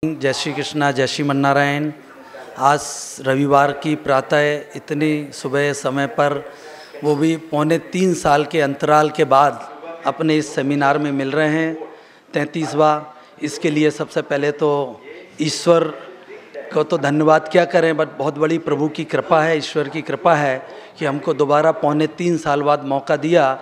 जय श्री कृष्णा, जय श्री मन्नारायण। आज रविवार की प्रातः इतनी सुबह समय पर, वो भी 3.25 साल के अंतराल के बाद अपने इस सेमिनार में मिल रहे हैं, 33वां। इसके लिए सबसे पहले तो ईश्वर को तो धन्यवाद क्या करें, बट बहुत बड़ी प्रभु की कृपा है, ईश्वर की कृपा है कि हमको दोबारा 3.25 साल बाद मौका दिया।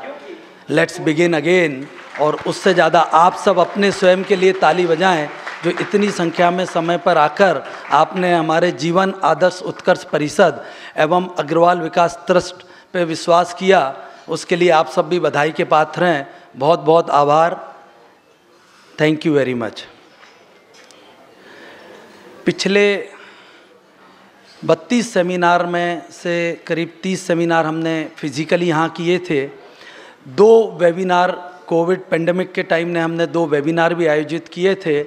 Let's begin again. और उससे ज़्यादा आप सब अपने स्वयं के लिए ताली बजाएं, जो इतनी संख्या में समय पर आकर आपने हमारे जीवन आदर्श उत्कर्ष परिषद एवं अग्रवाल विकास ट्रस्ट पे विश्वास किया। उसके लिए आप सब भी बधाई के पात्र हैं। बहुत बहुत आभार। Thank you very much. पिछले 32 सेमिनार में से करीब 30 सेमिनार हमने फिजिकली यहाँ किए थे। 2 वेबिनार कोविड पेंडेमिक के टाइम ने हमने 2 वेबिनार भी आयोजित किए थे।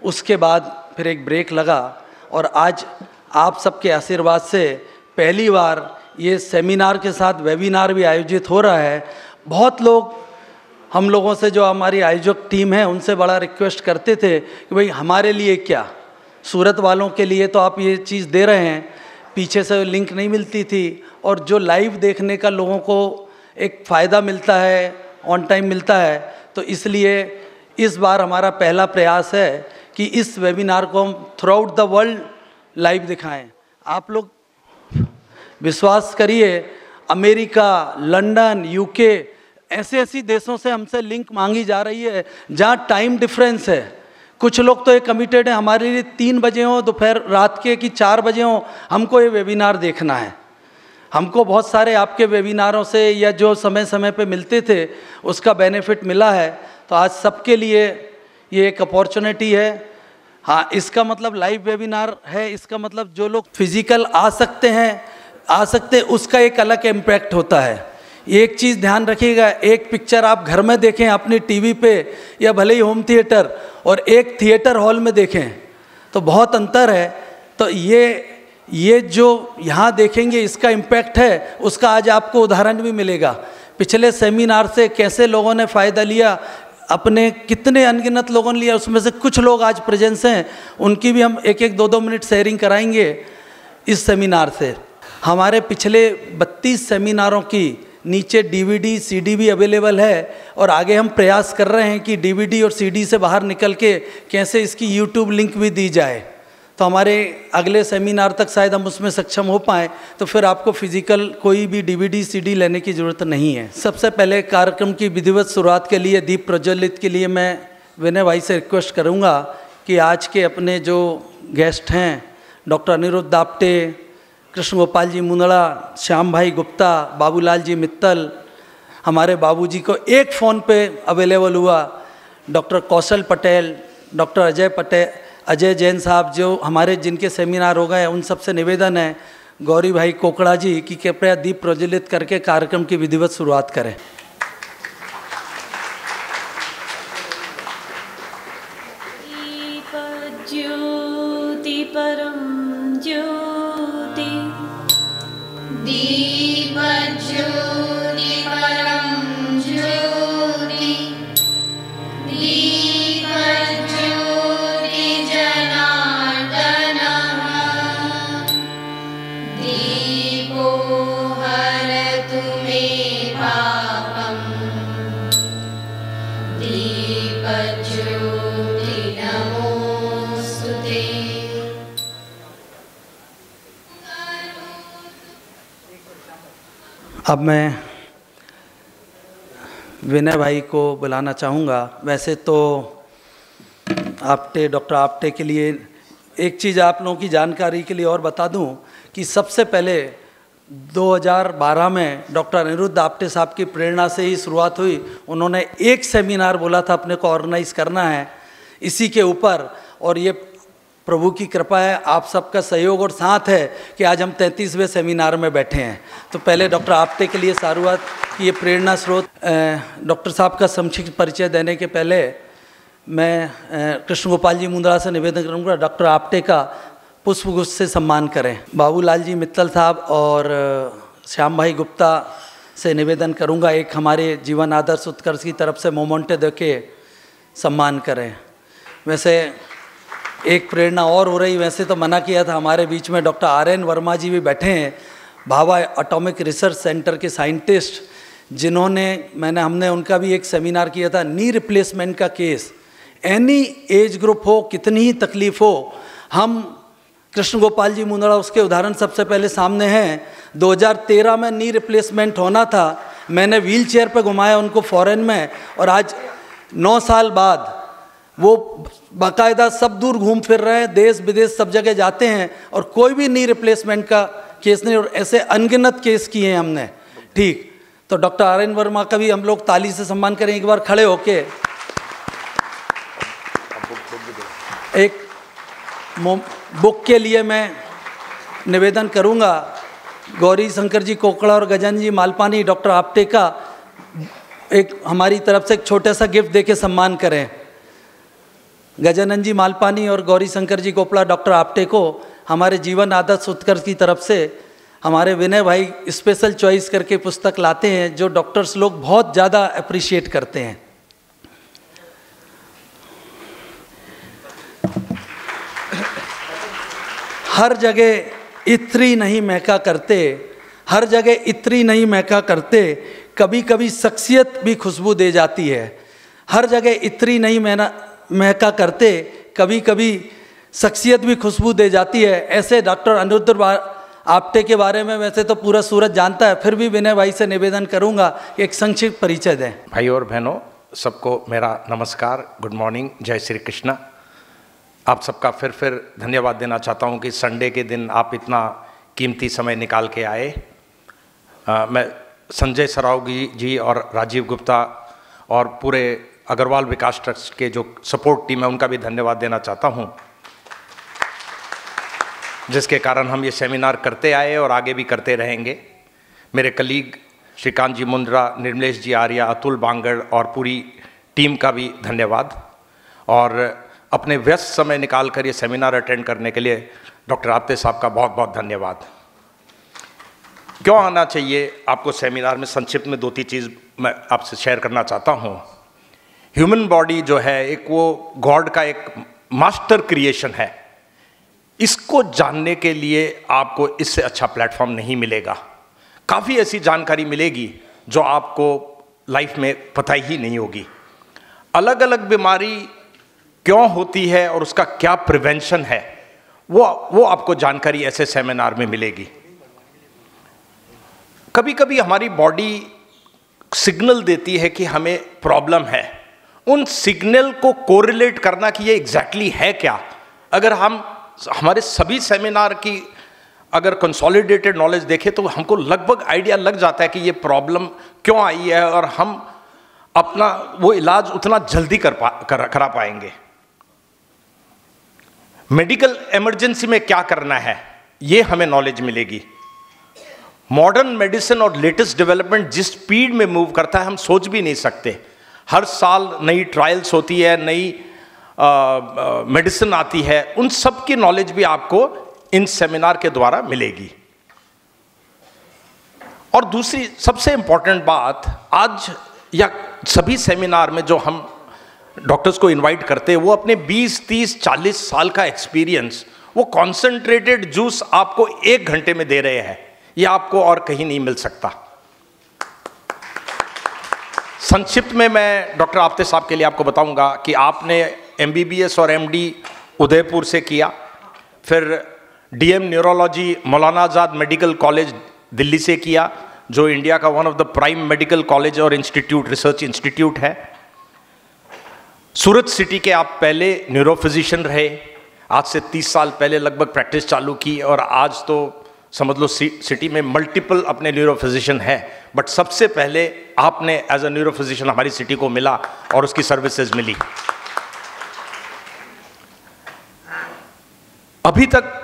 उसके बाद फिर एक ब्रेक लगा और आज आप सबके आशीर्वाद से पहली बार ये सेमिनार के साथ वेबिनार भी आयोजित हो रहा है। बहुत लोग हम लोगों से, जो हमारी आयोजक टीम है, उनसे बड़ा रिक्वेस्ट करते थे कि भाई हमारे लिए क्या, सूरत वालों के लिए तो आप ये चीज़ दे रहे हैं, पीछे से लिंक नहीं मिलती थी और जो लाइव देखने का लोगों को एक फ़ायदा मिलता है, ऑन टाइम मिलता है। तो इसलिए इस बार हमारा पहला प्रयास है कि इस वेबिनार को हम through out the world live दिखाएं। आप लोग विश्वास करिए, अमेरिका, लंदन, यूके, ऐसे देशों से हमसे लिंक मांगी जा रही है जहां टाइम डिफरेंस है। कुछ लोग तो ये कमिटेड है, हमारे लिए 3 बजे हो दोपहर रात के कि 4 बजे हो, हमको ये वेबिनार देखना है। हमको बहुत सारे आपके वेबिनारों से या जो समय समय पे मिलते थे उसका बेनिफिट मिला है। तो आज सबके लिए ये एक अपॉर्चुनिटी है। हाँ, इसका मतलब लाइव वेबिनार है, इसका मतलब जो लोग फिजिकल आ सकते हैं उसका एक अलग इम्पैक्ट होता है। एक चीज़ ध्यान रखिएगा, एक पिक्चर आप घर में देखें अपनी टीवी पे या भले ही होम थिएटर, और एक थिएटर हॉल में देखें तो बहुत अंतर है। तो ये जो यहाँ देखेंगे इसका इम्पैक्ट है, उसका आज आपको उदाहरण भी मिलेगा। पिछले सेमिनार से कैसे लोगों ने फ़ायदा लिया, अपने कितने अनगिनत लोगों ने लिया, उसमें से कुछ लोग आज प्रेजेंस हैं, उनकी भी हम 1-1, 2-2 मिनट शेयरिंग कराएंगे इस सेमिनार से। हमारे पिछले 32 सेमिनारों की नीचे DVD CD भी अवेलेबल है और आगे हम प्रयास कर रहे हैं कि DVD और CD से बाहर निकल के कैसे इसकी YouTube लिंक भी दी जाए। तो हमारे अगले सेमिनार तक शायद हम उसमें सक्षम हो पाएँ, तो फिर आपको फिजिकल कोई भी DVD CD लेने की ज़रूरत नहीं है। सबसे पहले कार्यक्रम की विधिवत शुरुआत के लिए, दीप प्रज्वलित के लिए मैं विनय भाई से रिक्वेस्ट करूँगा कि आज के अपने जो गेस्ट हैं, डॉक्टर अनिरुद्ध आप्टे, कृष्ण गोपाल जी मुंदड़ा, श्याम भाई गुप्ता, बाबूलाल जी मित्तल, हमारे बाबूजी को एक फ़ोन पे अवेलेबल हुआ, डॉक्टर कौशल पटेल, डॉक्टर अजय जैन साहब, जो हमारे जिनके सेमिनार हो गए, उन सबसे निवेदन है गौरी भाई कोकड़ा जी की कृपया दीप प्रज्वलित करके कार्यक्रम की विधिवत शुरुआत करें। ज्योति परम ज्योति, दीप ज्योति परम ज्योति, दीप ज्योति जनार्दनः, दीपो हरतु मे पापम्, दीप ज्योति नमोस्तुते। अब मैं विनय भाई को बुलाना चाहूँगा। वैसे तो डॉक्टर आप्टे के लिए एक चीज़ आप लोगों की जानकारी के लिए और बता दूं कि सबसे पहले 2012 में डॉक्टर अनिरुद्ध आप्टे साहब की प्रेरणा से ही शुरुआत हुई। उन्होंने एक सेमिनार बोला था अपने को ऑर्गेनाइज करना है इसी के ऊपर, और ये प्रभु की कृपा है, आप सबका सहयोग और साथ है कि आज हम 33वें सेमिनार में बैठे हैं। तो पहले डॉक्टर आप्टे के लिए सारुवात कि ये प्रेरणा स्रोत। डॉक्टर साहब का संक्षिप्त परिचय देने के पहले मैं कृष्ण गोपाल जी मुंदड़ा से निवेदन करूंगा, डॉक्टर आप्टे का पुष्पगुच्छ से सम्मान करें। बाबूलाल जी मित्तल साहब और श्याम भाई गुप्ता से निवेदन करूंगा, एक हमारे जीवन आदर्श उत्कर्ष की तरफ से मोमेंटे दे के सम्मान करें। वैसे एक प्रेरणा और हो रही, वैसे तो मना किया था, हमारे बीच में डॉक्टर RN वर्मा जी भी बैठे हैं, भाभा एटॉमिक रिसर्च सेंटर के साइंटिस्ट, जिन्होंने हमने उनका भी एक सेमिनार किया था, नी रिप्लेसमेंट का केस। एनी एज ग्रुप हो, कितनी ही तकलीफ हो, हम कृष्ण गोपाल जी मुंदड़ा उसके उदाहरण सबसे पहले सामने हैं। 2013 में नी रिप्लेसमेंट होना था, मैंने व्हील चेयर पर घुमाया उनको फॉरेन में, और आज 9 साल बाद वो बाकायदा सब दूर घूम फिर रहे हैं, देश विदेश सब जगह जाते हैं, और कोई भी नी रिप्लेसमेंट का केस नहीं, और ऐसे अनगिनत केस किए हैं हमने। ठीक, तो डॉक्टर RN वर्मा का भी हम लोग ताली से सम्मान करें एक बार खड़े होके। एक बुक के लिए मैं निवेदन करूंगा, गौरी शंकर जी कोकड़ा और गजानन जी मालपानी, डॉक्टर आपटे का एक हमारी तरफ से एक छोटा सा गिफ्ट देके सम्मान करें। गजानन जी मालपानी और गौरी शंकर जी कोपड़ा, डॉक्टर आपटे को हमारे जीवन आदर्श उत्कर्ष की तरफ से हमारे विनय भाई स्पेशल चॉइस करके पुस्तक लाते हैं, जो डॉक्टर्स लोग बहुत ज़्यादा अप्रिशिएट करते हैं। हर जगह इत्री नहीं महका करते, हर जगह इत्री नहीं महका करते, कभी कभी शख्सियत भी खुशबू दे जाती है। हर जगह इत्री नहीं महका करते, कभी कभी शख्सियत भी खुशबू दे जाती है। ऐसे डॉक्टर अनिरुद्ध आपटे के बारे में वैसे तो पूरा सूरत जानता है, फिर भी विनय भाई से निवेदन करूंगा एक संक्षिप्त परिचय दें। भाई और बहनों, सबको मेरा नमस्कार, गुड मॉर्निंग, जय श्री कृष्णा। आप सबका फिर धन्यवाद देना चाहता हूं कि संडे के दिन आप इतना कीमती समय निकाल के आए। मैं संजय सरावगी जी और राजीव गुप्ता और पूरे अग्रवाल विकास ट्रस्ट के जो सपोर्ट टीम है उनका भी धन्यवाद देना चाहता हूं, जिसके कारण हम ये सेमिनार करते आए और आगे भी करते रहेंगे। मेरे कलीग श्रीकांत जी मुंद्रा, निर्मलेश जी आर्या, अतुल बांगड़ और पूरी टीम का भी धन्यवाद। और अपने व्यस्त समय निकाल कर ये सेमिनार अटेंड करने के लिए डॉक्टर आपटे साहब का बहुत बहुत धन्यवाद। क्यों आना चाहिए आपको सेमिनार में? संक्षिप्त में 2-3 चीज़ मैं आपसे शेयर करना चाहता हूँ। ह्यूमन बॉडी जो है एक वो गॉड का एक मास्टर क्रिएशन है। इसको जानने के लिए आपको इससे अच्छा प्लेटफॉर्म नहीं मिलेगा। काफ़ी ऐसी जानकारी मिलेगी जो आपको लाइफ में पता ही नहीं होगी। अलग अलग बीमारी क्यों होती है और उसका क्या प्रिवेंशन है, वो आपको जानकारी ऐसे सेमिनार में मिलेगी। कभी कभी हमारी बॉडी सिग्नल देती है कि हमें प्रॉब्लम है, उन सिग्नल को कोरिलेट करना कि ये एग्जैक्टली है क्या। अगर हम हमारे सभी सेमिनार की अगर कंसोलिडेटेड नॉलेज देखें तो हमको लगभग आइडिया लग जाता है कि ये प्रॉब्लम क्यों आई है, और हम अपना वो इलाज उतना जल्दी करा पाएंगे। मेडिकल इमरजेंसी में क्या करना है ये हमें नॉलेज मिलेगी। मॉडर्न मेडिसिन और लेटेस्ट डेवलपमेंट जिस स्पीड में मूव करता है हम सोच भी नहीं सकते। हर साल नई ट्रायल्स होती है, नई मेडिसिन आती है, उन सब की नॉलेज भी आपको इन सेमिनार के द्वारा मिलेगी। और दूसरी सबसे इंपॉर्टेंट बात, आज या सभी सेमिनार में जो हम डॉक्टर्स को इनवाइट करते हैं वो अपने 20, 30, 40 साल का एक्सपीरियंस, वो कॉन्सेंट्रेटेड जूस आपको 1 घंटे में दे रहे हैं। ये आपको और कहीं नहीं मिल सकता। संक्षिप्त में मैं डॉक्टर आपटे साहब के लिए आपको बताऊंगा कि आपने MBBS और MD उदयपुर से किया, फिर DM न्यूरोलॉजी मौलाना आज़ाद मेडिकल कॉलेज दिल्ली से किया, जो इंडिया का one of the prime medical college और इंस्टीट्यूट, रिसर्च इंस्टीट्यूट है। सूरत सिटी के आप पहले न्यूरोफिजिशियन रहे, आज से 30 साल पहले लगभग प्रैक्टिस चालू की, और आज तो समझ लो सिटी में मल्टीपल अपने न्यूरोफिजिशियन है। बट सबसे पहले आपने एज अ न्यूरोफिजिशियन हमारी सिटी को मिला और उसकी सर्विसेज मिली। अभी तक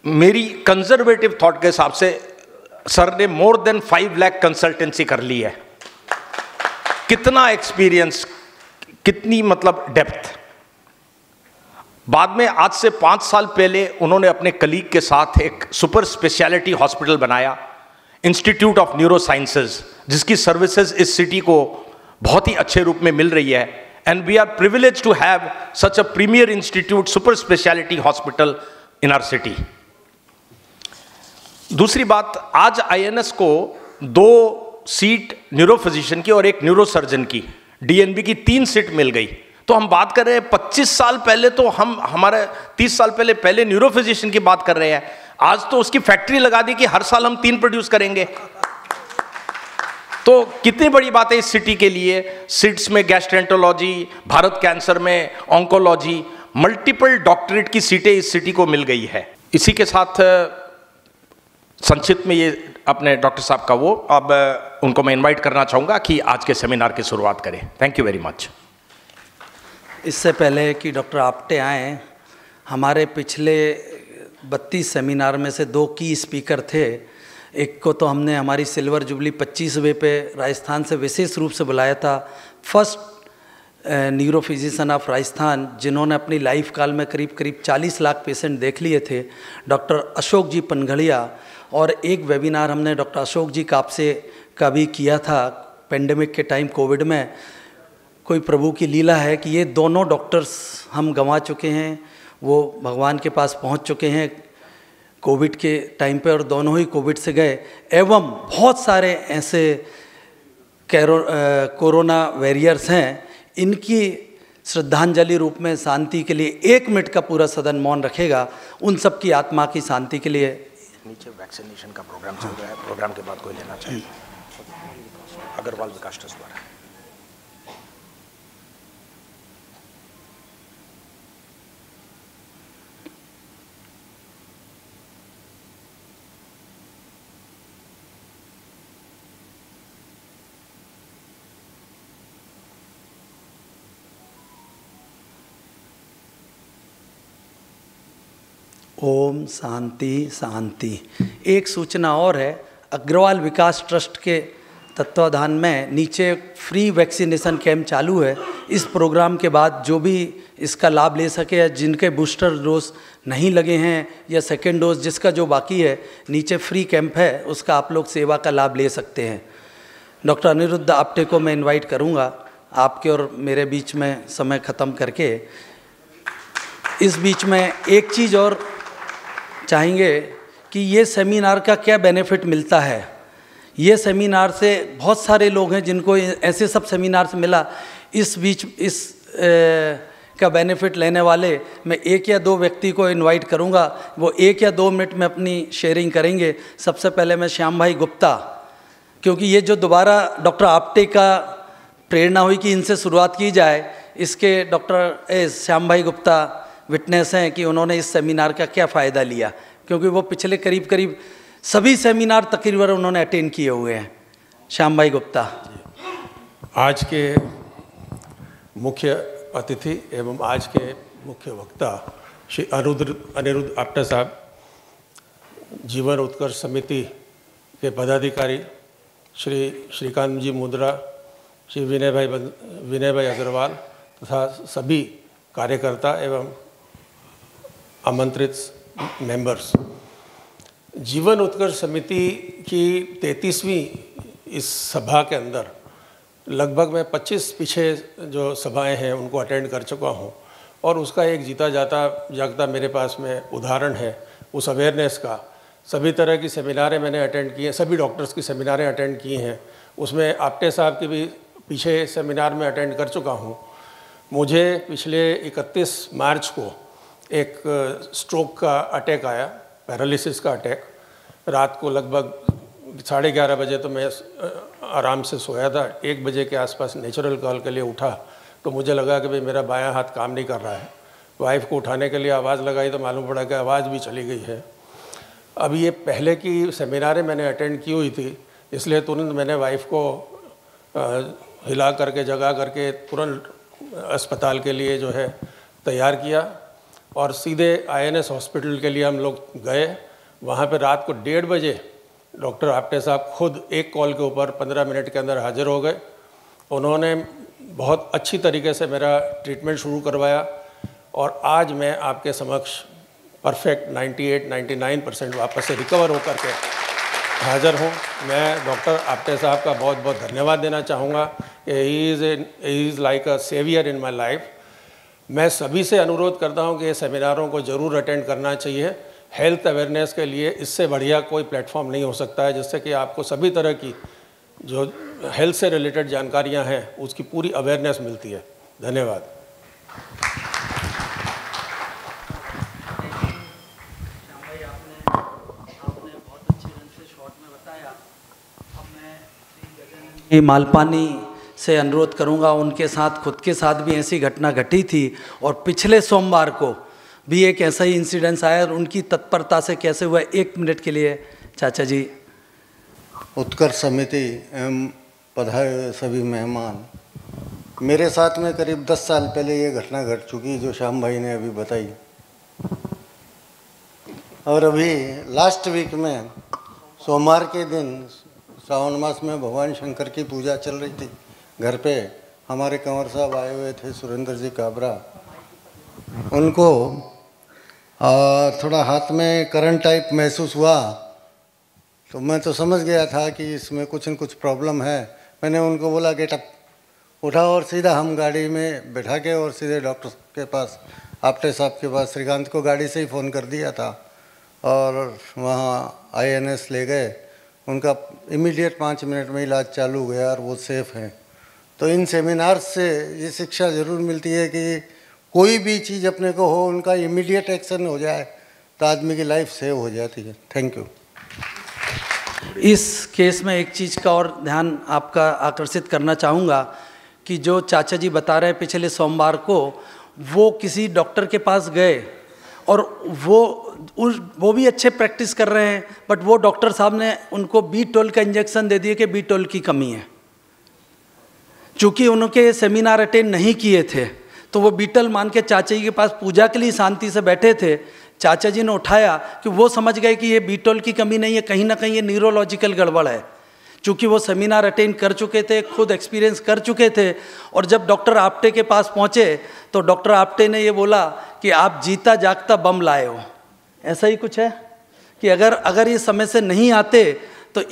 मेरी कंजर्वेटिव थॉट के हिसाब से सर ने मोर देन 5 लाख कंसल्टेंसी कर ली है। कितना एक्सपीरियंस, कितनी मतलब डेप्थ। बाद में आज से 5 साल पहले उन्होंने अपने कलीग के साथ एक सुपर स्पेशलिटी हॉस्पिटल बनाया, इंस्टीट्यूट ऑफ न्यूरो साइंसेज, जिसकी सर्विसेज इस सिटी को बहुत ही अच्छे रूप में मिल रही है। and we are privileged to have such a premier institute, super speciality hospital in our city. दूसरी बात, आज INS को 2 सीट न्यूरो फिजिशियन की और 1 न्यूरो सर्जन की, DNB की 3 सीट मिल गई। तो हम बात कर रहे हैं 25 साल पहले, तो हमारे 30 साल पहले न्यूरो फिजिशियन की बात कर रहे हैं, आज तो उसकी फैक्ट्री लगा दी कि हर साल हम 3 प्रोड्यूस करेंगे। तो कितनी बड़ी बात है इस सिटी के लिए। सिट्स में गैस्ट्रेंटोलॉजी, भारत कैंसर में ऑन्कोलॉजी, मल्टीपल डॉक्टरेट की सीटें इस सिटी को मिल गई है। इसी के साथ संक्षिप्त में ये अपने डॉक्टर साहब का वो, अब उनको मैं इनवाइट करना चाहूँगा कि आज के सेमिनार की शुरुआत करें। Thank you very much. इससे पहले कि डॉक्टर आप्टे आएँ, हमारे पिछले 32 सेमिनार में से 2 की स्पीकर थे। एक को तो हमने हमारी सिल्वर जुबली 25वें पे राजस्थान से विशेष रूप से बुलाया था, first neuro physician of Rajasthan, जिन्होंने अपनी लाइफ काल में करीब 40 लाख पेशेंट देख लिए थे, डॉक्टर अशोक जी पनघड़िया। और एक वेबिनार हमने डॉक्टर अशोक जी कापसे का भी किया था पेंडेमिक के टाइम, कोविड में। कोई प्रभु की लीला है कि ये दोनों डॉक्टर्स हम गंवा चुके हैं, वो भगवान के पास पहुंच चुके हैं कोविड के टाइम पे, और दोनों ही कोविड से गए। एवं बहुत सारे ऐसे कोरोना वॉरियर्स हैं, इनकी श्रद्धांजलि रूप में शांति के लिए 1 मिनट का पूरा सदन मौन रखेगा, उन सब की आत्मा की शांति के लिए। नीचे वैक्सीनेशन का प्रोग्राम चल रहा है, प्रोग्राम के बाद कोई लेना चाहिए। अग्रवाल विकास ट्रस्ट द्वारा। ओम शांति शांति। एक सूचना और है, अग्रवाल विकास ट्रस्ट के तत्वाधान में नीचे फ्री वैक्सीनेशन कैंप चालू है। इस प्रोग्राम के बाद जो भी इसका लाभ ले सके, या जिनके बूस्टर डोज नहीं लगे हैं या सेकेंड डोज जिसका जो बाकी है, नीचे फ्री कैंप है, उसका आप लोग सेवा का लाभ ले सकते हैं। डॉक्टर अनिरुद्ध आप्टे को मैं इनवाइट करूंगा आपके और मेरे बीच में समय ख़त्म करके। इस बीच में एक चीज़ और चाहेंगे कि ये सेमिनार का क्या बेनिफिट मिलता है। ये सेमिनार से बहुत सारे लोग हैं जिनको ऐसे सब सेमिनार से मिला। इस बीच का बेनिफिट लेने वाले मैं 1 या 2 व्यक्ति को इनवाइट करूंगा, वो 1 या 2 मिनट में अपनी शेयरिंग करेंगे। सबसे पहले मैं श्याम भाई गुप्ता, क्योंकि ये जो दोबारा डॉक्टर आप्टे का प्रेरणा हुई कि इनसे शुरुआत की जाए, इसके डॉक्टर श्याम भाई गुप्ता विटनेस हैं कि उन्होंने इस सेमिनार का क्या फ़ायदा लिया, क्योंकि वो पिछले करीब सभी सेमिनार तकरीबन उन्होंने अटेंड किए हुए हैं। श्याम भाई गुप्ता। आज के मुख्य अतिथि एवं आज के मुख्य वक्ता श्री अनिरुद्ध आप्टे साहब, जीवन उत्कर्ष समिति के पदाधिकारी श्री श्रीकांत जी मुंद्रा, श्री विनय भाई अग्रवाल तथा सभी कार्यकर्ता एवं आमंत्रित मेंबर्स। जीवन उत्कर्ष समिति की 33वीं इस सभा के अंदर लगभग मैं 25 पीछे जो सभाएं हैं उनको अटेंड कर चुका हूं, और उसका एक जीता जागता मेरे पास में उदाहरण है उस अवेयरनेस का। सभी तरह की सेमिनारें मैंने अटेंड की हैं, सभी डॉक्टर्स की सेमिनारें अटेंड की हैं, उसमें आप्टे साहब की भी पीछे सेमिनार में अटेंड कर चुका हूं। मुझे पिछले 31 मार्च को एक स्ट्रोक का अटैक आया, पैरालिसिस का अटैक। रात को लगभग 11:30 बजे तो मैं आराम से सोया था। 1 बजे के आसपास नेचुरल कॉल के लिए उठा तो मुझे लगा कि भाई मेरा बायां हाथ काम नहीं कर रहा है। वाइफ को उठाने के लिए आवाज़ लगाई तो मालूम पड़ा कि आवाज़ भी चली गई है। अब ये पहले की सेमिनारें मैंने अटेंड की हुई थी, इसलिए तुरंत मैंने वाइफ को हिला करके जगा करके तुरंत अस्पताल के लिए जो है तैयार किया, और सीधे INS हॉस्पिटल के लिए हम लोग गए। वहाँ पे रात को 1:30 बजे डॉक्टर आप्टे साहब खुद एक कॉल के ऊपर 15 मिनट के अंदर हाजिर हो गए। उन्होंने बहुत अच्छी तरीके से मेरा ट्रीटमेंट शुरू करवाया, और आज मैं आपके समक्ष परफेक्ट 98-99% वापस से रिकवर होकर के हाज़िर हूँ। मैं डॉक्टर आप्टे साहब का बहुत बहुत धन्यवाद देना चाहूँगा कि he is like a saviour in my life. मैं सभी से अनुरोध करता हूँ कि ये सेमिनारों को ज़रूर अटेंड करना चाहिए। हेल्थ अवेयरनेस के लिए इससे बढ़िया कोई प्लेटफॉर्म नहीं हो सकता है, जिससे कि आपको सभी तरह की जो हेल्थ से रिलेटेड जानकारियाँ हैं उसकी पूरी अवेयरनेस मिलती है। धन्यवाद। मालपानी से अनुरोध करूंगा, उनके साथ खुद के साथ भी ऐसी घटना घटी थी और पिछले सोमवार को भी एक ऐसा ही इंसिडेंस आया और उनकी तत्परता से कैसे हुआ। 1 मिनट के लिए चाचा जी। उत्कर्ष समिति एवं पधारे सभी मेहमान, मेरे साथ में करीब 10 साल पहले ये घटना घट चुकी जो श्याम भाई ने अभी बताई, और अभी लास्ट वीक में सोमवार के दिन श्रावण मास में भगवान शंकर की पूजा चल रही थी। घर पे हमारे कंवर साहब आए हुए थे, सुरेंद्र जी काबरा। उनको थोड़ा हाथ में करंट टाइप महसूस हुआ, तो मैं तो समझ गया था कि इसमें कुछ न कुछ प्रॉब्लम है। मैंने उनको बोला गेट अप, उठा और सीधा हम गाड़ी में बैठा के और सीधे डॉक्टर के पास, आप्टे साहब के पास, श्रीकांत को गाड़ी से ही फ़ोन कर दिया था और वहाँ INS ले गए। उनका इमीडिएट 5 मिनट में इलाज चालू हो गया और वो सेफ़ हैं। तो इन सेमिनार से ये शिक्षा ज़रूर मिलती है कि कोई भी चीज़ अपने को हो, उनका इमीडिएट एक्शन हो जाए तो आदमी की लाइफ सेव हो जाती है। Thank you. इस केस में एक चीज़ का और ध्यान आपका आकर्षित करना चाहूँगा कि जो चाचा जी बता रहे हैं, पिछले सोमवार को वो किसी डॉक्टर के पास गए और वो भी अच्छे प्रैक्टिस कर रहे हैं, बट वो डॉक्टर साहब ने उनको B12 का इंजेक्शन दे दिए कि B12 की कमी है। चूँकि उनके सेमिनार अटेंड नहीं किए थे तो वो B12 मान के चाचा जी के पास पूजा के लिए शांति से बैठे थे। चाचा जी ने उठाया कि वो समझ गए कि ये B12 की कमी नहीं है, कहीं ना कहीं ये न्यूरोलॉजिकल गड़बड़ है। चूँकि वो सेमिनार अटेंड कर चुके थे, खुद एक्सपीरियंस कर चुके थे, और जब डॉक्टर आप्टे के पास पहुँचे तो डॉक्टर आप्टे ने ये बोला कि आप जीता जागता बम लाए हो। ऐसा ही कुछ है कि अगर ये समय से नहीं आते तो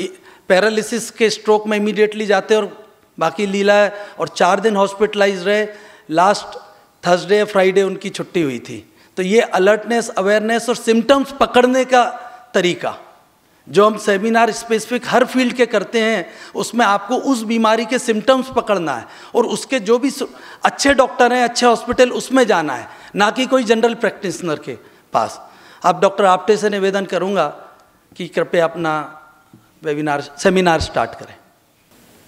पैरालिसिस के स्ट्रोक में इमीडिएटली जाते और बाकी लीला है। और 4 दिन हॉस्पिटलाइज रहे, लास्ट थर्सडे फ्राइडे उनकी छुट्टी हुई थी। तो ये अलर्टनेस, अवेयरनेस और सिम्टम्स पकड़ने का तरीका जो हम सेमिनार स्पेसिफिक हर फील्ड के करते हैं, उसमें आपको उस बीमारी के सिम्टम्स पकड़ना है और उसके जो भी अच्छे डॉक्टर हैं, अच्छे हॉस्पिटल, उसमें जाना है, ना कि कोई जनरल प्रैक्टिशनर के पास। आप डॉक्टर आप्टे से निवेदन करूंगा कि कृपया अपना सेमिनार स्टार्ट करें।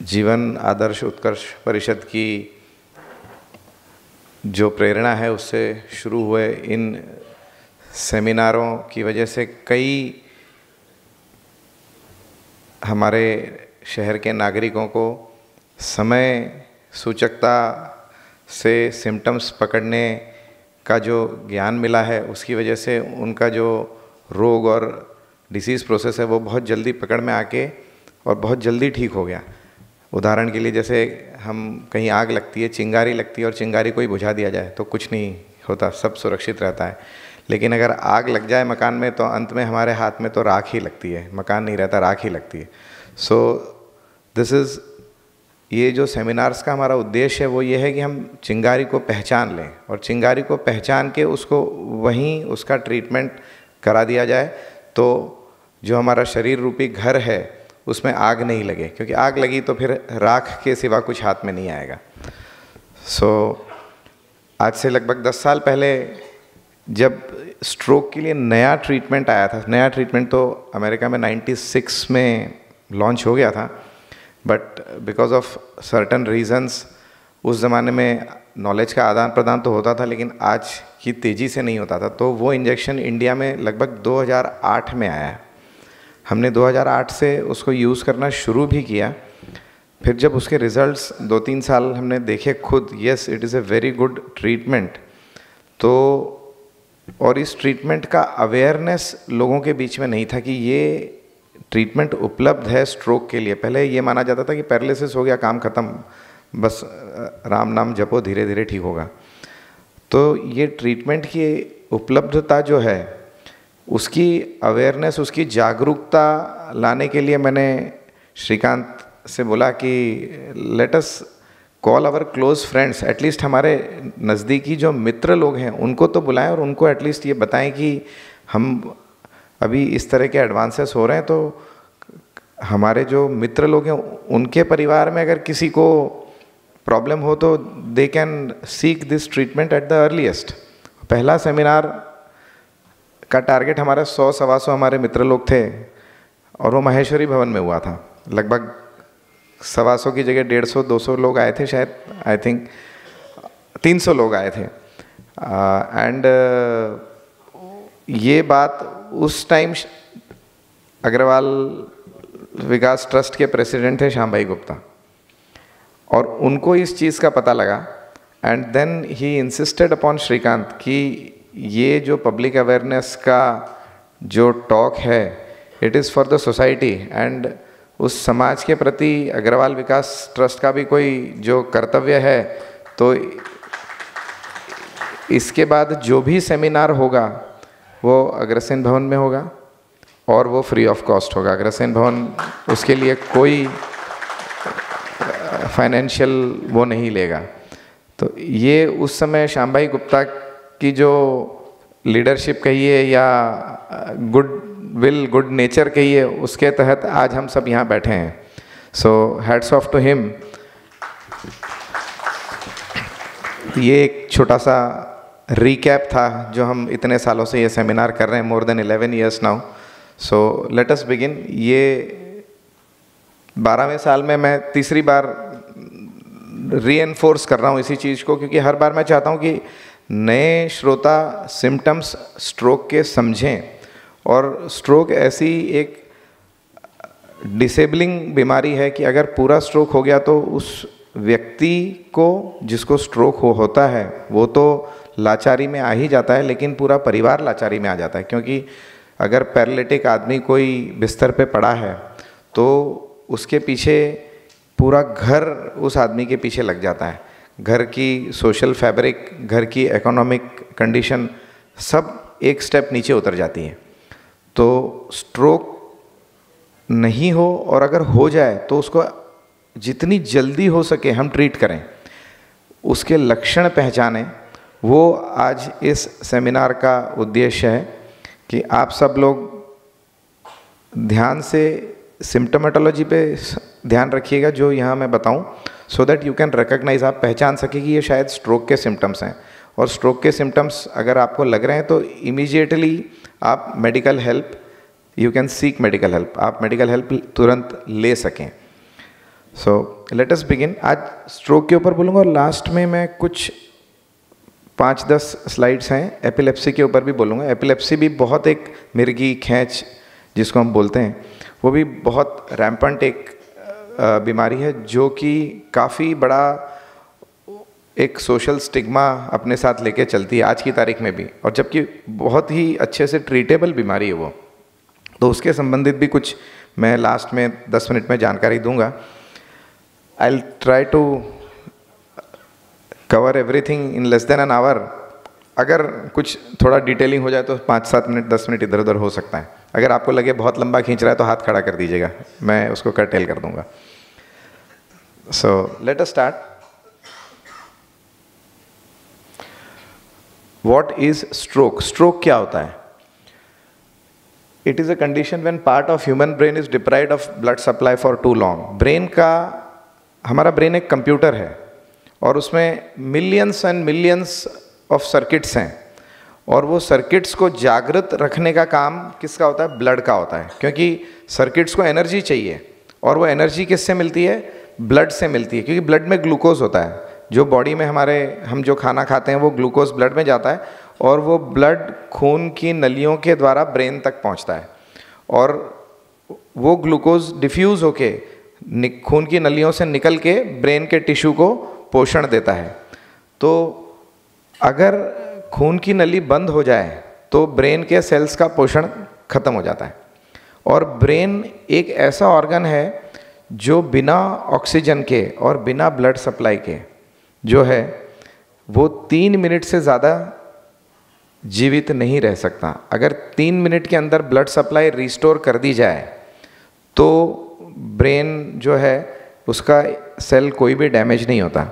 जीवन आदर्श उत्कर्ष परिषद की जो प्रेरणा है उससे शुरू हुए इन सेमिनारों की वजह से कई हमारे शहर के नागरिकों को समय सूचकता से सिम्टम्स पकड़ने का जो ज्ञान मिला है, उसकी वजह से उनका जो रोग और डिसीज़ प्रोसेस है वो बहुत जल्दी पकड़ में आके और बहुत जल्दी ठीक हो गया। उदाहरण के लिए जैसे हम कहीं आग लगती है, चिंगारी लगती है और चिंगारी को ही बुझा दिया जाए तो कुछ नहीं होता, सब सुरक्षित रहता है। लेकिन अगर आग लग जाए मकान में तो अंत में हमारे हाथ में तो राख ही लगती है, मकान नहीं रहता, राख ही लगती है। सो दिस इज़, ये जो सेमिनार्स का हमारा उद्देश्य है वो ये है कि हम चिंगारी को पहचान लें और चिंगारी को पहचान के उसको वहीं उसका ट्रीटमेंट करा दिया जाए, तो जो हमारा शरीर रूपी घर है उसमें आग नहीं लगे, क्योंकि आग लगी तो फिर राख के सिवा कुछ हाथ में नहीं आएगा। सो आज से लगभग 10 साल पहले जब स्ट्रोक के लिए नया ट्रीटमेंट आया था, नया ट्रीटमेंट तो अमेरिका में 96 में लॉन्च हो गया था, but because of certain reasons उस ज़माने में नॉलेज का आदान प्रदान तो होता था लेकिन आज की तेज़ी से नहीं होता था। तो वो इंजेक्शन इंडिया में लगभग 2008 में आया है। हमने 2008 से उसको यूज़ करना शुरू भी किया। फिर जब उसके रिज़ल्ट्स 2-3 साल हमने देखे खुद, yes it is a very good treatment, तो और इस ट्रीटमेंट का अवेयरनेस लोगों के बीच में नहीं था कि ये ट्रीटमेंट उपलब्ध है स्ट्रोक के लिए। पहले ये माना जाता था कि पैरालिसिस हो गया, काम ख़त्म, बस राम नाम जपो, धीरे धीरे ठीक होगा। तो ये ट्रीटमेंट की उपलब्धता जो है उसकी अवेयरनेस, उसकी जागरूकता लाने के लिए मैंने श्रीकांत से बोला कि let us call our close friends, at least हमारे नज़दीकी जो मित्र लोग हैं उनको तो बुलाएं और उनको एटलीस्ट ये बताएं कि हम अभी इस तरह के एडवांसेस हो रहे हैं, तो हमारे जो मित्र लोग हैं उनके परिवार में अगर किसी को प्रॉब्लम हो तो they can seek this treatment at the earliest. पहला सेमिनार का टारगेट हमारा 100-125 हमारे मित्र लोग थे और वो माहेश्वरी भवन में हुआ था। लगभग 125 की जगह 150-200 लोग आए थे शायद, आई थिंक 300 लोग आए थे। एंड ये बात उस टाइम अग्रवाल विकास ट्रस्ट के प्रेसिडेंट थे श्याम भाई गुप्ता, और उनको इस चीज़ का पता लगा and then he insisted upon Srikanth कि ये जो पब्लिक अवेयरनेस का जो टॉक है it is for the society, and उस समाज के प्रति अग्रवाल विकास ट्रस्ट का भी कोई जो कर्तव्य है, तो इसके बाद जो भी सेमिनार होगा वो अग्रसेन भवन में होगा और वो फ्री ऑफ कॉस्ट होगा। अग्रसेन भवन उसके लिए कोई फाइनेंशियल वो नहीं लेगा। तो ये उस समय श्याम भाई गुप्ता की जो लीडरशिप कहिए या गुड विल, गुड नेचर कहिए, उसके तहत आज हम सब यहाँ बैठे हैं। So hats off to him. ये एक छोटा सा रिकैप था जो हम इतने सालों से ये सेमिनार कर रहे हैं, मोर देन 11 years नाउ। सो लेट अस बिगिन। ये 12वें साल में मैं तीसरी बार रीएनफोर्स कर रहा हूँ इसी चीज़ को, क्योंकि हर बार मैं चाहता हूँ कि नए श्रोता सिम्टम्स स्ट्रोक के समझें। और स्ट्रोक ऐसी एक डिसेबलिंग बीमारी है कि अगर पूरा स्ट्रोक हो गया तो उस व्यक्ति को जिसको स्ट्रोक होता है वो तो लाचारी में आ ही जाता है, लेकिन पूरा परिवार लाचारी में आ जाता है। क्योंकि अगर पैरालिटिक आदमी कोई बिस्तर पे पड़ा है तो उसके पीछे पूरा घर उस आदमी के पीछे लग जाता है। घर की सोशल फैब्रिक, घर की इकोनॉमिक कंडीशन सब एक स्टेप नीचे उतर जाती है। तो स्ट्रोक नहीं हो और अगर हो जाए तो उसको जितनी जल्दी हो सके हम ट्रीट करें, उसके लक्षण पहचानें। वो आज इस सेमिनार का उद्देश्य है कि आप सब लोग ध्यान से सिम्टोमेटोलॉजी पे ध्यान रखिएगा जो यहाँ मैं बताऊँ, so that you can recognise, आप पहचान सके कि ये शायद स्ट्रोक के सिम्टम्स हैं। और स्ट्रोक के सिम्टम्स अगर आपको लग रहे हैं तो इमीडिएटली आप medical help, you can seek medical help, आप मेडिकल हेल्प तुरंत ले सकें। सो लेट अस बिगिन। आज स्ट्रोक के ऊपर बोलूँगा और लास्ट में मैं कुछ 5-10 स्लाइड्स हैं एपिलेप्सी के ऊपर भी बोलूँगा। एपिलेप्सी भी बहुत एक मिर्गी खींच जिसको हम बोलते हैं, वो भी बहुत रैम्पेंट एक बीमारी है जो कि काफ़ी बड़ा एक सोशल स्टिग्मा अपने साथ लेके चलती है आज की तारीख में भी, और जबकि बहुत ही अच्छे से ट्रीटेबल बीमारी है वो। तो उसके संबंधित भी कुछ मैं लास्ट में 10 मिनट में जानकारी दूंगा। I will try to cover everything in less than an hour. अगर कुछ थोड़ा डिटेलिंग हो जाए तो 5-7 मिनट 10 मिनट इधर उधर हो सकता है। अगर आपको लगे बहुत लंबा खींच रहा है तो हाथ खड़ा कर दीजिएगा, मैं उसको कर्टेल कर दूंगा। So let us start. What is stroke? Stroke क्या होता है? It is a condition when part of human brain is deprived of blood supply for too long. Brain का, हमारा ब्रेन एक कंप्यूटर है और उसमें millions and millions of circuits हैं, और वो सर्किट्स को जागृत रखने का काम किसका होता है? ब्लड का होता है। क्योंकि सर्किट्स को एनर्जी चाहिए और वो एनर्जी किससे मिलती है? ब्लड से मिलती है, क्योंकि ब्लड में ग्लूकोज होता है। जो बॉडी में हम जो खाना खाते हैं वो ग्लूकोज ब्लड में जाता है और वो ब्लड खून की नलियों के द्वारा ब्रेन तक पहुंचता है, और वो ग्लूकोज डिफ्यूज़ होके खून की नलियों से निकल के ब्रेन के टिश्यू को पोषण देता है। तो अगर खून की नली बंद हो जाए तो ब्रेन के सेल्स का पोषण खत्म हो जाता है। और ब्रेन एक ऐसा ऑर्गन है जो बिना ऑक्सीजन के और बिना ब्लड सप्लाई के जो है वो 3 मिनट से ज़्यादा जीवित नहीं रह सकता। अगर 3 मिनट के अंदर ब्लड सप्लाई रिस्टोर कर दी जाए तो ब्रेन जो है उसका सेल कोई भी डैमेज नहीं होता।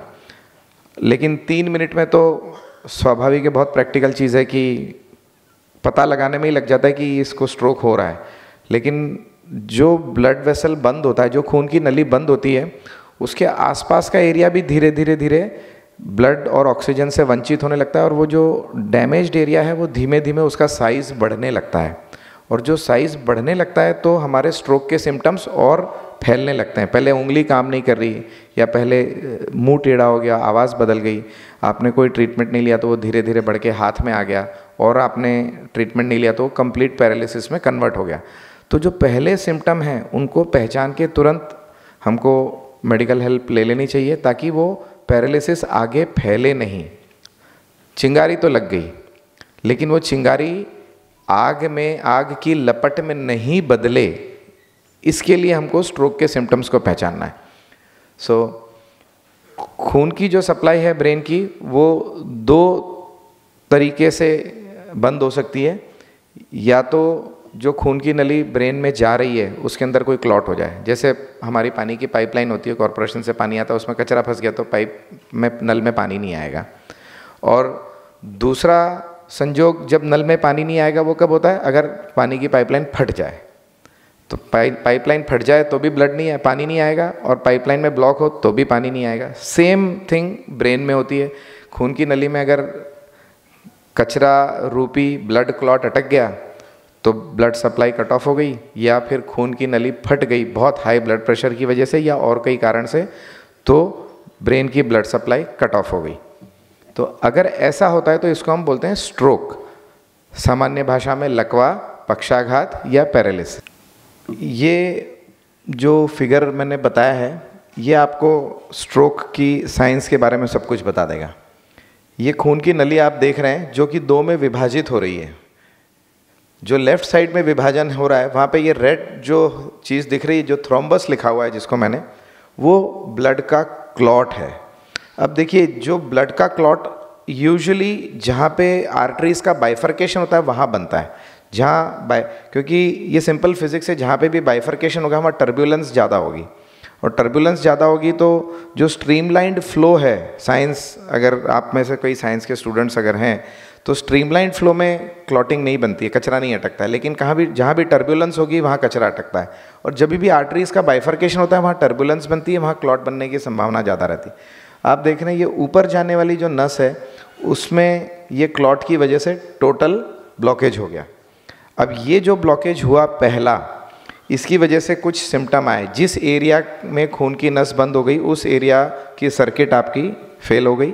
लेकिन 3 मिनट में तो स्वाभाविक है, बहुत प्रैक्टिकल चीज़ है कि पता लगाने में ही लग जाता है कि इसको स्ट्रोक हो रहा है। लेकिन जो ब्लड वेसल बंद होता है, जो खून की नली बंद होती है, उसके आसपास का एरिया भी धीरे धीरे धीरे ब्लड और ऑक्सीजन से वंचित होने लगता है और वो जो डैमेज्ड एरिया है वो धीमे धीमे उसका साइज़ बढ़ने लगता है। और जो साइज़ बढ़ने लगता है तो हमारे स्ट्रोक के सिम्टम्स और फैलने लगते हैं। पहले उंगली काम नहीं कर रही, या पहले मुंह टेढ़ा हो गया, आवाज़ बदल गई, आपने कोई ट्रीटमेंट नहीं लिया तो वो धीरे धीरे बढ़ के हाथ में आ गया, और आपने ट्रीटमेंट नहीं लिया तो वो कंप्लीट पैरालिसिस में कन्वर्ट हो गया। तो जो पहले सिम्टम हैं उनको पहचान के तुरंत हमको मेडिकल हेल्प ले लेनी चाहिए ताकि वो पैरालिसिस आगे फैले नहीं। चिंगारी तो लग गई, लेकिन वो चिंगारी आग की लपट में नहीं बदले, इसके लिए हमको स्ट्रोक के सिम्टम्स को पहचानना है। खून की जो सप्लाई है ब्रेन की, वो 2 तरीके से बंद हो सकती है। या तो जो खून की नली ब्रेन में जा रही है उसके अंदर कोई क्लॉट हो जाए, जैसे हमारी पानी की पाइपलाइन होती है, कॉरपोरेशन से पानी आता है, उसमें कचरा फंस गया तो पाइप में नल में पानी नहीं आएगा। और दूसरा संजोग जब नल में पानी नहीं आएगा वो कब होता है, अगर पानी की पाइपलाइन फट जाए। तो पाइपलाइन फट जाए तो भी ब्लड नहीं है, पानी नहीं आएगा, और पाइपलाइन में ब्लॉक हो तो भी पानी नहीं आएगा। सेम थिंग ब्रेन में होती है। खून की नली में अगर कचरा रूपी ब्लड क्लॉट अटक गया तो ब्लड सप्लाई कट ऑफ हो गई, या फिर खून की नली फट गई बहुत हाई ब्लड प्रेशर की वजह से या और कई कारण से, तो ब्रेन की ब्लड सप्लाई कट ऑफ हो गई। तो अगर ऐसा होता है तो इसको हम बोलते हैं स्ट्रोक, सामान्य भाषा में लकवा, पक्षाघात या पैरालिसिस। ये जो फिगर मैंने बताया है ये आपको स्ट्रोक की साइंस के बारे में सब कुछ बता देगा। ये खून की नली आप देख रहे हैं जो कि 2 में विभाजित हो रही है। जो लेफ्ट साइड में विभाजन हो रहा है वहाँ पे ये रेड जो चीज़ दिख रही है, जो थ्रोम्बस लिखा हुआ है जिसको मैंने, वो ब्लड का क्लॉट है। अब देखिए, जो ब्लड का क्लॉट यूजुअली जहाँ पे आर्टरीज का बाइफर्केशन होता है वहाँ बनता है, क्योंकि ये सिंपल फिजिक्स है, जहाँ पे भी बाइफर्केशन होगा वहाँ टर्बुलेंस ज़्यादा होगी, और टर्बुलेंस ज़्यादा होगी तो जो स्ट्रीमलाइंड फ्लो है, साइंस, अगर आप में से कोई साइंस के स्टूडेंट्स अगर हैं तो स्ट्रीमलाइंड फ्लो में क्लॉटिंग नहीं बनती है, कचरा नहीं अटकता है। लेकिन जहाँ भी टर्बुलेंस होगी वहाँ कचरा अटकता है, और जब भी आर्टरीज का बाइफर्केशन होता है वहाँ टर्बुलेंस बनती है, वहाँ क्लॉट बनने की संभावना ज़्यादा रहती है। आप देख रहे हैं ये ऊपर जाने वाली जो नस है उसमें ये क्लॉट की वजह से टोटल ब्लॉकेज हो गया। अब ये जो ब्लॉकेज हुआ पहला, इसकी वजह से कुछ सिम्टम आए। जिस एरिया में खून की नस बंद हो गई उस एरिया की सर्किट आपकी फेल हो गई,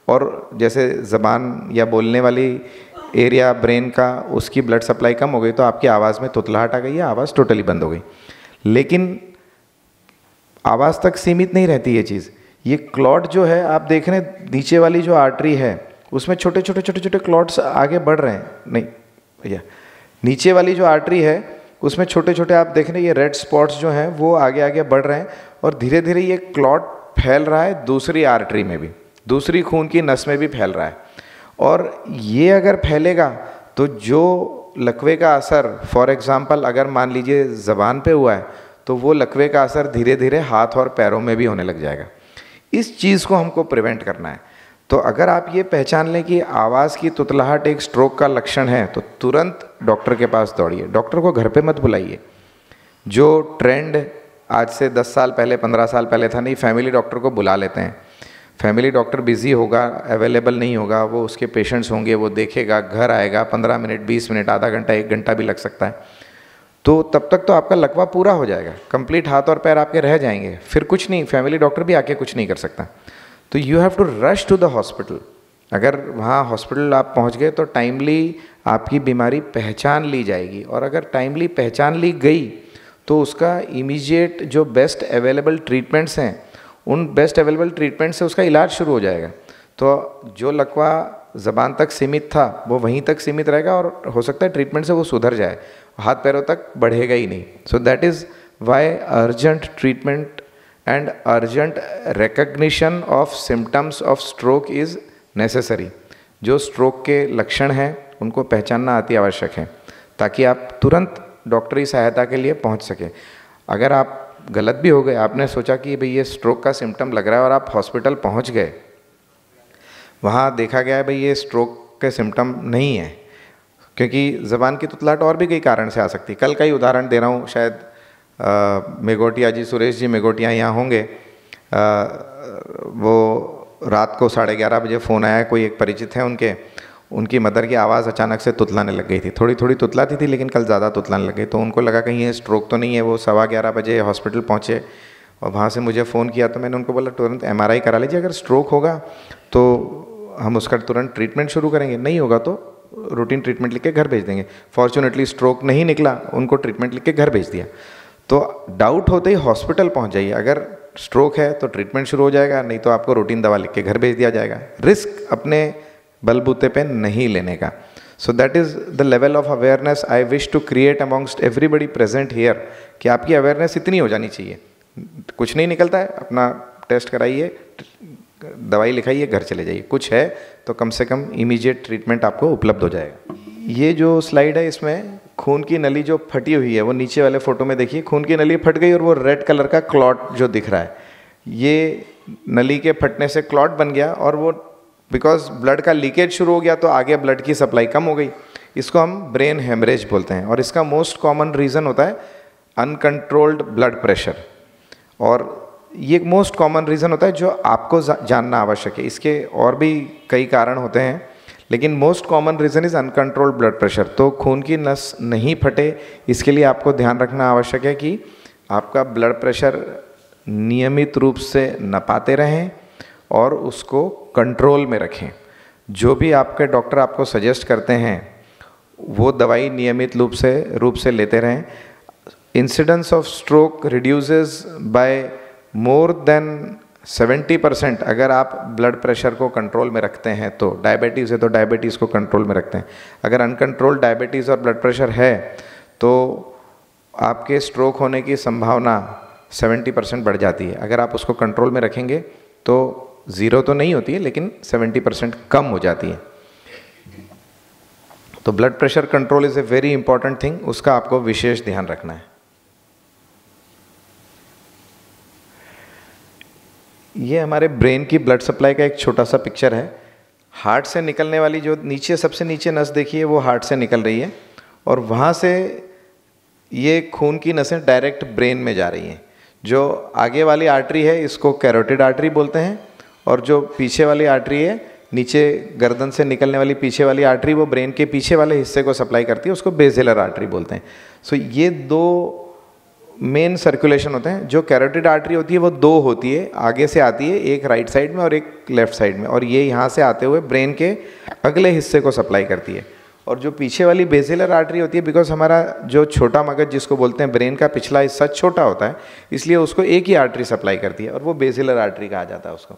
और जैसे ज़बान या बोलने वाली एरिया ब्रेन का, उसकी ब्लड सप्लाई कम हो गई तो आपकी आवाज़ में तुतलाहट आ गई या आवाज़ टोटली बंद हो गई। लेकिन आवाज़ तक सीमित नहीं रहती ये चीज़। ये क्लॉट जो है आप देख रहे हैं, नीचे वाली जो आर्टरी है उसमें छोटे छोटे क्लॉट्स आगे बढ़ रहे हैं। नहीं भैया, नीचे वाली जो आर्टरी है उसमें छोटे छोटे आप देख रहे हैं ये रेड स्पॉट्स जो हैं वो आगे आगे बढ़ रहे हैं, और धीरे धीरे ये क्लॉट फैल रहा है दूसरी आर्टरी में भी, दूसरी खून की नस में भी फैल रहा है। और ये अगर फैलेगा तो जो लकवे का असर, फॉर एग्जांपल अगर मान लीजिए ज़बान पे हुआ है तो वो लकवे का असर धीरे धीरे हाथ और पैरों में भी होने लग जाएगा। इस चीज़ को हमको प्रिवेंट करना है। तो अगर आप ये पहचान लें कि आवाज़ की तुतलाहट एक स्ट्रोक का लक्षण है तो तुरंत डॉक्टर के पास दौड़िए। डॉक्टर को घर पे मत बुलाइए। जो ट्रेंड आज से 10 साल पहले, 15 साल पहले था, नहीं, फैमिली डॉक्टर को बुला लेते हैं। फैमिली डॉक्टर बिजी होगा, अवेलेबल नहीं होगा, वो उसके पेशेंट्स होंगे, वो देखेगा, घर आएगा, 15 मिनट, 20 मिनट, आधा घंटा, 1 घंटा भी लग सकता है। तो तब तक तो आपका लकवा पूरा हो जाएगा, कंप्लीट हाथ और पैर आपके रह जाएंगे, फिर कुछ नहीं, फैमिली डॉक्टर भी आके कुछ नहीं कर सकता। तो you have to rush to the hospital. अगर वहाँ हॉस्पिटल आप पहुँच गए तो टाइमली आपकी बीमारी पहचान ली जाएगी, और अगर टाइमली पहचान ली गई तो उसका इमीडिएट जो बेस्ट अवेलेबल ट्रीटमेंट्स हैं, उन बेस्ट अवेलेबल ट्रीटमेंट से उसका इलाज शुरू हो जाएगा। तो जो लकवा ज़बान तक सीमित था वो वहीं तक सीमित रहेगा, और हो सकता है ट्रीटमेंट से वो सुधर जाए, हाथ पैरों तक बढ़ेगा ही नहीं। सो that is why urgent treatment and urgent recognition of symptoms of stroke is necessary. जो स्ट्रोक के लक्षण हैं उनको पहचानना अति आवश्यक है, ताकि आप तुरंत डॉक्टरी सहायता के लिए पहुंच सकें। अगर आप गलत भी हो गए, आपने सोचा कि भाई ये स्ट्रोक का सिम्टम लग रहा है और आप हॉस्पिटल पहुंच गए, वहाँ देखा गया है भाई ये स्ट्रोक के सिम्टम नहीं है, क्योंकि ज़बान की तुतलाहट और भी कई कारण से आ सकती है। कल का ही उदाहरण दे रहा हूँ, शायद मेघोटिया जी, सुरेश जी मेघोटिया यहाँ होंगे। वो रात को 11:30 बजे फ़ोन आया, कोई एक परिचित है उनकी मदर की आवाज़ अचानक से तुतलाने लग गई थी। थोड़ी थोड़ी तुतलाती थी लेकिन कल ज़्यादा तुतलाने लग गई, तो उनको लगा कहीं ये स्ट्रोक तो नहीं है। वो 11:15 बजे हॉस्पिटल पहुँचे और वहाँ से मुझे फ़ोन किया, तो मैंने उनको बोला तुरंत MRI करा लीजिए, अगर स्ट्रोक होगा तो हम उसका तुरंत ट्रीटमेंट शुरू करेंगे, नहीं होगा तो रूटीन ट्रीटमेंट लिख के घर भेज देंगे। फॉर्चुनेटली स्ट्रोक नहीं निकला, उनको ट्रीटमेंट लिख के घर भेज दिया। तो डाउट होते ही हॉस्पिटल पहुँच जाइए, अगर स्ट्रोक है तो ट्रीटमेंट शुरू हो जाएगा, नहीं तो आपको रूटीन दवा लिख के घर भेज दिया जाएगा। रिस्क अपने बलबूते पे नहीं लेने का। So that is the level of awareness I wish to create amongst everybody present here, कि आपकी अवेयरनेस इतनी हो जानी चाहिए। कुछ नहीं निकलता है, अपना टेस्ट कराइए, दवाई लिखाइए, घर चले जाइए। कुछ है तो कम से कम इमीडिएट ट्रीटमेंट आपको उपलब्ध हो जाएगा। ये जो स्लाइड है इसमें खून की नली जो फटी हुई है, वो नीचे वाले फोटो में देखिए, खून की नली फट गई और वो रेड कलर का क्लॉट जो दिख रहा है, ये नली के फटने से क्लॉट बन गया और वो बिकॉज ब्लड का लीकेज शुरू हो गया तो आगे ब्लड की सप्लाई कम हो गई। इसको हम ब्रेन हेमरेज बोलते हैं और इसका मोस्ट कॉमन रीज़न होता है अनकंट्रोल्ड ब्लड प्रेशर, और ये एक मोस्ट कॉमन रीज़न होता है जो आपको जानना आवश्यक है। इसके और भी कई कारण होते हैं, लेकिन most common reason is uncontrolled blood pressure. तो खून की नस नहीं फटे, इसके लिए आपको ध्यान रखना आवश्यक है कि आपका ब्लड प्रेशर नियमित रूप से नपाते रहें और उसको कंट्रोल में रखें। जो भी आपके डॉक्टर आपको सजेस्ट करते हैं वो दवाई नियमित रूप से लेते रहें। Incidence of stroke reduces by more than 70% अगर आप ब्लड प्रेशर को कंट्रोल में रखते हैं तो। डायबिटीज़ है तो डायबिटीज़ को कंट्रोल में रखते हैं। अगर अनकंट्रोल्ड डायबिटीज़ और ब्लड प्रेशर है तो आपके स्ट्रोक होने की संभावना 70% बढ़ जाती है। अगर आप उसको कंट्रोल में रखेंगे तो 0 तो नहीं होती है लेकिन 70% कम हो जाती है। तो blood pressure control is a very important thing, उसका आपको विशेष ध्यान रखना है। ये हमारे ब्रेन की ब्लड सप्लाई का एक छोटा सा पिक्चर है। हार्ट से निकलने वाली जो नीचे सबसे नीचे नस देखिए वो हार्ट से निकल रही है और वहाँ से ये खून की नसें डायरेक्ट ब्रेन में जा रही हैं। जो आगे वाली आर्टरी है इसको कैरोटिड आर्टरी बोलते हैं और जो पीछे वाली आर्टरी है, नीचे गर्दन से निकलने वाली पीछे वाली आर्टरी, वो ब्रेन के पीछे वाले हिस्से को सप्लाई करती है, उसको बेसिलर आर्टरी बोलते हैं। सो ये दो मेन सर्कुलेशन होते हैं। जो कैरोटिड आर्टरी होती है वो दो होती है, आगे से आती है, एक राइट साइड में और एक लेफ्ट साइड में, और ये यहाँ से आते हुए ब्रेन के अगले हिस्से को सप्लाई करती है। और जो पीछे वाली बेसिलर आर्टरी होती है, बिकॉज हमारा जो छोटा मगज जिसको बोलते हैं ब्रेन का पिछला हिस्सा छोटा होता है, इसलिए उसको एक ही आर्टरी सप्लाई करती है और वो बेसिलर आर्टरी कहा जाता है उसको।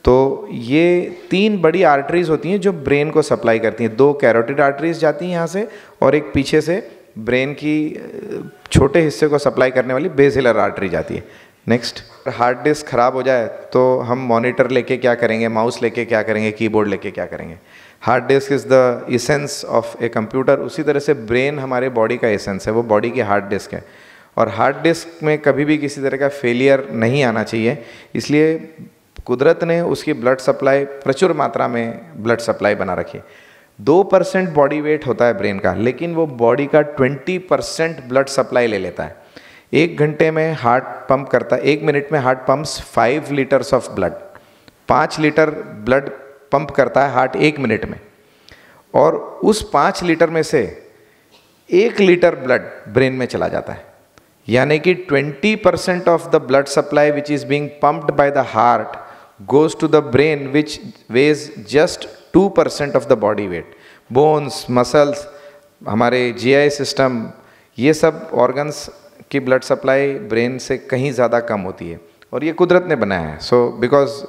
तो ये 3 बड़ी आर्टरीज होती हैं जो ब्रेन को सप्लाई करती हैं। 2 कैरोटिड आर्टरीज जाती हैं यहाँ से और एक पीछे से ब्रेन की छोटे हिस्से को सप्लाई करने वाली बेसिलर आर्टरी जाती है। नेक्स्ट, हार्ड डिस्क खराब हो जाए तो हम मॉनिटर लेके क्या करेंगे, माउस लेके क्या करेंगे, कीबोर्ड लेके क्या करेंगे। Hard disk is the essence of a computer. उसी तरह से ब्रेन हमारे बॉडी का एसेंस है, वो बॉडी की हार्ड डिस्क है। और हार्ड डिस्क में कभी भी किसी तरह का फेलियर नहीं आना चाहिए, इसलिए कुदरत ने उसकी ब्लड सप्लाई, प्रचुर मात्रा में ब्लड सप्लाई बना रखी है। 2% बॉडी वेट होता है ब्रेन का, लेकिन वो बॉडी का 20% ब्लड सप्लाई ले लेता है। 1 घंटे में हार्ट पंप करता है, 1 मिनट में heart pumps 5 litres of blood. 5 litre blood pump करता है हार्ट 1 मिनट में, और उस 5 लीटर में से 1 लीटर ब्लड ब्रेन में चला जाता है। यानी कि 20% of the blood supply which is being pumped by the heart goes to the brain which weighs just 2% of the body weight. Bones, muscles, हमारे GI सिस्टम, ये सब ऑर्गन्स की ब्लड सप्लाई ब्रेन से कहीं ज़्यादा कम होती है और ये कुदरत ने बनाया है। सो बिकॉज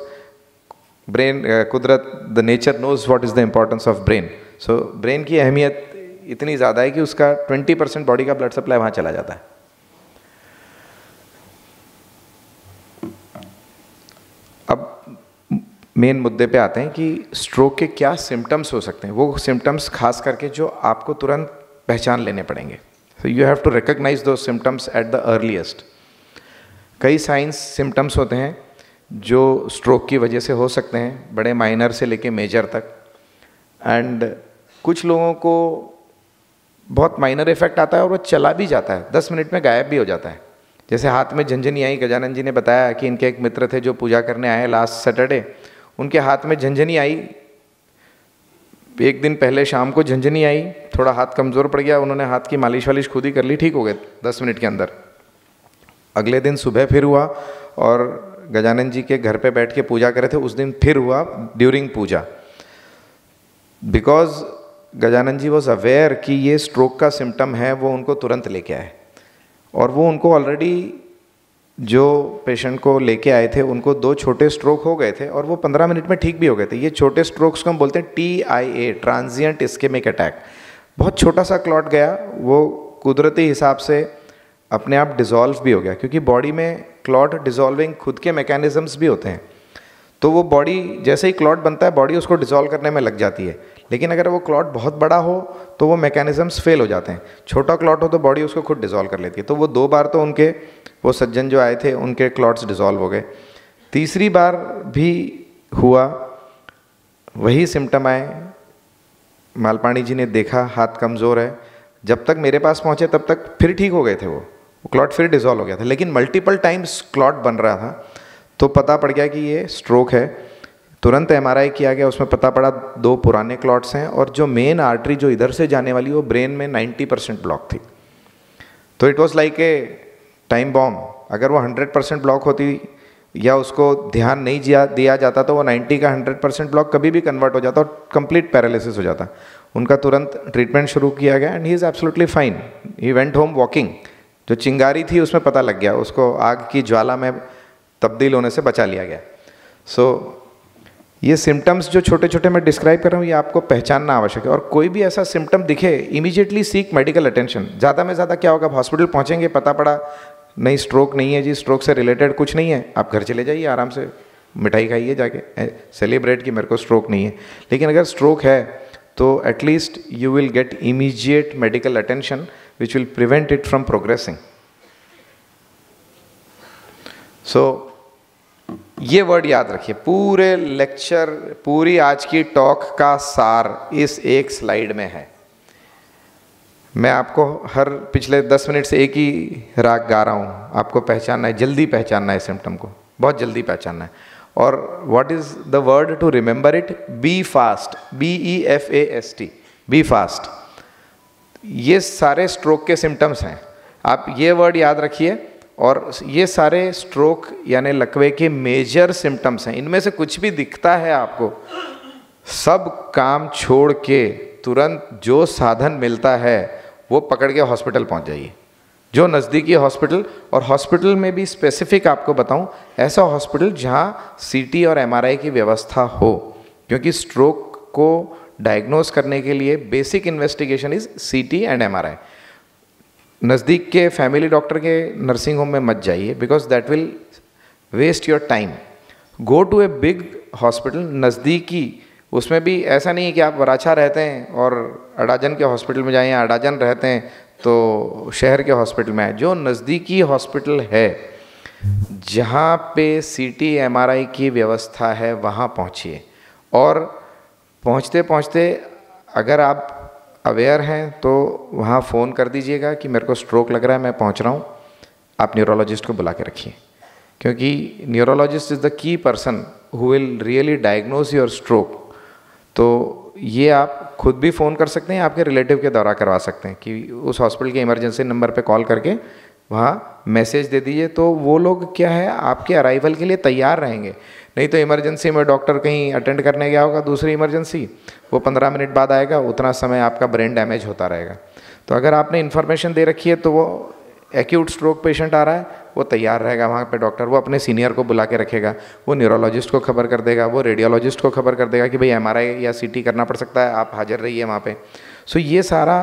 ब्रेन, कुदरत, the nature knows what is the importance of brain. So brain की अहमियत इतनी ज़्यादा है कि उसका 20% बॉडी का ब्लड सप्लाई वहाँ चला जाता है। अब मेन मुद्दे पे आते हैं कि स्ट्रोक के क्या सिम्टम्स हो सकते हैं। वो सिम्टम्स खास करके जो आपको तुरंत पहचान लेने पड़ेंगे। So you have to recognise those symptoms at the earliest. कई साइंस सिम्टम्स होते हैं जो स्ट्रोक की वजह से हो सकते हैं, बड़े माइनर से लेके मेजर तक। एंड कुछ लोगों को बहुत माइनर इफेक्ट आता है और वो चला भी जाता है, 10 मिनट में गायब भी हो जाता है। जैसे हाथ में झंझनी आई, गजानन जी ने बताया कि इनके एक मित्र थे जो पूजा करने आए लास्ट सैटरडे, उनके हाथ में झंझनी आई, एक दिन पहले शाम को झंझनी आई, थोड़ा हाथ कमज़ोर पड़ गया, उन्होंने हाथ की मालिश वालिश खुद ही कर ली, ठीक हो गए 10 मिनट के अंदर। अगले दिन सुबह फिर हुआ और गजानन जी के घर पे बैठ के पूजा करे थे, उस दिन फिर हुआ during puja. Because Gajanan ji was aware कि ये स्ट्रोक का सिम्टम है, वो उनको तुरंत लेके आए। और वो उनको ऑलरेडी जो पेशेंट को लेके आए थे उनको 2 छोटे स्ट्रोक हो गए थे और वो 15 मिनट में ठीक भी हो गए थे। ये छोटे स्ट्रोक्स को हम बोलते हैं TIA, ट्रांजिएंट इस्केमिक अटैक। बहुत छोटा सा क्लॉट गया, वो कुदरती हिसाब से अपने आप डिज़ोल्व भी हो गया, क्योंकि बॉडी में क्लॉट डिज़ोल्विंग खुद के मैकेनिज़म्स भी होते हैं। तो वो बॉडी जैसे ही क्लॉट बनता है, बॉडी उसको डिज़ोल्व करने में लग जाती है। लेकिन अगर वो क्लॉट बहुत बड़ा हो तो वो मैकेनिज़म्स फेल हो जाते हैं। छोटा क्लॉट हो तो बॉडी उसको खुद डिज़ोल्व कर लेती है। तो वो 2 बार तो उनके, वो सज्जन जो आए थे उनके क्लॉट्स डिज़ोल्व हो गए। तीसरी बार भी हुआ, वही सिम्टम आए, मालपाणी जी ने देखा हाथ कमज़ोर है, जब तक मेरे पास पहुँचे तब तक फिर ठीक हो गए थे, वो क्लॉट फिर डिज़ोल्व हो गया था। लेकिन मल्टीपल टाइम्स क्लॉट बन रहा था, तो पता पड़ गया कि ये स्ट्रोक है। तुरंत MRI किया गया, उसमें पता पड़ा 2 पुराने क्लॉट्स हैं और जो मेन आर्टरी जो इधर से जाने वाली वो ब्रेन में 90% ब्लॉक थी। तो it was like a time bomb. अगर वो 100% ब्लॉक होती या उसको ध्यान नहीं दिया जाता तो वो 90 का 100% ब्लॉक कभी भी कन्वर्ट हो जाता और कंप्लीट पैरालिसिस हो जाता। उनका तुरंत ट्रीटमेंट शुरू किया गया and he is absolutely fine. He went home walking. जो चिंगारी थी उसमें पता लग गया, उसको आग की ज्वाला में तब्दील होने से बचा लिया गया। सो ये सिम्टम्स जो छोटे छोटे मैं डिस्क्राइब कर रहा हूँ, ये आपको पहचानना आवश्यक है। और कोई भी ऐसा सिम्टम दिखे, इमीडिएटली सीक मेडिकल अटेंशन। ज़्यादा में ज़्यादा क्या होगा, हॉस्पिटल पहुँचेंगे, पता पड़ा नहीं स्ट्रोक नहीं है जी, स्ट्रोक से रिलेटेड कुछ नहीं है, आप घर चले जाइए आराम से, मिठाई खाइए जाके, सेलिब्रेट कि मेरे को स्ट्रोक नहीं है। लेकिन अगर स्ट्रोक है तो at least you will get immediate medical attention which will prevent it from progressing. So ये वर्ड याद रखिए, पूरे लेक्चर, पूरी आज की टॉक का सार इस एक स्लाइड में है। मैं आपको हर पिछले 10 मिनट से एक ही राग गा रहा हूँ, आपको पहचानना है, जल्दी पहचानना है सिम्टम को, बहुत जल्दी पहचानना है। और what is the word to remember it, be fast, BEFAST, be fast. ये सारे स्ट्रोक के सिम्टम्स हैं, आप ये वर्ड याद रखिए। और ये सारे स्ट्रोक यानी लकवे के मेजर सिम्टम्स हैं। इनमें से कुछ भी दिखता है आपको, सब काम छोड़ के तुरंत जो साधन मिलता है वो पकड़ के हॉस्पिटल पहुंच जाइए, जो नज़दीकी हॉस्पिटल। और हॉस्पिटल में भी स्पेसिफिक आपको बताऊं, ऐसा हॉस्पिटल जहां CT और MRI की व्यवस्था हो, क्योंकि स्ट्रोक को डायग्नोस करने के लिए basic investigation is CT and MRI। नज़दीक के फैमिली डॉक्टर के नर्सिंग होम में मत जाइए, because that will waste your time. Go to a big hospital नज़दीकी। उसमें भी ऐसा नहीं है कि आप वराछा रहते हैं और अडाजन के हॉस्पिटल में जाएं, या अडाजन रहते हैं तो शहर के हॉस्पिटल में आए। जो नज़दीकी हॉस्पिटल है जहाँ पे CT MRI की व्यवस्था है वहाँ पहुँचिए। और पहुँचते पहुँचते अगर आप अवेयर हैं तो वहाँ फ़ोन कर दीजिएगा कि मेरे को स्ट्रोक लग रहा है, मैं पहुँच रहा हूँ। आप न्यूरोलॉजिस्ट को बुला के रखिए, क्योंकि neurologist is the key person who will really diagnose your stroke. तो ये आप खुद भी फ़ोन कर सकते हैं, आपके रिलेटिव के द्वारा करवा सकते हैं कि उस हॉस्पिटल के इमरजेंसी नंबर पे कॉल करके वहाँ मैसेज दे दीजिए। तो वो लोग क्या है, आपके अराइवल के लिए तैयार रहेंगे। नहीं तो इमरजेंसी में डॉक्टर कहीं अटेंड करने गया होगा, दूसरी इमरजेंसी, वो 15 मिनट बाद आएगा, उतना समय आपका ब्रेन डैमेज होता रहेगा। तो अगर आपने इन्फॉर्मेशन दे रखी है तो वो एक्यूट स्ट्रोक पेशेंट आ रहा है, वो तैयार रहेगा वहाँ पे डॉक्टर, वो अपने सीनियर को बुला के रखेगा, वो न्यूरोलॉजिस्ट को खबर कर देगा, वो रेडियोलॉजिस्ट को खबर कर देगा कि भाई MRI या CT करना पड़ सकता है, आप हाजिर रहिए वहाँ पे। सो ये सारा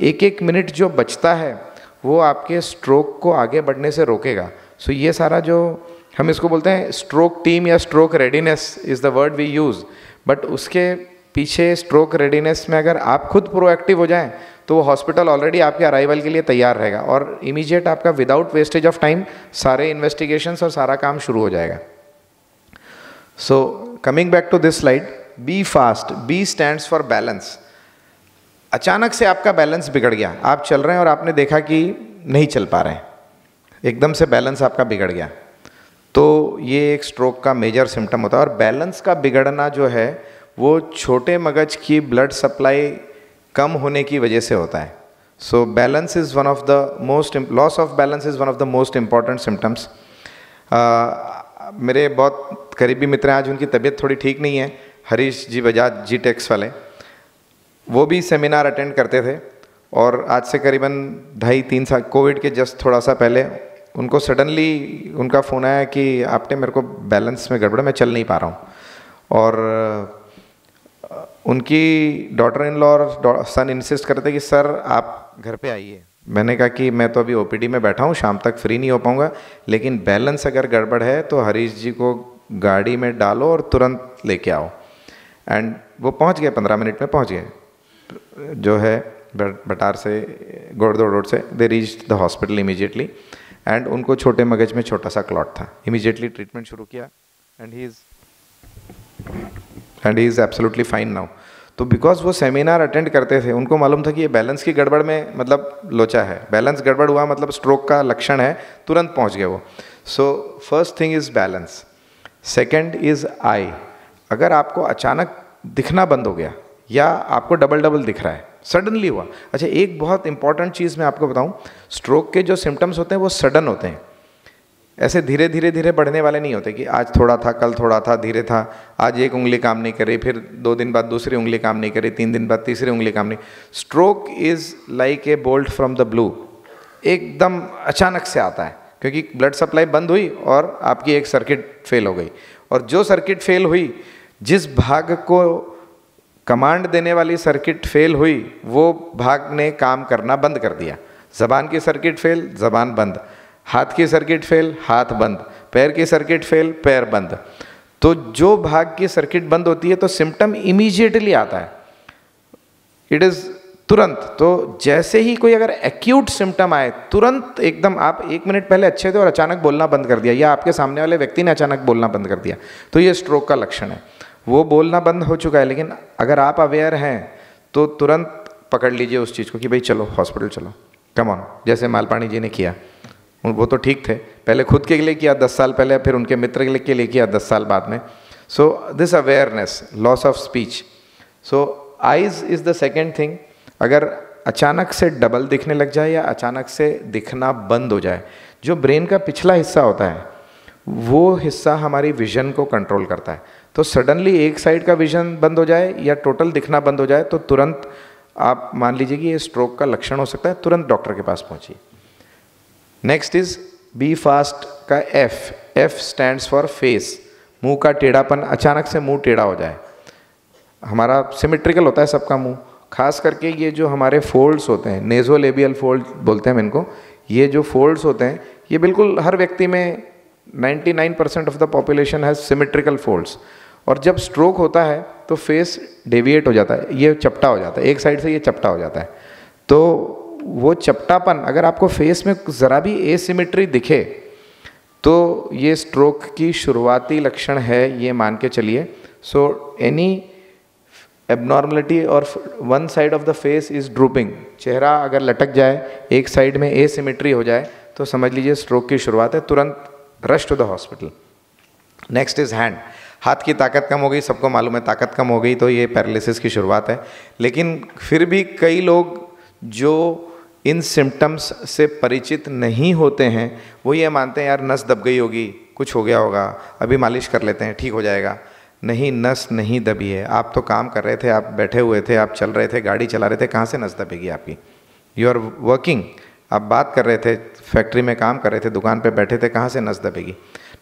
एक मिनट जो बचता है वो आपके स्ट्रोक को आगे बढ़ने से रोकेगा। सो ये सारा जो हम इसको बोलते हैं स्ट्रोक टीम या stroke readiness is the word we use, but उसके पीछे स्ट्रोक रेडीनेस में अगर आप खुद प्रोएक्टिव हो जाएं तो वो हॉस्पिटल ऑलरेडी आपके अराइवल के लिए तैयार रहेगा और इमीडिएट आपका विदाउट वेस्टेज ऑफ टाइम सारे इन्वेस्टिगेशंस और सारा काम शुरू हो जाएगा। So coming back to this slide, be fast, B stands for balance. अचानक से आपका बैलेंस बिगड़ गया, आप चल रहे हैं और आपने देखा कि नहीं चल पा रहे हैं, एकदम से बैलेंस आपका बिगड़ गया, तो ये एक स्ट्रोक का मेजर सिम्टम होता है। और बैलेंस का बिगड़ना जो है वो छोटे मगज की ब्लड सप्लाई कम होने की वजह से होता है। So balance is one of the most, loss of balance is one of the most important symptoms. मेरे बहुत करीबी मित्र हैं, आज उनकी तबीयत थोड़ी ठीक नहीं है, हरीश जी बजाज जी टेक्स वाले, वो भी सेमिनार अटेंड करते थे और आज से करीबन 2.5-3 साल, कोविड के जस्ट थोड़ा सा पहले उनको सडनली उनका फ़ोन आया कि आपने मेरे को बैलेंस में गड़बड़, मैं चल नहीं पा रहा हूँ। और उनकी डॉटर इन लॉ और सन इंसिस्ट करते कि सर आप घर पे आइए। मैंने कहा कि मैं तो अभी ओपीडी में बैठा हूँ, शाम तक फ्री नहीं हो पाऊँगा, लेकिन बैलेंस अगर गड़बड़ है तो हरीश जी को गाड़ी में डालो और तुरंत लेके आओ। एंड वो पहुँच गए, 15 मिनट में पहुँच गए, जो है बटार से, गोड़दो रोड से। They reach the hospital immediately and उनको छोटे मगज में छोटा सा क्लॉट था। इमीडिएटली ट्रीटमेंट शुरू किया and he is absolutely fine now. तो बिकॉज वो सेमिनार अटेंड करते थे, उनको मालूम था कि ये बैलेंस की गड़बड़ में मतलब लोचा है, बैलेंस गड़बड़ हुआ मतलब स्ट्रोक का लक्षण है, तुरंत पहुंच गए वो। So first thing is balance. Second is I. अगर आपको अचानक दिखना बंद हो गया या आपको डबल डबल दिख रहा है, सडनली हुआ। अच्छा, एक बहुत इंपॉर्टेंट चीज़ मैं आपको बताऊं, स्ट्रोक के जो सिम्टम्स होते हैं वो सडन होते हैं, ऐसे धीरे धीरे धीरे बढ़ने वाले नहीं होते कि आज थोड़ा था, कल थोड़ा था, धीरे था, आज एक उंगली काम नहीं करी, फिर 2 दिन बाद दूसरी उंगली काम नहीं करी, 3 दिन बाद तीसरी उंगली काम नहीं। Stroke is like a bolt from the blue, एकदम अचानक से आता है, क्योंकि ब्लड सप्लाई बंद हुई और आपकी एक सर्किट फेल हो गई। और जो सर्किट फेल हुई, जिस भाग को कमांड देने वाली सर्किट फेल हुई, वो भाग ने काम करना बंद कर दिया। ज़बान की सर्किट फेल, ज़बान बंद, हाथ की सर्किट फेल, हाथ बंद, पैर की सर्किट फेल, पैर बंद। तो जो भाग की सर्किट बंद होती है तो सिम्टम इमीडिएटली आता है, इट इज़ तुरंत। तो जैसे ही कोई अगर एक्यूट सिम्टम आए, तुरंत एकदम आप 1 मिनट पहले अच्छे थे और अचानक बोलना बंद कर दिया, या आपके सामने वाले व्यक्ति ने अचानक बोलना बंद कर दिया, तो ये स्ट्रोक का लक्षण है। वो बोलना बंद हो चुका है, लेकिन अगर आप अवेयर हैं तो तुरंत पकड़ लीजिए उस चीज़ को कि भाई चलो हॉस्पिटल चलो, कम ऑन। जैसे मालपानी जी ने किया, वो तो ठीक थे, पहले खुद के लिए किया 10 साल पहले, फिर उनके मित्र के लिए किया 10 साल बाद में। So this awareness, loss of speech. So eyes is the second thing. अगर अचानक से डबल दिखने लग जाए या अचानक से दिखना बंद हो जाए, जो ब्रेन का पिछला हिस्सा होता है वो हिस्सा हमारी विजन को कंट्रोल करता है। तो सडनली एक साइड का विजन बंद हो जाए या टोटल दिखना बंद हो जाए तो तुरंत आप मान लीजिए कि ये स्ट्रोक का लक्षण हो सकता है, तुरंत डॉक्टर के पास पहुंचिए। नेक्स्ट इज बी फास्ट का F. F stands for face. मुंह का टेढ़ापन, अचानक से मुंह टेढ़ा हो जाए। हमारा सिमेट्रिकल होता है सबका मुंह, खास करके ये जो हमारे फोल्ड्स होते हैं, नेज़ोलेबियल फोल्ड बोलते हैं हम इनको, ये जो फोल्ड्स होते हैं ये बिल्कुल हर व्यक्ति में 99% of the population has symmetrical folds. और जब स्ट्रोक होता है तो फेस डेविएट हो जाता है, ये चपटा हो जाता है, एक साइड से ये चपटा हो जाता है। तो वो चपटापन, अगर आपको फेस में ज़रा भी एसिमेट्री दिखे तो ये स्ट्रोक की शुरुआती लक्षण है, ये मान के चलिए। सो एनी एबनॉर्मलिटी और one side of the face is drooping, चेहरा अगर लटक जाए, एक साइड में एसिमेट्री हो जाए तो समझ लीजिए स्ट्रोक की शुरुआत है, तुरंत rush to the hospital. Next is hand. हाथ की ताकत कम हो गई, सबको मालूम है ताकत कम हो गई तो ये पैरालिसिस की शुरुआत है। लेकिन फिर भी कई लोग जो इन सिम्टम्स से परिचित नहीं होते हैं वो ये मानते हैं यार नस दब गई होगी, कुछ हो गया होगा, अभी मालिश कर लेते हैं ठीक हो जाएगा। नहीं, नस नहीं दबी है। आप तो काम कर रहे थे, आप बैठे हुए थे, आप चल रहे थे, गाड़ी चला रहे थे, कहाँ से नस दबेगी आपकी? यू आर वर्किंग, आप बात कर रहे थे, फैक्ट्री में काम कर रहे थे, दुकान पे बैठे थे, कहाँ से नस दबेगी?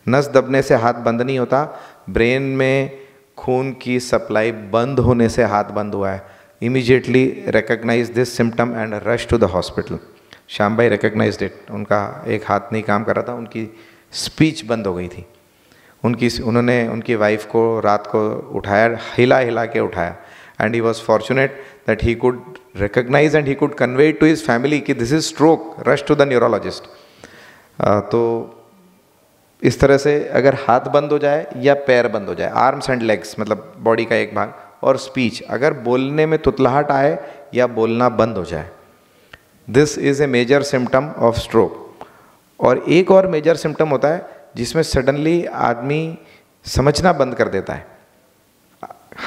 नस दबने से हाथ बंद नहीं होता, ब्रेन में खून की सप्लाई बंद होने से हाथ बंद हुआ है। Immediately recognise this symptom and rush to the hospital. Shyam भाई रिकग्नाइज्ड इट, उनका एक हाथ नहीं काम कर रहा था, उनकी स्पीच बंद हो गई थी उन्होंने उनकी वाइफ को रात को उठाया, हिला हिला के उठाया, and he was fortunate that he could recognize and he could convey to his family कि this is stroke, rush to the neurologist. तो इस तरह से अगर हाथ बंद हो जाए या पैर बंद हो जाए, आर्म्स एंड लेग्स मतलब बॉडी का एक भाग, और स्पीच, अगर बोलने में तुतलाहट आए या बोलना बंद हो जाए, this is a major symptom of stroke. और एक और मेजर सिम्टम होता है जिसमें सडनली आदमी समझना बंद कर देता है।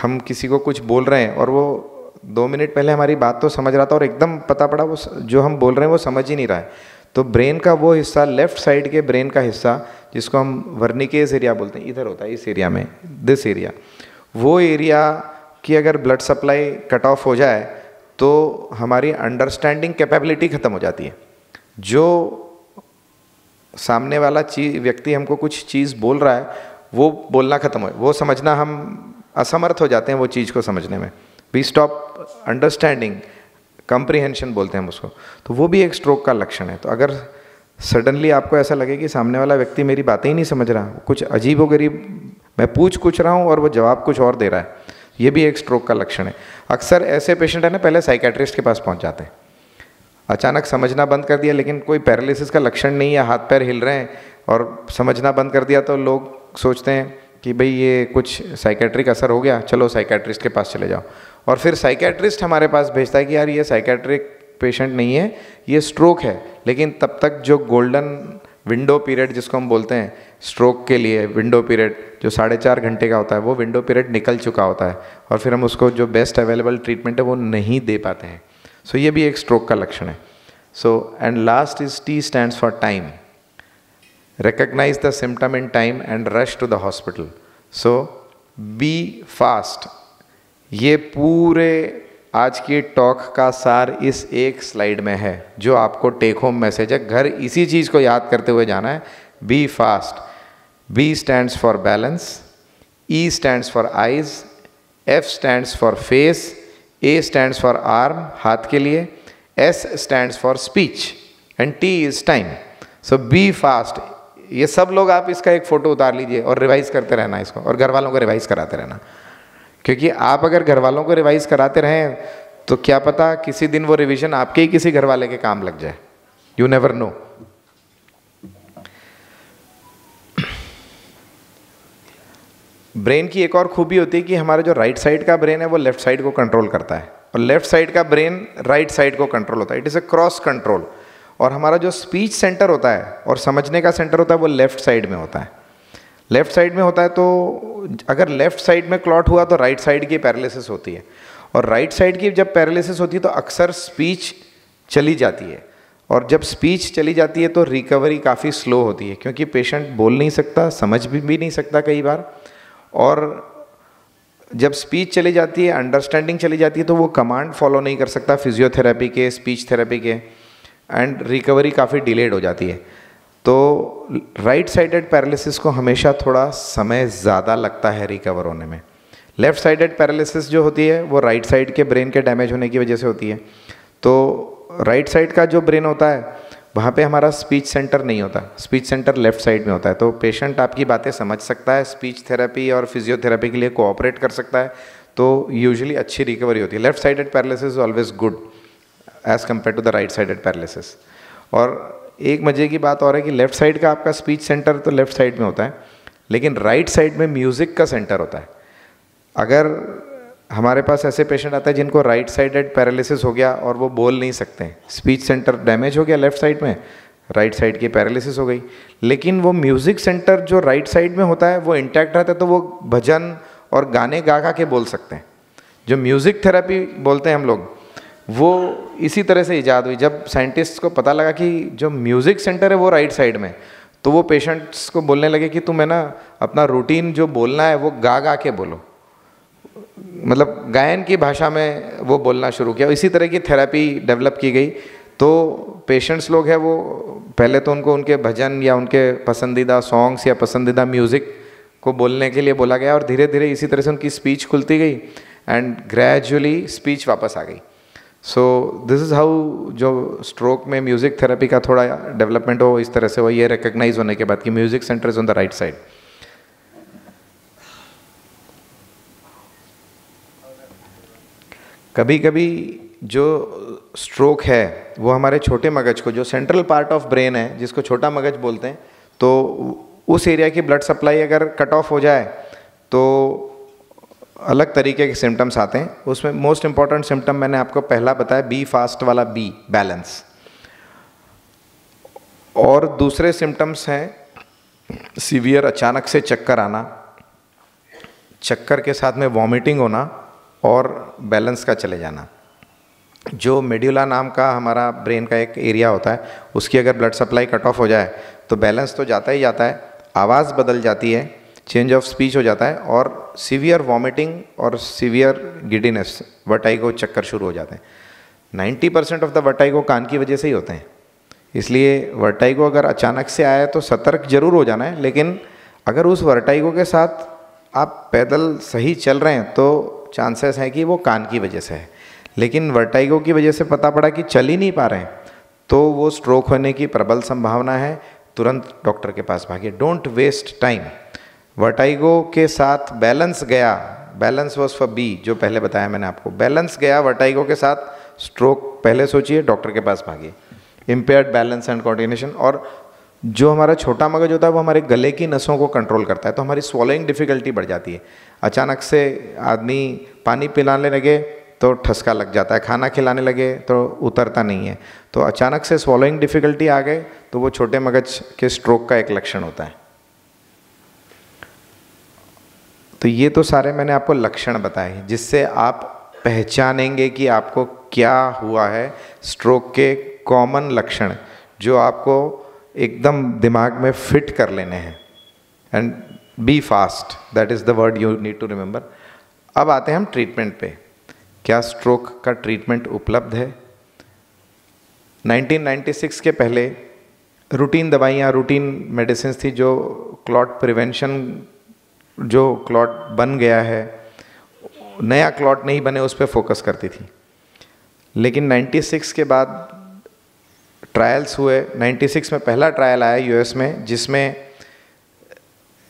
हम किसी को कुछ बोल रहे हैं और वो 2 मिनट पहले हमारी बात तो समझ रहा था और एकदम पता पड़ा वो जो हम बोल रहे हैं वो समझ ही नहीं रहा है। तो ब्रेन का वो हिस्सा, लेफ्ट साइड के ब्रेन का हिस्सा जिसको हम वर्निकेस एरिया बोलते हैं, इधर होता है इस एरिया में, दिस एरिया, वो एरिया की अगर ब्लड सप्लाई कट ऑफ हो जाए तो हमारी अंडरस्टैंडिंग कैपेबिलिटी ख़त्म हो जाती है। जो सामने वाला व्यक्ति हमको कुछ चीज़ बोल रहा है वो बोलना ख़त्म हो, वो समझना हम असमर्थ हो जाते हैं वो चीज़ को समझने में। वी स्टॉप अंडरस्टैंडिंग, कंप्रीहेंशन बोलते हैं हम उसको। तो वो भी एक स्ट्रोक का लक्षण है। तो अगर सडनली आपको ऐसा लगे कि सामने वाला व्यक्ति मेरी बातें ही नहीं समझ रहा, कुछ अजीब व गरीब मैं पूछ कुछ रहा हूँ और वो जवाब कुछ और दे रहा है, ये भी एक स्ट्रोक का लक्षण है। अक्सर ऐसे पेशेंट है ना, पहले साइकेट्रिस्ट के पास पहुँच जाते हैं, अचानक समझना बंद कर दिया, लेकिन कोई पैरालिसिस का लक्षण नहीं है, हाथ पैर हिल रहे हैं और समझना बंद कर दिया, तो लोग सोचते हैं कि भाई ये कुछ साइकेट्रिक असर हो गया, चलो साइकेट्रिस्ट के पास चले जाओ। और फिर साइकेट्रिस्ट हमारे पास भेजता है कि यार ये साइकेट्रिक पेशेंट नहीं है, ये स्ट्रोक है। लेकिन तब तक जो गोल्डन विंडो पीरियड जिसको हम बोलते हैं स्ट्रोक के लिए, विंडो पीरियड जो 4.5 घंटे का होता है, वो विंडो पीरियड निकल चुका होता है और फिर हम उसको जो बेस्ट अवेलेबल ट्रीटमेंट है वो नहीं दे पाते हैं। सो ये भी एक स्ट्रोक का लक्षण है। So and last is T stands for time. Recognize the symptom in time and rush to the hospital. So be fast. ये पूरे आज की टॉक का सार इस एक स्लाइड में है जो आपको टेक होम मैसेज है। घर इसी चीज़ को याद करते हुए जाना है। Be fast. B stands for balance, E stands for eyes, F stands for face, A stands for arm, हाथ के लिए, S stands for speech and T is time. So be fast. ये सब लोग आप इसका एक फ़ोटो उतार लीजिए और रिवाइज़ करते रहना इसको, और घर वालों को रिवाइज़ कराते रहना, क्योंकि आप अगर घर वालों को रिवाइज़ कराते रहें तो क्या पता किसी दिन वो रिवीजन आपके ही किसी घर वाले के काम लग जाए। You never know. ब्रेन की एक और खूबी होती है कि हमारा जो राइट साइड का ब्रेन है वो लेफ्ट साइड को कंट्रोल करता है और लेफ्ट साइड का ब्रेन राइट साइड को कंट्रोल होता है। It is a cross control. और हमारा जो स्पीच सेंटर होता है और समझने का सेंटर होता है वो लेफ्ट साइड में होता है। लेफ्ट साइड में होता है तो अगर लेफ्ट साइड में क्लॉट हुआ तो राइट साइड की पैरालिसिस होती है, और राइट साइड की जब पैरालिसिस होती है तो अक्सर स्पीच चली जाती है, और जब स्पीच चली जाती है तो रिकवरी काफ़ी स्लो होती है, क्योंकि पेशेंट बोल नहीं सकता, समझ भी नहीं सकता कई बार। और जब स्पीच चली जाती है, अंडरस्टैंडिंग चली जाती है, तो वो कमांड फॉलो नहीं कर सकता फिजियोथेरेपी के, स्पीच थेरेपी के, एंड रिकवरी काफ़ी डिलेड हो जाती है। तो राइट साइडेड पैरालिसिस को हमेशा थोड़ा समय ज़्यादा लगता है रिकवर होने में। लेफ़्ट साइडेड पैरालिसिस जो होती है वो राइट साइड के ब्रेन के डैमेज होने की वजह से होती है। तो राइट साइड का जो ब्रेन होता है वहाँ पे हमारा स्पीच सेंटर नहीं होता, स्पीच सेंटर लेफ़्ट साइड में होता है। तो पेशेंट आपकी बातें समझ सकता है, स्पीच थेरेपी और फिजियोथेरेपी के लिए कोऑपरेट कर सकता है, तो यूजुअली अच्छी रिकवरी होती है। Left sided paralysis is always good as compare to the right sided paralysis. और एक मज़े की बात और है कि लेफ़्ट साइड का आपका स्पीच सेंटर तो लेफ़्ट साइड में होता है, लेकिन राइट साइड में म्यूज़िक का सेंटर होता है। अगर हमारे पास ऐसे पेशेंट आते हैं जिनको राइट साइडेड पैरालिसिस हो गया और वो बोल नहीं सकते, स्पीच सेंटर डैमेज हो गया लेफ़्ट साइड में, राइट साइड की पैरालिसिस हो गई, लेकिन वो म्यूज़िक सेंटर जो राइट साइड में होता है वो इंटैक्ट रहता है, तो वो भजन और गाने गा गा के बोल सकते हैं। जो म्यूज़िक थेरेपी बोलते हैं हम लोग, वो इसी तरह से ईजाद हुई। जब साइंटिस्ट को पता लगा कि जो म्यूज़िक सेंटर है वो राइट साइड में, तो वो पेशेंट्स को बोलने लगे कि तुम है ना अपना रूटीन जो बोलना है वो गा गा के बोलो, मतलब गायन की भाषा में वो बोलना शुरू किया। इसी तरह की थेरेपी डेवलप की गई। तो पेशेंट्स लोग हैं वो पहले तो उनको उनके भजन या उनके पसंदीदा सॉन्ग्स या पसंदीदा म्यूज़िक को बोलने के लिए बोला गया, और धीरे धीरे इसी तरह से उनकी स्पीच खुलती गई एंड ग्रेजुअली स्पीच वापस आ गई। सो दिस इज़ हाउ जो स्ट्रोक में म्यूज़िक थेरेपी का थोड़ा डेवलपमेंट हो, इस तरह से हो, ये रिकग्नाइज होने के बाद कि music centre is on the right side. कभी कभी जो स्ट्रोक है वो हमारे छोटे मगज को, जो सेंट्रल पार्ट ऑफ ब्रेन है जिसको छोटा मगज बोलते हैं, तो उस एरिया की ब्लड सप्लाई अगर कट ऑफ हो जाए तो अलग तरीके के सिम्टम्स आते हैं। उसमें मोस्ट इंपॉर्टेंट सिम्टम मैंने आपको पहला बताया, बी फास्ट वाला बी, बैलेंस। और दूसरे सिम्टम्स हैं सीवियर अचानक से चक्कर आना, चक्कर के साथ में वॉमिटिंग होना और बैलेंस का चले जाना। जो मेड्यूला नाम का हमारा ब्रेन का एक एरिया होता है, उसकी अगर ब्लड सप्लाई कट ऑफ हो जाए तो बैलेंस तो जाता ही जाता है, आवाज़ बदल जाती है, चेंज ऑफ स्पीच हो जाता है और सीवियर वॉमिटिंग और सीवियर गिडीनेस, वर्टाइगो, चक्कर शुरू हो जाते हैं। 90% ऑफ द वर्टाइगो कान की वजह से ही होते हैं। इसलिए वर्टाइगो अगर अचानक से आए तो सतर्क जरूर हो जाना है, लेकिन अगर उस वर्टाइगो के साथ आप पैदल सही चल रहे हैं तो चांसेस हैं कि वो कान की वजह से है। लेकिन वर्टाइगो की वजह से पता पड़ा कि चल ही नहीं पा रहे हैं तो वो स्ट्रोक होने की प्रबल संभावना है। तुरंत डॉक्टर के पास भागिए, डोंट वेस्ट टाइम। वर्टाइगो के साथ बैलेंस गया, बैलेंस वॉज फॉर बी, जो पहले बताया मैंने आपको, बैलेंस गया वर्टाइगो के साथ, स्ट्रोक पहले सोचिए, डॉक्टर के पास भागिए। इम्पेयर्ड बैलेंस एंड कोऑर्डिनेशन, और जो हमारा छोटा मगज होता है वो हमारे गले की नसों को कंट्रोल करता है, तो हमारी स्वॉलोइंग डिफ़िकल्टी बढ़ जाती है। अचानक से आदमी पानी पिलाने लगे तो ठसका लग जाता है, खाना खिलाने लगे तो उतरता नहीं है, तो अचानक से स्वॉलोइंग डिफ़िकल्टी आ गए तो वो छोटे मगज के स्ट्रोक का एक लक्षण होता है। तो ये तो सारे मैंने आपको लक्षण बताए जिससे आप पहचानेंगे कि आपको क्या हुआ है। स्ट्रोक के कॉमन लक्षण जो आपको एकदम दिमाग में फिट कर लेने हैं। And be fast, that is the word you need to remember. अब आते हैं हम ट्रीटमेंट पे। क्या स्ट्रोक का ट्रीटमेंट उपलब्ध है? 1996 के पहले रूटीन दवाइयाँ, रूटीन मेडिसिन थी जो क्लॉट प्रिवेंशन, जो क्लॉट बन गया है, नया क्लॉट नहीं बने उस पर फोकस करती थी। लेकिन 96 के बाद ट्रायल्स हुए। 96 में पहला ट्रायल आया यूएस में जिसमें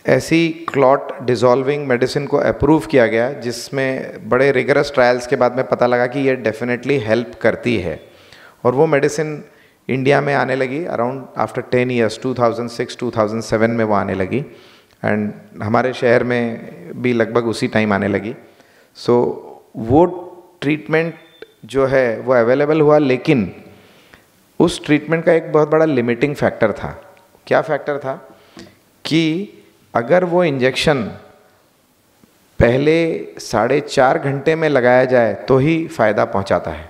ऐसी क्लॉट डिसॉल्विंग मेडिसिन को अप्रूव किया गया, जिसमें बड़े रिगरस ट्रायल्स के बाद में पता लगा कि ये डेफिनेटली हेल्प करती है। और वो मेडिसिन इंडिया में आने लगी अराउंड आफ्टर 10 ईयर्स, 2006-2007 में वो आने लगी, एंड हमारे शहर में भी लगभग उसी टाइम आने लगी। सो वो ट्रीटमेंट जो है वो अवेलेबल हुआ, लेकिन उस ट्रीटमेंट का एक बहुत बड़ा लिमिटिंग फैक्टर था। क्या फैक्टर था? कि अगर वो इंजेक्शन पहले 4.5 घंटे में लगाया जाए तो ही फ़ायदा पहुंचाता है,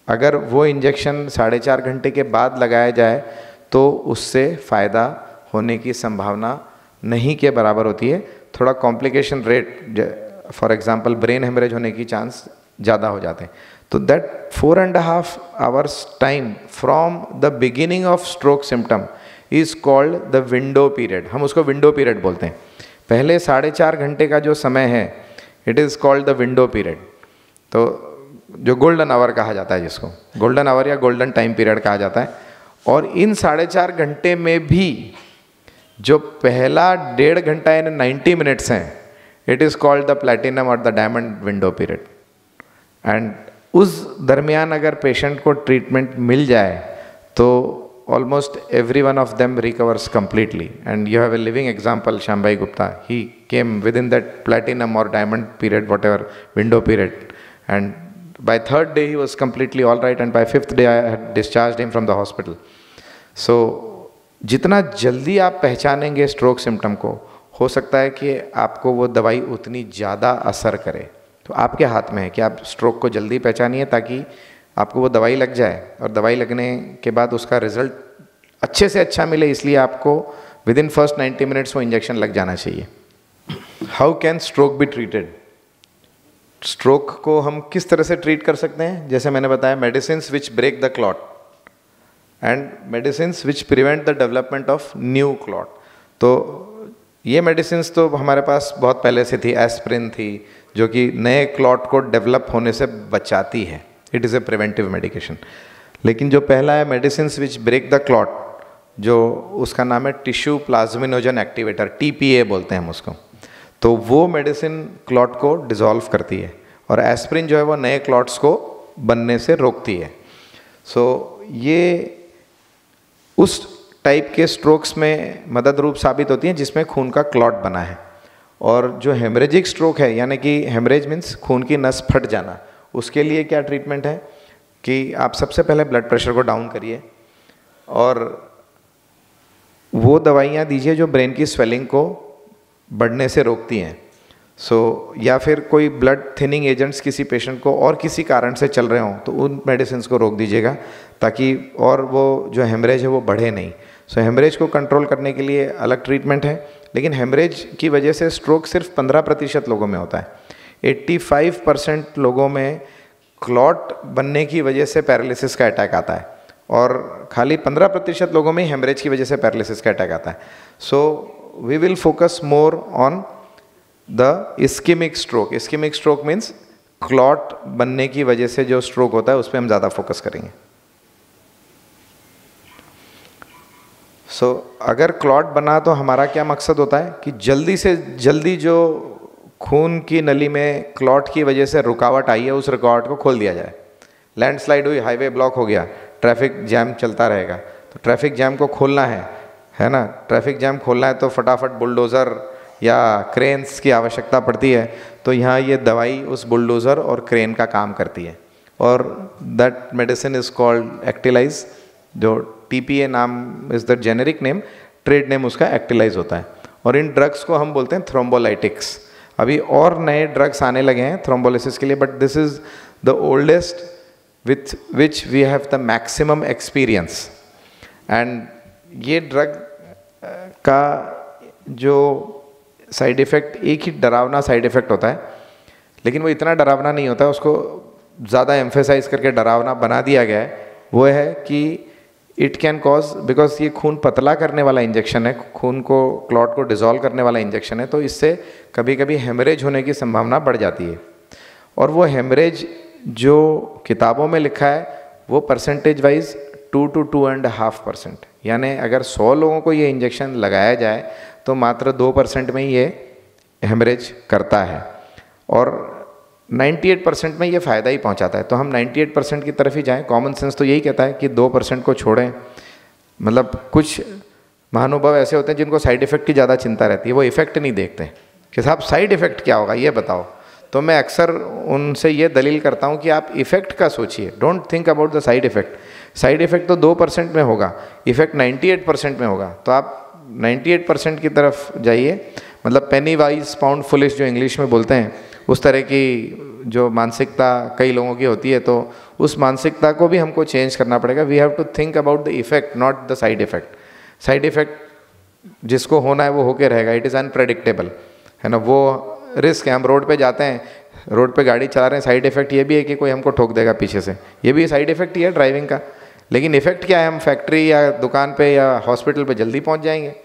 अगर वो इंजेक्शन 4.5 घंटे के बाद लगाया जाए तो उससे फ़ायदा होने की संभावना नहीं के बराबर होती है। थोड़ा complication rate, for example brain haemorrhage होने की चांस ज़्यादा हो जाते हैं। तो that 4.5 hours time from the beginning of stroke symptom is called the window period. हम उसको विंडो पीरियड बोलते हैं। पहले 4.5 घंटे का जो समय है, it is called the window period. तो जो गोल्डन आवर कहा जाता है, जिसको गोल्डन आवर या गोल्डन टाइम पीरियड कहा जाता है। और इन 4.5 घंटे में भी जो पहला 1.5 घंटा यानी 90 मिनट्स हैं, it is called the platinum or the diamond window period. And उस दरमियान अगर पेशेंट को ट्रीटमेंट मिल जाए तो almost every one of them recovers completely, and you have a living example, Shambhai Gupta. He came within that platinum or diamond period, whatever window period, and by 3rd day he was completely all right, and by 5th day I had discharged him from the hospital. So जितना जल्दी आप पहचानेंगे stroke symptom को, हो सकता है कि आपको वो दवाई उतनी ज़्यादा असर करे। तो आपके हाथ में है कि आप स्ट्रोक को जल्दी पहचानिए ताकि आपको वो दवाई लग जाए, और दवाई लगने के बाद उसका रिजल्ट अच्छे से अच्छा मिले, इसलिए आपको विद इन फर्स्ट 90 मिनट्स वो इंजेक्शन लग जाना चाहिए। How can stroke be treated? Stroke को हम किस तरह से ट्रीट कर सकते हैं? जैसे मैंने बताया, medicines which break the clot and medicines which prevent the development of new clot. तो ये मेडिसिन्स तो हमारे पास बहुत पहले से थी। एस्प्रिन थी जो कि नए क्लॉट को डेवलप होने से बचाती है, it is a preventive medication. लेकिन जो पहला है medicine which break the clot, जो उसका नाम है टिश्यू प्लाज्मिनोजन एक्टिवेटर, TPA बोलते हैं हम उसको, तो वो मेडिसिन क्लॉट को डिसॉल्व करती है, और एस्प्रिन जो है वो नए क्लॉट्स को बनने से रोकती है। सो ये उस टाइप के स्ट्रोक्स में मदद रूप साबित होती हैं जिसमें खून का क्लॉट बना है। और जो हेमरेजिक स्ट्रोक है, यानी कि हेमरेज मीन्स खून की नस फट जाना, उसके लिए क्या ट्रीटमेंट है कि आप सबसे पहले ब्लड प्रेशर को डाउन करिए और वो दवाइयाँ दीजिए जो ब्रेन की स्वेलिंग को बढ़ने से रोकती हैं। या फिर कोई ब्लड थिनिंग एजेंट्स किसी पेशेंट को और किसी कारण से चल रहे हों तो उन मेडिसिन को रोक दीजिएगा, ताकि और वो जो हेमरेज है वो बढ़े नहीं। हेमरेज को कंट्रोल करने के लिए अलग ट्रीटमेंट है, लेकिन हेमरेज की वजह से स्ट्रोक सिर्फ 15% लोगों में होता है। 85% लोगों में क्लॉट बनने की वजह से पैरालिसिस का अटैक आता है, और खाली 15% लोगों में हेमरेज की वजह से पैरालिसिस का अटैक आता है। We will focus more on the ischaemic stroke. Ischaemic stroke means clot बनने की वजह से जो स्ट्रोक होता है उस पर हम ज़्यादा फोकस करेंगे। अगर क्लॉट बना तो हमारा क्या मकसद होता है कि जल्दी से जल्दी जो खून की नली में क्लॉट की वजह से रुकावट आई है उस रुकावट को खोल दिया जाए। लैंडस्लाइड हुई, हाईवे ब्लॉक हो गया, ट्रैफिक जैम चलता रहेगा, तो ट्रैफिक जैम को खोलना है ना। ट्रैफिक जैम खोलना है तो फटाफट बुलडोज़र या क्रेन्स की आवश्यकता पड़ती है, तो यहाँ ये दवाई उस बुलडोज़र और क्रेन का काम करती है, और दैट मेडिसिन इज़ कॉल्ड एक्टिलाइज। जो TPA नाम is the generic name, trade name उसका एक्टिलाइज होता है। और इन ड्रग्स को हम बोलते हैं थ्रोम्बोलाइटिक्स। अभी और नए ड्रग्स आने लगे हैं थ्रोम्बोलिसिस के लिए, but this is the oldest with which we have the maximum experience. And ये ड्रग का जो साइड इफ़ेक्ट, एक ही डरावना साइड इफ़ेक्ट होता है, लेकिन वो इतना डरावना नहीं होता है, उसको ज़्यादा एम्फेसाइज करके डरावना बना दिया गया है। वो है कि इट कैन कॉज, बिकॉज ये खून पतला करने वाला इंजेक्शन है, खून को क्लॉट को डिसॉल्व करने वाला इंजेक्शन है, तो इससे कभी कभी हेमरेज होने की संभावना बढ़ जाती है। और वो हेमरेज जो किताबों में लिखा है वो परसेंटेज वाइज 2 to 2.5%, यानी अगर 100 लोगों को ये इंजेक्शन लगाया जाए तो मात्र 2% में ये हेमरेज करता है, और 98% में ये फ़ायदा ही पहुंचाता है। तो हम 98% की तरफ ही जाएं। कॉमन सेंस तो यही कहता है कि 2% को छोड़ें। मतलब कुछ महानुभाव ऐसे होते हैं जिनको साइड इफ़ेक्ट की ज़्यादा चिंता रहती है, वो इफ़ेक्ट नहीं देखते कि साहब साइड इफ़ेक्ट क्या होगा ये बताओ। तो मैं अक्सर उनसे ये दलील करता हूँ कि आप इफ़ेक्ट का सोचिए, don't think about the side effect. Side effect तो 2% में होगा, इफ़ेक्ट 98% में होगा, तो आप 98% की तरफ जाइए। मतलब पेनी वाइज पाउंड फुलिश जो इंग्लिश में बोलते हैं, उस तरह की जो मानसिकता कई लोगों की होती है, तो उस मानसिकता को भी हमको चेंज करना पड़ेगा। We have to think about the effect, not the side effect. Side effect जिसको होना है वो होके रहेगा, इट इज़ अनप्रेडिक्टेबल, है ना। वो रिस्क है। हम रोड पे जाते हैं, रोड पे गाड़ी चला रहे हैं, साइड इफ़ेक्ट ये भी है कि कोई हमको ठोक देगा पीछे से, ये भी साइड इफ़ेक्ट ही है ड्राइविंग का। लेकिन इफ़ेक्ट क्या है, हम फैक्ट्री या दुकान पे या हॉस्पिटल पे जल्दी पहुंच जाएंगे,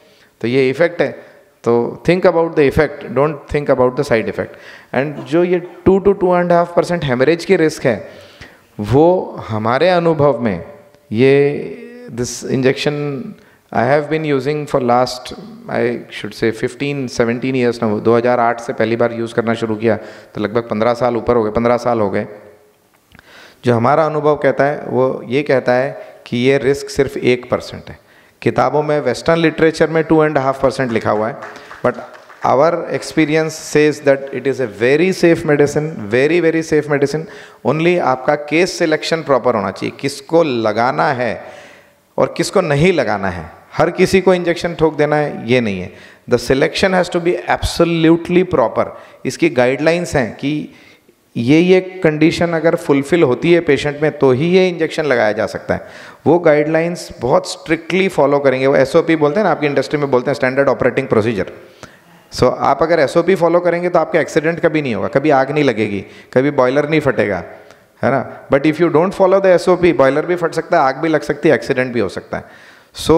तो ये इफ़ेक्ट है। तो think about the effect, don't think about the side effect. And जो ये 2 to 2.5% हेमरेज की रिस्क है, वो हमारे अनुभव में ये this injection I have been using for last I should say 15-17 years ना। 2008 से पहली बार यूज़ करना शुरू किया, तो लगभग 15 साल ऊपर हो गए, 15 साल हो गए। जो हमारा अनुभव कहता है वो ये कहता है कि ये रिस्क सिर्फ 1% है। किताबों में वेस्टर्न लिटरेचर में 2.5% लिखा हुआ है, but our experience says that it is a very safe medicine, very very safe medicine. Only आपका केस सिलेक्शन प्रॉपर होना चाहिए, किसको लगाना है और किसको नहीं लगाना है। हर किसी को इंजेक्शन ठोक देना है ये नहीं है। The selection has to be absolutely proper. इसकी गाइडलाइंस हैं कि ये कंडीशन अगर फुलफ़िल होती है पेशेंट में तो ही ये इंजेक्शन लगाया जा सकता है। वो गाइडलाइंस बहुत स्ट्रिक्टली फॉलो करेंगे। वो SOP बोलते हैं ना, आपकी इंडस्ट्री में बोलते हैं स्टैंडर्ड ऑपरेटिंग प्रोसीजर। सो आप अगर SOP फॉलो करेंगे तो आपका एक्सीडेंट कभी नहीं होगा, कभी आग नहीं लगेगी, कभी बॉयलर नहीं फटेगा, है ना। But if you don't follow the SOP, boiler भी फट सकता है, आग भी लग सकती है, एक्सीडेंट भी हो सकता है। सो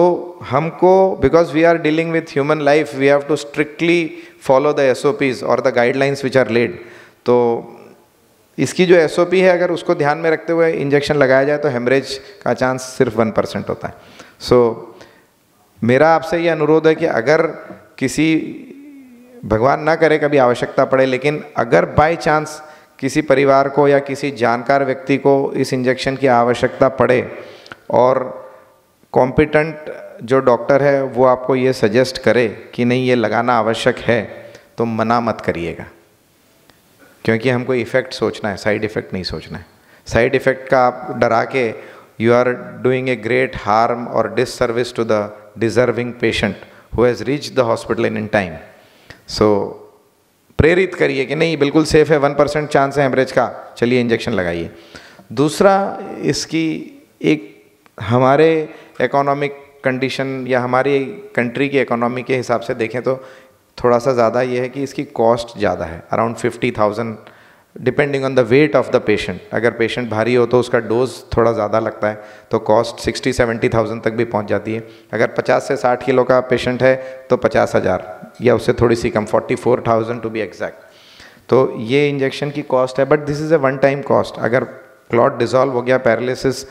हमको, because we are dealing with human life, we have to strictly follow the SOPs और the guidelines which are laid. तो इसकी जो SOP है अगर उसको ध्यान में रखते हुए इंजेक्शन लगाया जाए तो हेमरेज का चांस सिर्फ 1% होता है। सो मेरा आपसे ये अनुरोध है कि अगर किसी, भगवान ना करे कभी आवश्यकता पड़े, लेकिन अगर बाय चांस किसी परिवार को या किसी जानकार व्यक्ति को इस इंजेक्शन की आवश्यकता पड़े और कॉम्पिटेंट जो डॉक्टर है वो आपको ये सजेस्ट करे कि नहीं ये लगाना आवश्यक है, तो मना मत करिएगा, क्योंकि हमको इफ़ेक्ट सोचना है, साइड इफ़ेक्ट नहीं सोचना है। साइड इफ़ेक्ट का आप डरा के you are doing a great harm or disservice to the deserving patient who has reached the hospital in time. So प्रेरित करिए कि नहीं बिल्कुल सेफ़ है, 1% चांस है एवरेज का, चलिए इंजेक्शन लगाइए। दूसरा, इसकी एक हमारे इकोनॉमिक कंडीशन या हमारी कंट्री की इकोनॉमी के हिसाब से देखें तो थोड़ा सा ज़्यादा ये है कि इसकी कॉस्ट ज़्यादा है, around 50,000 depending on the weight of the patient. अगर पेशेंट भारी हो तो उसका डोज थोड़ा ज़्यादा लगता है, तो कॉस्ट 60-70,000 तक भी पहुंच जाती है। अगर 50 से 60 किलो का पेशेंट है तो 50,000 या उससे थोड़ी सी कम, 44,000 टू बी एग्जैक्ट। तो ये इंजेक्शन की कॉस्ट है, but this is A one time cost. अगर क्लॉट डिज़ोल्व हो गया, पैरालिसिस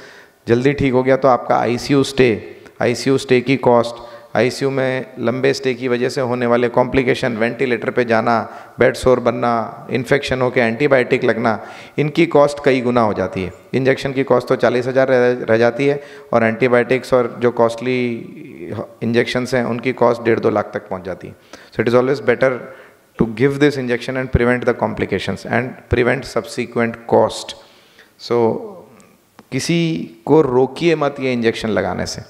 जल्दी ठीक हो गया, तो आपका ICU स्टे की कॉस्ट, ICU में लंबे स्टे की वजह से होने वाले कॉम्प्लिकेशन, वेंटिलेटर पे जाना, बेड सोर बनना, इन्फेक्शन होकर एंटीबायोटिक लगना, इनकी कॉस्ट कई गुना हो जाती है। इंजेक्शन की कॉस्ट तो 40,000 रह जाती है, और एंटीबायोटिक्स और जो कॉस्टली इंजेक्शंस हैं उनकी कॉस्ट 1.5-2 लाख तक पहुंच जाती है। So it is always better to give this injection and prevent the complications and prevent subsequent cost. So किसी को रोकिए मत ये इंजेक्शन लगाने से,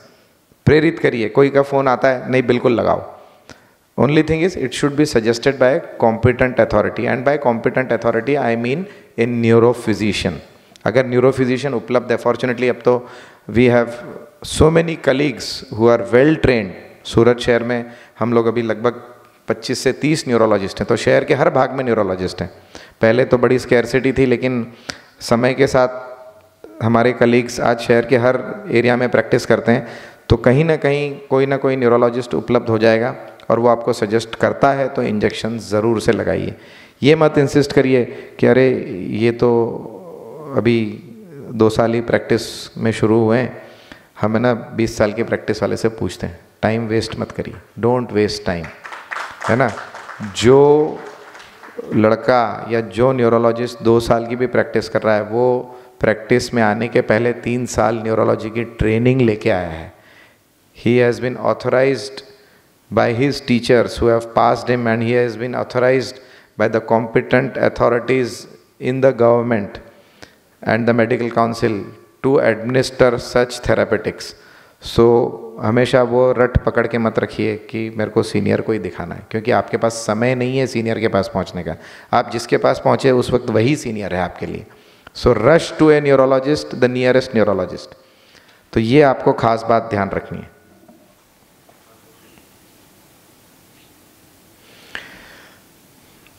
प्रेरित करिए। कोई का फ़ोन आता है, नहीं बिल्कुल लगाओ। Only thing is it should be suggested by competent authority, and by competent authority I mean a neurophysician. अगर न्यूरोफिजिशियन उपलब्ध है, फॉर्चुनेटली अब तो we have so many colleagues who are well trained. Surat शहर में हम लोग अभी लगभग 25 से 30 न्यूरोलॉजिस्ट हैं, तो शहर के हर भाग में न्यूरोलॉजिस्ट हैं। पहले तो बड़ी स्कैरसिटी थी, लेकिन समय के साथ हमारे कलीग्स आज शहर के हर एरिया में प्रैक्टिस करते हैं, तो कहीं ना कहीं कोई ना कोई न्यूरोलॉजिस्ट उपलब्ध हो जाएगा और वो आपको सजेस्ट करता है तो इंजेक्शन ज़रूर से लगाइए। ये मत इंसिस्ट करिए कि अरे ये तो अभी 2 साल ही प्रैक्टिस में शुरू हुए हैं, हम ना 20 साल की प्रैक्टिस वाले से पूछते हैं। टाइम वेस्ट मत करिए, डोंट वेस्ट टाइम, है ना। जो लड़का या जो न्यूरोलॉजिस्ट 2 साल की भी प्रैक्टिस कर रहा है, वो प्रैक्टिस में आने के पहले 3 साल न्यूरोलॉजी की ट्रेनिंग लेके आया है। He has been authorized by his teachers who have passed him, and he has been authorized by the competent authorities in the government and the medical council to administer such therapeutics. So हमेशा वो रट पकड़ के मत रखिए कि मेरे को सीनियर को ही दिखाना है, क्योंकि आपके पास समय नहीं है सीनियर के पास पहुंचने का। आप जिसके पास पहुंचे उस वक्त वही सीनियर है आपके लिए। So rush to a neurologist, the nearest neurologist. तो ये आपको खास बात ध्यान रखनी है।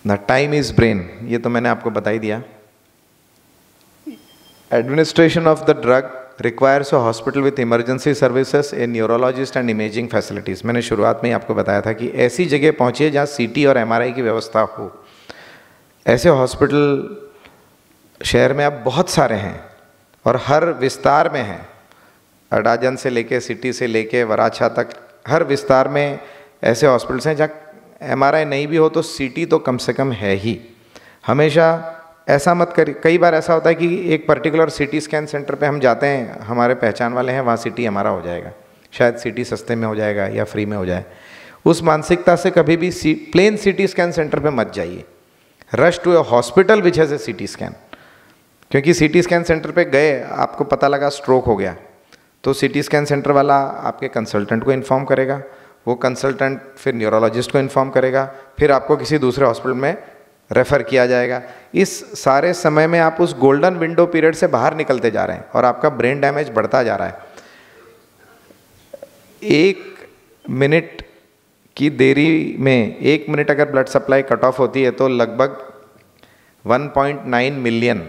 द टाइम इज ब्रेन, ये तो मैंने आपको बता ही दिया। Administration of the drug requires a hospital with emergency services, A neurologist and imaging facilities. मैंने शुरुआत में ही आपको बताया था कि ऐसी जगह पहुंचिए जहाँ CT और MRI की व्यवस्था हो। ऐसे हॉस्पिटल शहर में अब बहुत सारे हैं और हर विस्तार में हैं। अडाजन से लेके सिटी से लेके वराछा तक हर विस्तार में ऐसे हॉस्पिटल्स हैं जहाँ MRI नहीं भी हो तो CT तो कम से कम है ही। हमेशा ऐसा मत करिए। कई बार ऐसा होता है कि एक पर्टिकुलर CT स्कैन सेंटर पे हम जाते हैं, हमारे पहचान वाले हैं, वहाँ CT हमारा हो जाएगा, शायद CT सस्ते में हो जाएगा या फ्री में हो जाए। उस मानसिकता से कभी भी प्लेन CT स्कैन सेंटर पे मत जाइए। Rush to a hospital which has a CT scan, क्योंकि CT स्कैन सेंटर पे गए, आपको पता लगा स्ट्रोक हो गया, तो CT स्कैन सेंटर वाला आपके कंसल्टेंट को इन्फॉर्म करेगा, वो कंसल्टेंट फिर न्यूरोलॉजिस्ट को इन्फॉर्म करेगा, फिर आपको किसी दूसरे हॉस्पिटल में रेफ़र किया जाएगा। इस सारे समय में आप उस गोल्डन विंडो पीरियड से बाहर निकलते जा रहे हैं और आपका ब्रेन डैमेज बढ़ता जा रहा है। 1 मिनट की देरी में 1 मिनट अगर ब्लड सप्लाई कट ऑफ होती है तो लगभग 1.9 मिलियन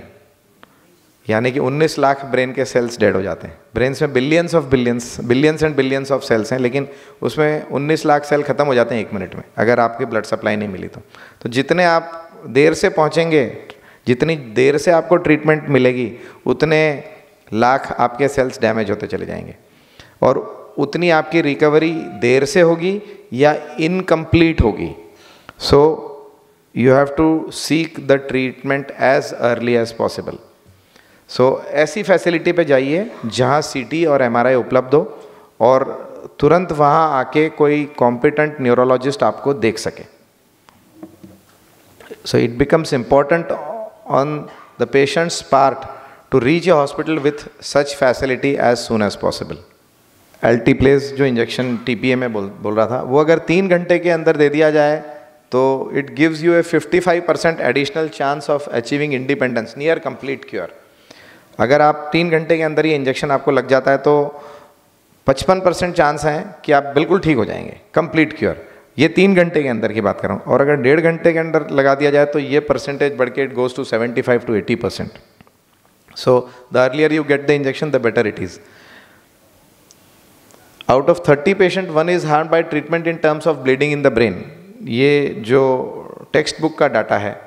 यानी कि 19 लाख ब्रेन के सेल्स डेड हो जाते हैं। ब्रेन्स में billions and billions of cells हैं, लेकिन उसमें 19 लाख सेल खत्म हो जाते हैं 1 मिनट में अगर आपकी ब्लड सप्लाई नहीं मिली तो जितने आप देर से पहुंचेंगे, जितनी देर से आपको ट्रीटमेंट मिलेगी उतने लाख आपके सेल्स डैमेज होते चले जाएंगे, और उतनी आपकी रिकवरी देर से होगी या इनकम्प्लीट होगी। So you have to seek the treatment as early as possible. So ऐसी फैसिलिटी पे जाइए जहाँ CT और MRI उपलब्ध हो और तुरंत वहाँ आके कोई कॉम्पिटेंट न्यूरोलॉजिस्ट आपको देख सके। So it becomes important on the patient's part to reach a hospital with such facility as soon as possible. Alteplase जो इंजेक्शन TPA में बोल रहा था, वो अगर 3 घंटे के अंदर दे दिया जाए तो it gives U A 55% additional chance of achieving independence, near complete cure. अगर आप 3 घंटे के अंदर ही इंजेक्शन आपको लग जाता है तो 55% चांस है कि आप बिल्कुल ठीक हो जाएंगे, कंप्लीट क्योर। ये 3 घंटे के अंदर की बात कर रहा हूँ। और अगर 1.5 घंटे के अंदर लगा दिया जाए तो ये परसेंटेज बढ़ के it goes to 75 to 80%। So the earlier you get the injection the better it is. Out of 30 patient 1 is harm by treatment in terms of bleeding in the brain. ये जो टेक्स्ट बुक का data है,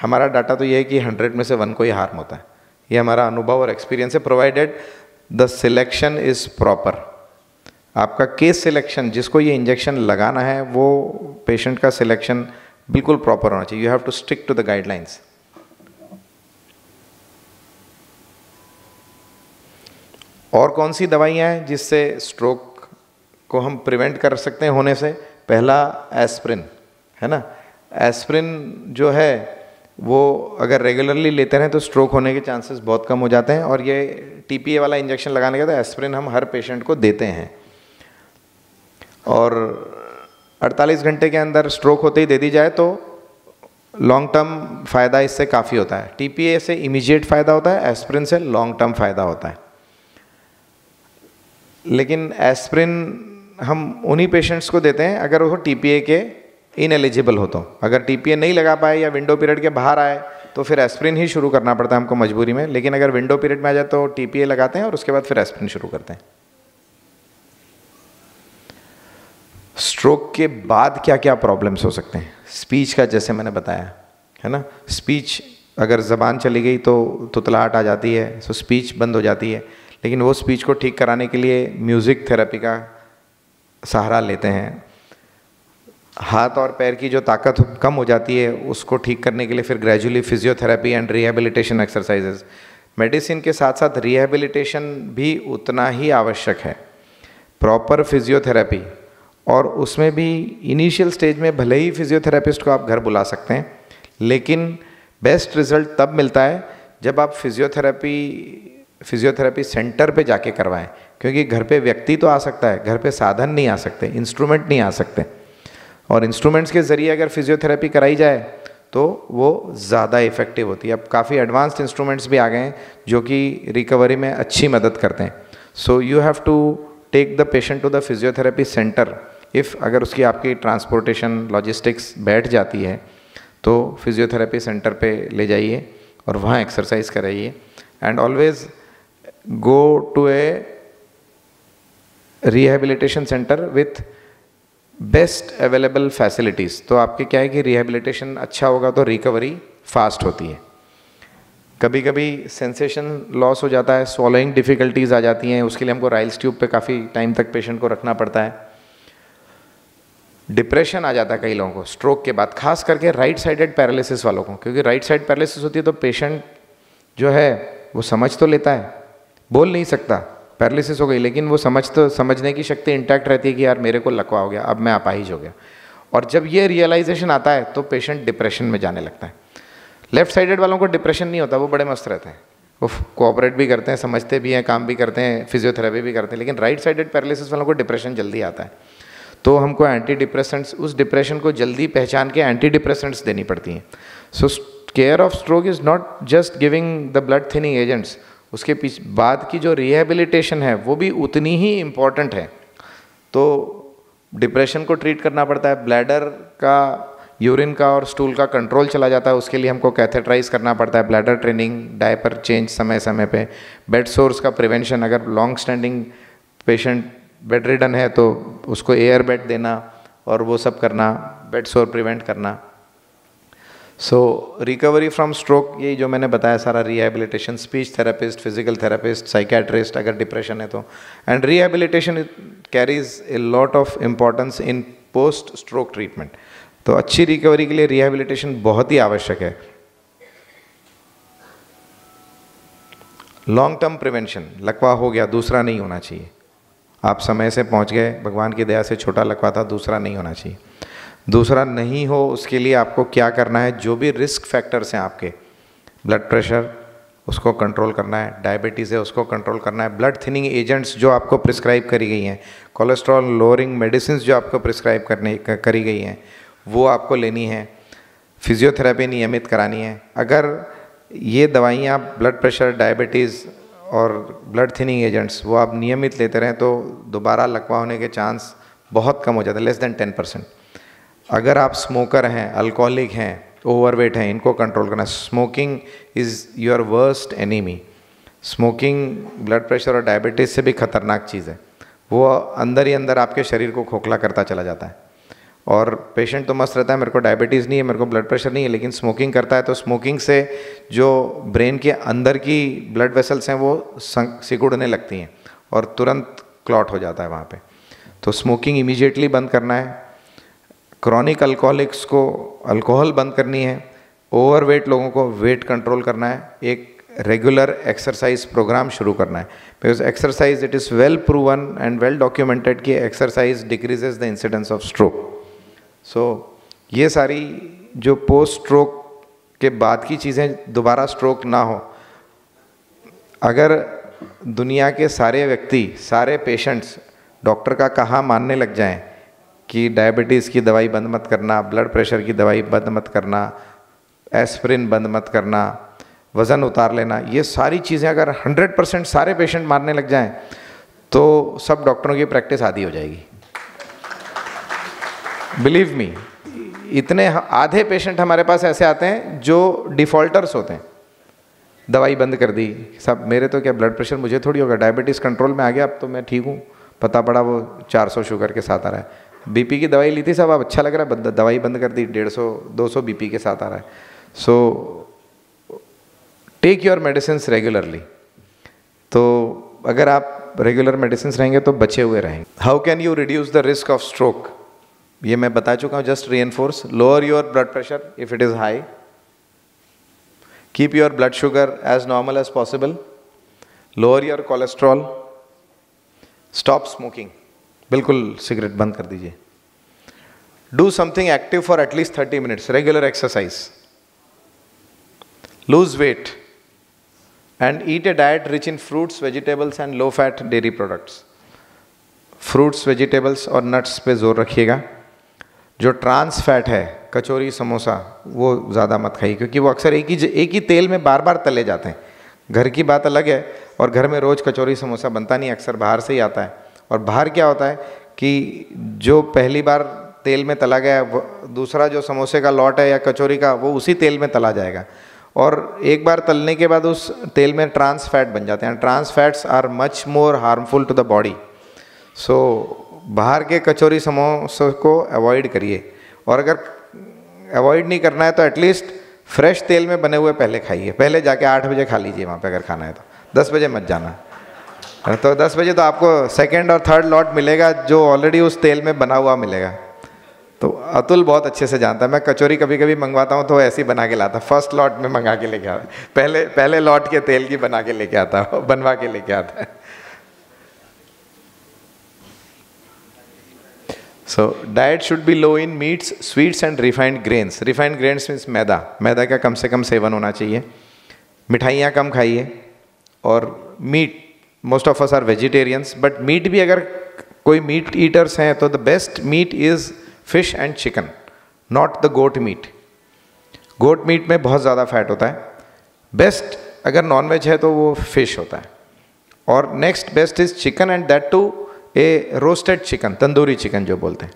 हमारा data तो ये है कि 100 में से 1 को ही हार्म होता है। ये हमारा अनुभव और एक्सपीरियंस है, provided the selection is proper. आपका केस सिलेक्शन, जिसको ये इंजेक्शन लगाना है वो पेशेंट का सिलेक्शन बिल्कुल प्रॉपर होना चाहिए। You have to stick to the guidelines. और कौन सी दवाइयाँ हैं जिससे स्ट्रोक को हम प्रिवेंट कर सकते हैं होने से? पहला एस्प्रिन है ना। एस्प्रिन जो है वो अगर रेगुलरली लेते रहें तो स्ट्रोक होने के चांसेस बहुत कम हो जाते हैं। और ये TPA वाला इंजेक्शन लगाने के बाद एस्प्रिन हम हर पेशेंट को देते हैं, और 48 घंटे के अंदर स्ट्रोक होते ही दे दी जाए तो लॉन्ग टर्म फ़ायदा इससे काफ़ी होता है। TPA से इमीडिएट फ़ायदा होता है, एस्प्रिन से लॉन्ग टर्म फ़ायदा होता है। लेकिन एस्प्रिन हम उन्हीं पेशेंट्स को देते हैं अगर वो TPA के इनएलिजिबल हो तो। अगर TPA नहीं लगा पाए या विंडो पीरियड के बाहर आए तो फिर एस्प्रिन ही शुरू करना पड़ता है हमको मजबूरी में। लेकिन अगर विंडो पीरियड में आ जाए तो TPA लगाते हैं और उसके बाद फिर एस्प्रिन शुरू करते हैं। स्ट्रोक के बाद क्या क्या प्रॉब्लम्स हो सकते हैं? स्पीच का, जैसे मैंने बताया है ना, स्पीच अगर ज़बान चली गई तो तुतलाहट आ जाती है, सो स्पीच बंद हो जाती है। लेकिन वो स्पीच को ठीक कराने के लिए म्यूज़िक थेरेपी का सहारा लेते हैं। हाथ और पैर की जो ताकत कम हो जाती है उसको ठीक करने के लिए फिर gradually physiotherapy and rehabilitation exercises. Medicine के साथ साथ रिहैबिलिटेशन भी उतना ही आवश्यक है। प्रॉपर फिजियोथेरेपी, और उसमें भी इनिशियल स्टेज में भले ही फिजियोथेरेपिस्ट को आप घर बुला सकते हैं, लेकिन बेस्ट रिजल्ट तब मिलता है जब आप फिजियोथेरेपी सेंटर पे जाके करवाएं। क्योंकि घर पे व्यक्ति तो आ सकता है, घर पे साधन नहीं आ सकते, इंस्ट्रूमेंट नहीं आ सकते। और इंस्ट्रूमेंट्स के ज़रिए अगर फिजियोथेरेपी कराई जाए तो वो ज़्यादा इफ़ेक्टिव होती है। अब काफ़ी एडवांस्ड इंस्ट्रूमेंट्स भी आ गए हैं जो कि रिकवरी में अच्छी मदद करते हैं। So you have to take the patient to the physiotherapy centre. If अगर उसकी आपकी ट्रांसपोर्टेशन लॉजिस्टिक्स बैठ जाती है तो फिजियोथेरेपी सेंटर पे ले जाइए और वहाँ एक्सरसाइज कराइए। And always go to a rehabilitation centre with best available facilities. तो आपके क्या है कि रिहैबिलिटेशन अच्छा होगा तो रिकवरी फास्ट होती है। कभी कभी सेंसेशन लॉस हो जाता है, स्वॉलोइंग डिफ़िकल्टीज आ जाती हैं, उसके लिए हमको राइल्स ट्यूब पे काफ़ी टाइम तक पेशेंट को रखना पड़ता है। डिप्रेशन आ जाता है कई लोगों को स्ट्रोक के बाद, खास करके राइट साइडेड पैरालिसिस वालों को, क्योंकि राइट साइड पैरालिसिस होती है तो पेशेंट जो है वो समझ तो लेता है, बोल नहीं सकता, पैरालिसिस हो गई, लेकिन वो समझने की शक्ति इंटैक्ट रहती है कि यार मेरे को लकवा हो गया, अब मैं अपाहिज हो गया। और जब ये रियलाइजेशन आता है तो पेशेंट डिप्रेशन में जाने लगता है। लेफ्ट साइडेड वालों को डिप्रेशन नहीं होता, वो बड़े मस्त रहते हैं, वो कोऑपरेट भी करते हैं, समझते भी हैं, काम भी करते हैं, फिजियोथेरेपी भी करते हैं। लेकिन राइट साइडेड पैरालिसिस वालों को डिप्रेशन जल्दी आता है, तो हमको एंटी डिप्रेसेंट्स, उस डिप्रेशन को जल्दी पहचान के एंटी डिप्रेसेंट्स देनी पड़ती हैं। So care of stroke is not just giving the blood thinning agents, उसके पीछे बाद की जो रिहैबिलिटेशन है वो भी उतनी ही इम्पॉर्टेंट है। तो डिप्रेशन को ट्रीट करना पड़ता है, ब्लैडर का, यूरिन का और स्टूल का कंट्रोल चला जाता है, उसके लिए हमको कैथेटराइज करना पड़ता है, ब्लैडर ट्रेनिंग, डायपर चेंज समय समय पे, बेड सोर्स का प्रिवेंशन, अगर long standing patient bed ridden है तो उसको एयर बेड देना और वो सब करना, बेड सोर प्रिवेंट करना। सो रिकवरी फ्रॉम स्ट्रोक, यही जो मैंने बताया सारा, rehabilitation, speech therapist, physical therapist, psychiatrist अगर डिप्रेशन है तो, and rehabilitation carries a lot of importance in post stroke treatment. तो अच्छी रिकवरी के लिए रिहैबिलिटेशन बहुत ही आवश्यक है। लॉन्ग टर्म प्रिवेंशन, लकवा हो गया दूसरा नहीं होना चाहिए, आप समय से पहुंच गए, भगवान की दया से छोटा लकवा था, दूसरा नहीं होना चाहिए। दूसरा नहीं हो उसके लिए आपको क्या करना है, जो भी रिस्क फैक्टर्स हैं आपके, ब्लड प्रेशर उसको कंट्रोल करना है, डायबिटीज़ है उसको कंट्रोल करना है, ब्लड थिनिंग एजेंट्स जो आपको प्रिस्क्राइब करी गई हैं, कोलेस्ट्रॉल लोअरिंग मेडिसिन जो आपको प्रिस्क्राइब करी गई हैं वो आपको लेनी है, फिजियोथेरेपी नियमित करानी है। अगर ये दवाइयाँ ब्लड प्रेशर, डायबिटीज़ और ब्लड थिनिंग एजेंट्स वो आप नियमित लेते रहें तो दोबारा लकवा होने के चांस बहुत कम हो जाते हैं, लेस देन 10%। अगर आप स्मोकर हैं, अल्कोहलिक हैं, ओवरवेट हैं, इनको कंट्रोल करना। Smoking is your worst enemy. Smoking blood pressure और डायबिटीज़ से भी खतरनाक चीज़ है, वो अंदर ही अंदर आपके शरीर को खोखला करता चला जाता है। और पेशेंट तो मस्त रहता है, मेरे को डायबिटीज़ नहीं है, मेरे को ब्लड प्रेशर नहीं है, लेकिन स्मोकिंग करता है तो स्मोकिंग से जो ब्रेन के अंदर की ब्लड वेसल्स हैं वो सिकुड़ने लगती हैं और तुरंत क्लॉट हो जाता है वहाँ पे। तो स्मोकिंग इमीडिएटली बंद करना है। क्रॉनिक अल्कोहलिक्स को अल्कोहल बंद करनी है। ओवरवेट लोगों को वेट कंट्रोल करना है। एक रेगुलर एक्सरसाइज प्रोग्राम शुरू करना है, because exercise it is well proven and well documented कि exercise decreases the incidence of stroke. So ये सारी जो पोस्ट स्ट्रोक के बाद की चीज़ें, दोबारा स्ट्रोक ना हो। अगर दुनिया के सारे व्यक्ति, सारे पेशेंट्स डॉक्टर का कहा मानने लग जाएं कि डायबिटीज़ की दवाई बंद मत करना, ब्लड प्रेशर की दवाई बंद मत करना, एस्पिरिन बंद मत करना, वज़न उतार लेना, ये सारी चीज़ें अगर 100% सारे पेशेंट मानने लग जाएं तो सब डॉक्टरों की प्रैक्टिस आधी हो जाएगी। बिलीव मी, इतने आधे पेशेंट हमारे पास ऐसे आते हैं जो डिफ़ॉल्टर्स होते हैं, दवाई बंद कर दी, सब मेरे तो क्या ब्लड प्रेशर मुझे थोड़ी होगा, डायबिटीज़ कंट्रोल में आ गया, अब तो मैं ठीक हूँ, पता पड़ा वो 400 शुगर के साथ आ रहा है। बीपी की दवाई ली थी सब, अब अच्छा लग रहा है, दवाई बंद कर दी, 150-200 बीपी के साथ आ रहा है। So take your medicine regularly. तो अगर आप रेगुलर मेडिसिन रहेंगे तो बचे हुए रहेंगे। How can you reduce the risk of stroke, ये मैं बता चुका हूँ, just reinforce. Lower your blood pressure if it is high, keep your blood sugar as normal as possible, lower your cholesterol, stop smoking, बिल्कुल cigarette बंद कर दीजिए, do something active for at least 30 minutes, regular exercise, lose weight and eat a diet rich in fruits, vegetables and low fat dairy products. Fruits, vegetables और nuts पे जोर रखिएगा। जो trans fat है, कचौरी, समोसा, वो ज़्यादा मत खाइए, क्योंकि वो अक्सर एक ही तेल में बार बार तले जाते हैं। घर की बात अलग है, और घर में रोज़ कचौरी समोसा बनता नहीं, अक्सर बाहर से ही आता है। और बाहर क्या होता है कि जो पहली बार तेल में तला गया, दूसरा जो समोसे का लॉट है या कचौरी का, वो उसी तेल में तला जाएगा, और एक बार तलने के बाद उस तेल में ट्रांस फैट बन जाते हैं। Trans fats are much more harmful to the body. So बाहर के कचौरी समोसों को अवॉइड करिए, और अगर अवॉइड नहीं करना है तो एटलीस्ट फ्रेश तेल में बने हुए पहले खाइए। पहले जाके 8 बजे खा लीजिए वहाँ पे अगर खाना है तो, 10 बजे मत जाना। तो 10 बजे तो आपको सेकेंड और थर्ड लॉट मिलेगा जो ऑलरेडी उस तेल में बना हुआ मिलेगा। तो अतुल बहुत अच्छे से जानता है, मैं कचौरी कभी कभी मंगवाता हूँ तो ऐसे ही बना के लाता, फर्स्ट लॉट में मंगा के लेके आता, पहले लॉट के तेल की बना के लेके आता, बनवा के लेके आता है। So diet should be low in meats, sweets and refined grains. Refined grains means मैदा का कम से कम सेवन होना चाहिए। मिठाइयाँ कम खाइए, और meat, most of us are vegetarians, but meat भी अगर कोई मीट ईटर्स हैं तो the best meat is fish and chicken, not the goat meat. Goat meat में बहुत ज़्यादा फैट होता है। बेस्ट अगर नॉनवेज है तो वो फिश होता है, और next best is chicken, and that too a roasted chicken, tandoori chicken जो बोलते हैं,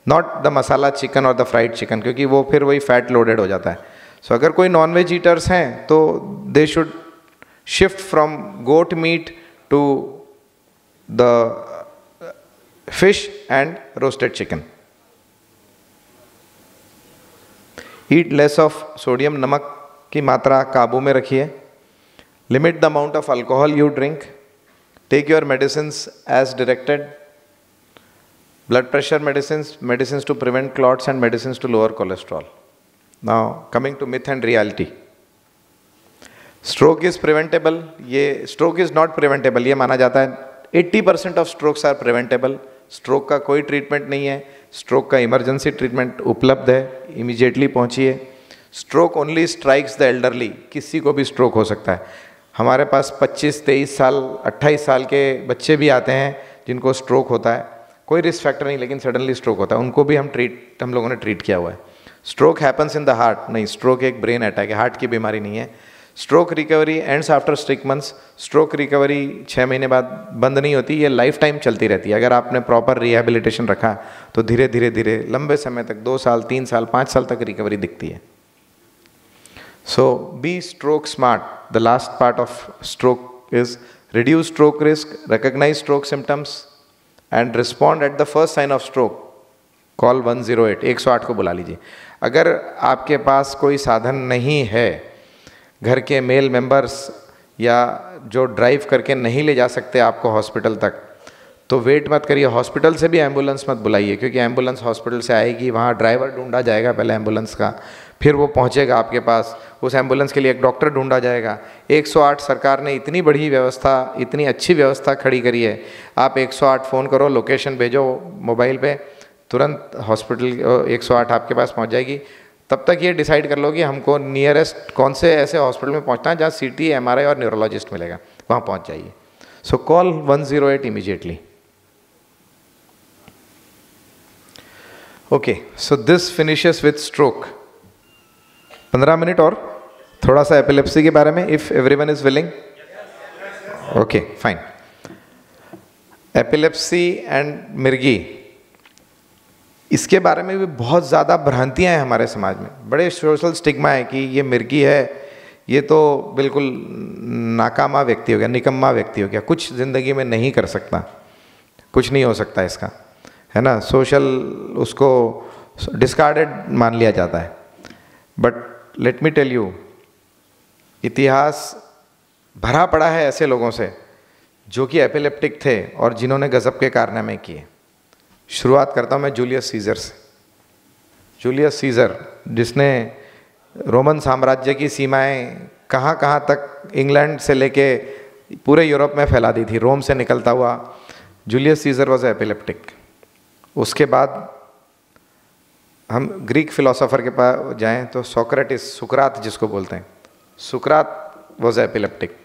नॉट द मसाला चिकन और द फ्राइड चिकन, क्योंकि वो फिर वही फैट लोडेड हो जाता है। सो अगर कोई नॉनवेज ईटर्स हैं तो they should shift from goat meat to the fish and roasted chicken. Eat less of sodium, नमक की मात्रा काबू में रखिए। Limit the amount of alcohol you drink. Take your medicines as directed. Blood pressure medicines, medicines to prevent clots and medicines to lower cholesterol. Now coming to myth and reality. Stroke is preventable, ये stroke is not preventable, ये माना जाता है 80% of strokes are preventable. Stroke का कोई treatment नहीं है, stroke का इमरजेंसी ट्रीटमेंट उपलब्ध है, इमीडिएटली पहुंचिए। Stroke only strikes the elderly, किसी को भी स्ट्रोक हो सकता है। हमारे पास 25, 23 साल, 28 साल के बच्चे भी आते हैं जिनको स्ट्रोक होता है, कोई रिस्क फैक्टर नहीं, लेकिन सडनली स्ट्रोक होता है, उनको भी हम लोगों ने ट्रीट किया हुआ है। Stroke happens in the heart, नहीं, स्ट्रोक एक ब्रेन अटैक है, हार्ट की बीमारी नहीं है। Stroke recovery ends after 6 months, stroke recovery 6 महीने बाद बंद नहीं होती, ये लाइफ टाइम चलती रहती है। अगर आपने प्रॉपर रिहेबिलिटेशन रखा तो धीरे धीरे धीरे लंबे समय तक 2 साल, 3 साल, 5 साल तक रिकवरी दिखती है। So be stroke smart. The last part of stroke is reduce stroke risk, recognize stroke symptoms and respond at the first sign of stroke. Call 108, 108 को बुला लीजिए। अगर आपके पास कोई साधन नहीं है, घर के मेल मेंबर्स या जो ड्राइव करके नहीं ले जा सकते आपको हॉस्पिटल तक, तो वेट मत करिए, हॉस्पिटल से भी एम्बुलेंस मत बुलाइए, क्योंकि एम्बुलेंस हॉस्पिटल से आएगी, वहाँ ड्राइवर ढूंढा जाएगा पहले एम्बुलेंस का, फिर वो पहुँचेगा आपके पास, उस एम्बुलेंस के लिए एक डॉक्टर ढूंढा जाएगा। 108 सरकार ने इतनी बड़ी व्यवस्था, इतनी अच्छी व्यवस्था खड़ी करी है। आप 108 फ़ोन करो, लोकेशन भेजो मोबाइल पे, तुरंत हॉस्पिटल 108 आपके पास पहुँच जाएगी। तब तक ये डिसाइड कर लो कि हमको नियरेस्ट कौन से ऐसे हॉस्पिटल में पहुंचना है जहाँ CT, MRI और न्यूरोलॉजिस्ट मिलेगा, वहाँ पहुंच जाइए। So call 108 immediately. Okay, so this finishes with stroke. 15 minute और थोड़ा सा एपिलेप्सी के बारे में, if everyone is willing. Okay, fine. Epilepsy and मिर्गी, इसके बारे में भी बहुत ज़्यादा भ्रांतियाँ हैं हमारे समाज में, बड़े सोशल स्टिग्मा है कि ये मिर्गी है, ये तो बिल्कुल नाकामा व्यक्ति हो गया, निकम्मा व्यक्ति हो गया, कुछ ज़िंदगी में नहीं कर सकता, कुछ नहीं हो सकता इसका, है ना। सोशल उसको डिस्कार्डेड मान लिया जाता है। But let me tell you, इतिहास भरा पड़ा है ऐसे लोगों से जो कि एपिलेप्टिक थे और जिन्होंने गजब के कारनामे किए। शुरुआत करता हूँ मैं जूलियस सीजर से। जूलियस सीजर, जिसने रोमन साम्राज्य की सीमाएं कहाँ कहाँ तक इंग्लैंड से लेके पूरे यूरोप में फैला दी थी, रोम से निकलता हुआ। Julius Caesar was epileptic. उसके बाद हम ग्रीक फिलोसोफर के पास जाएं तो सोक्रेटिस, सुकरात जिसको बोलते हैं, सुकरात वॉज एपिलेप्टिक।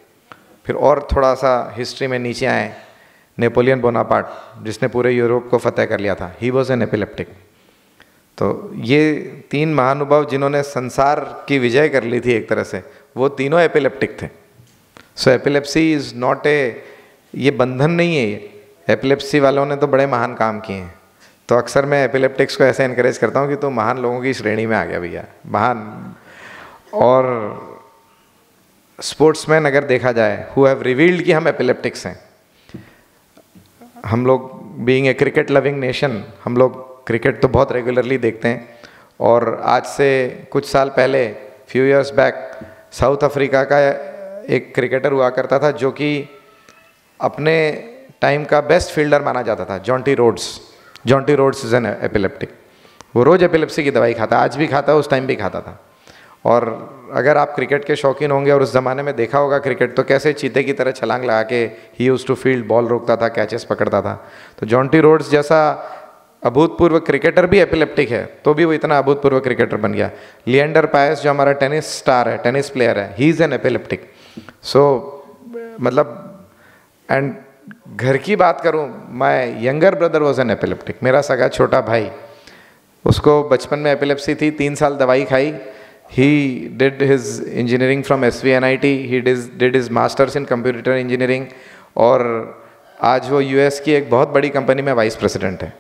फिर और थोड़ा सा हिस्ट्री में नीचे आए, नेपोलियन बोनापार्ट, जिसने पूरे यूरोप को फतेह कर लिया था, ही वॉज एन एपिलेप्टिक। तो ये 3 महानुभाव जिन्होंने संसार की विजय कर ली थी एक तरह से, वो तीनों एपिलेप्टिक थे। सो एपिलेप्सी इज़ नॉट ये बंधन नहीं है, ये एपिलेप्सी वालों ने तो बड़े महान काम किए हैं। तो अक्सर मैं एपिलेप्टिक्स को ऐसे इनकरेज करता हूँ कि तो महान लोगों की श्रेणी में आ गया भैया, महान। और स्पोर्ट्समैन अगर देखा जाए, हु हैव रिवील्ड कि हम एपिलेप्टिक्स हैं। हम लोग being a cricket loving nation, हम लोग क्रिकेट तो बहुत रेगुलरली देखते हैं। और आज से कुछ साल पहले, few years back, south Africa का एक क्रिकेटर हुआ करता था जो कि अपने टाइम का बेस्ट फील्डर माना जाता था, Jonty Rhodes. Jonty Rhodes is an epileptic. वो रोज़ एपिलेप्सी की दवाई खाता, आज भी खाता, उस टाइम भी खाता था। और अगर आप क्रिकेट के शौकीन होंगे और उस ज़माने में देखा होगा क्रिकेट, तो कैसे चीते की तरह छलांग लगा के ही यूज्ड टू फील्ड, बॉल रोकता था, कैचेस पकड़ता था। तो जॉन्टी रोड्स जैसा अभूतपूर्व क्रिकेटर भी एपिलेप्टिक है, तो भी वो इतना अभूतपूर्व क्रिकेटर बन गया। लिएंडर पायस जो हमारा टेनिस स्टार है, टेनिस प्लेयर है, ही इज़ एन एपिलेप्टिक। सो मतलब, एंड घर की बात करूं, my younger brother was an epileptic. मेरा सगा छोटा भाई, उसको बचपन में एपिलेप्सी थी, 3 साल दवाई खाई। He did his engineering from SVNIT, he did his masters in computer engineering, और आज वो US की एक बहुत बड़ी कंपनी में वाइस प्रेसिडेंट है।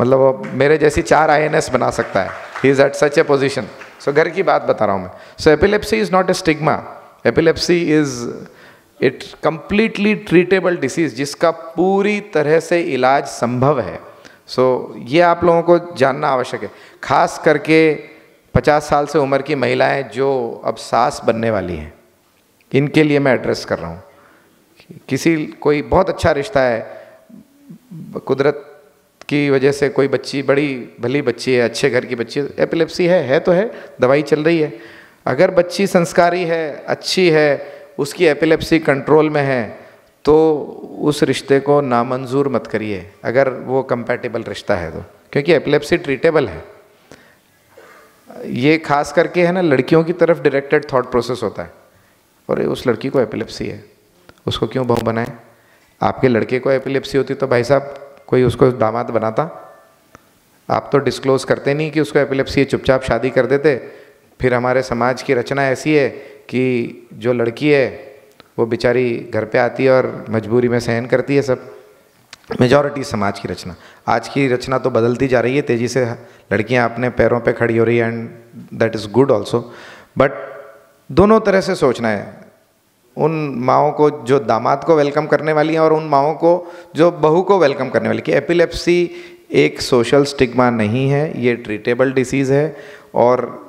मतलब वो मेरे जैसी 4 INS बना सकता है। He is at such a position. So घर की बात बता रहा हूँ मैं। So epilepsy is not a stigma. Epilepsy is it completely treatable disease, जिसका पूरी तरह से इलाज संभव है। So ये आप लोगों को जानना आवश्यक है। खास करके 50 साल से उम्र की महिलाएं जो अब सास बनने वाली हैं, इनके लिए मैं एड्रेस कर रहा हूँ। किसी कोई बहुत अच्छा रिश्ता है, कुदरत की वजह से कोई बच्ची, बड़ी भली बच्ची है, अच्छे घर की बच्ची है, एपिलेप्सी है तो है, दवाई चल रही है। अगर बच्ची संस्कारी है, अच्छी है, उसकी एपिलेप्सी कंट्रोल में है, तो उस रिश्ते को नामंजूर मत करिए, अगर वो कंपैटिबल रिश्ता है तो, क्योंकि एपिलेप्सी ट्रीटेबल है। ये खास करके है ना, लड़कियों की तरफ डायरेक्टेड थॉट प्रोसेस होता है, और उस लड़की को एपिलेप्सी है, उसको क्यों बहू बनाए? आपके लड़के को एपिलेप्सी होती तो भाई साहब कोई उसको दामाद बनाता? आप तो डिस्क्लोज करते नहीं कि उसको एपिलेप्सी है, चुपचाप शादी कर देते। फिर हमारे समाज की रचना ऐसी है कि जो लड़की है वो बेचारी घर पे आती है और मजबूरी में सहन करती है सब। मेजॉरिटी समाज की रचना, आज की रचना तो बदलती जा रही है तेज़ी से, लड़कियां अपने पैरों पे खड़ी हो रही है, and that is good also. But दोनों तरह से सोचना है, उन माओं को जो दामाद को वेलकम करने वाली हैं और उन माओं को जो बहू को वेलकम करने वाली, कि एपिलेप्सी एक सोशल स्टिग्मा नहीं है, ये ट्रीटेबल डिसीज़ है, और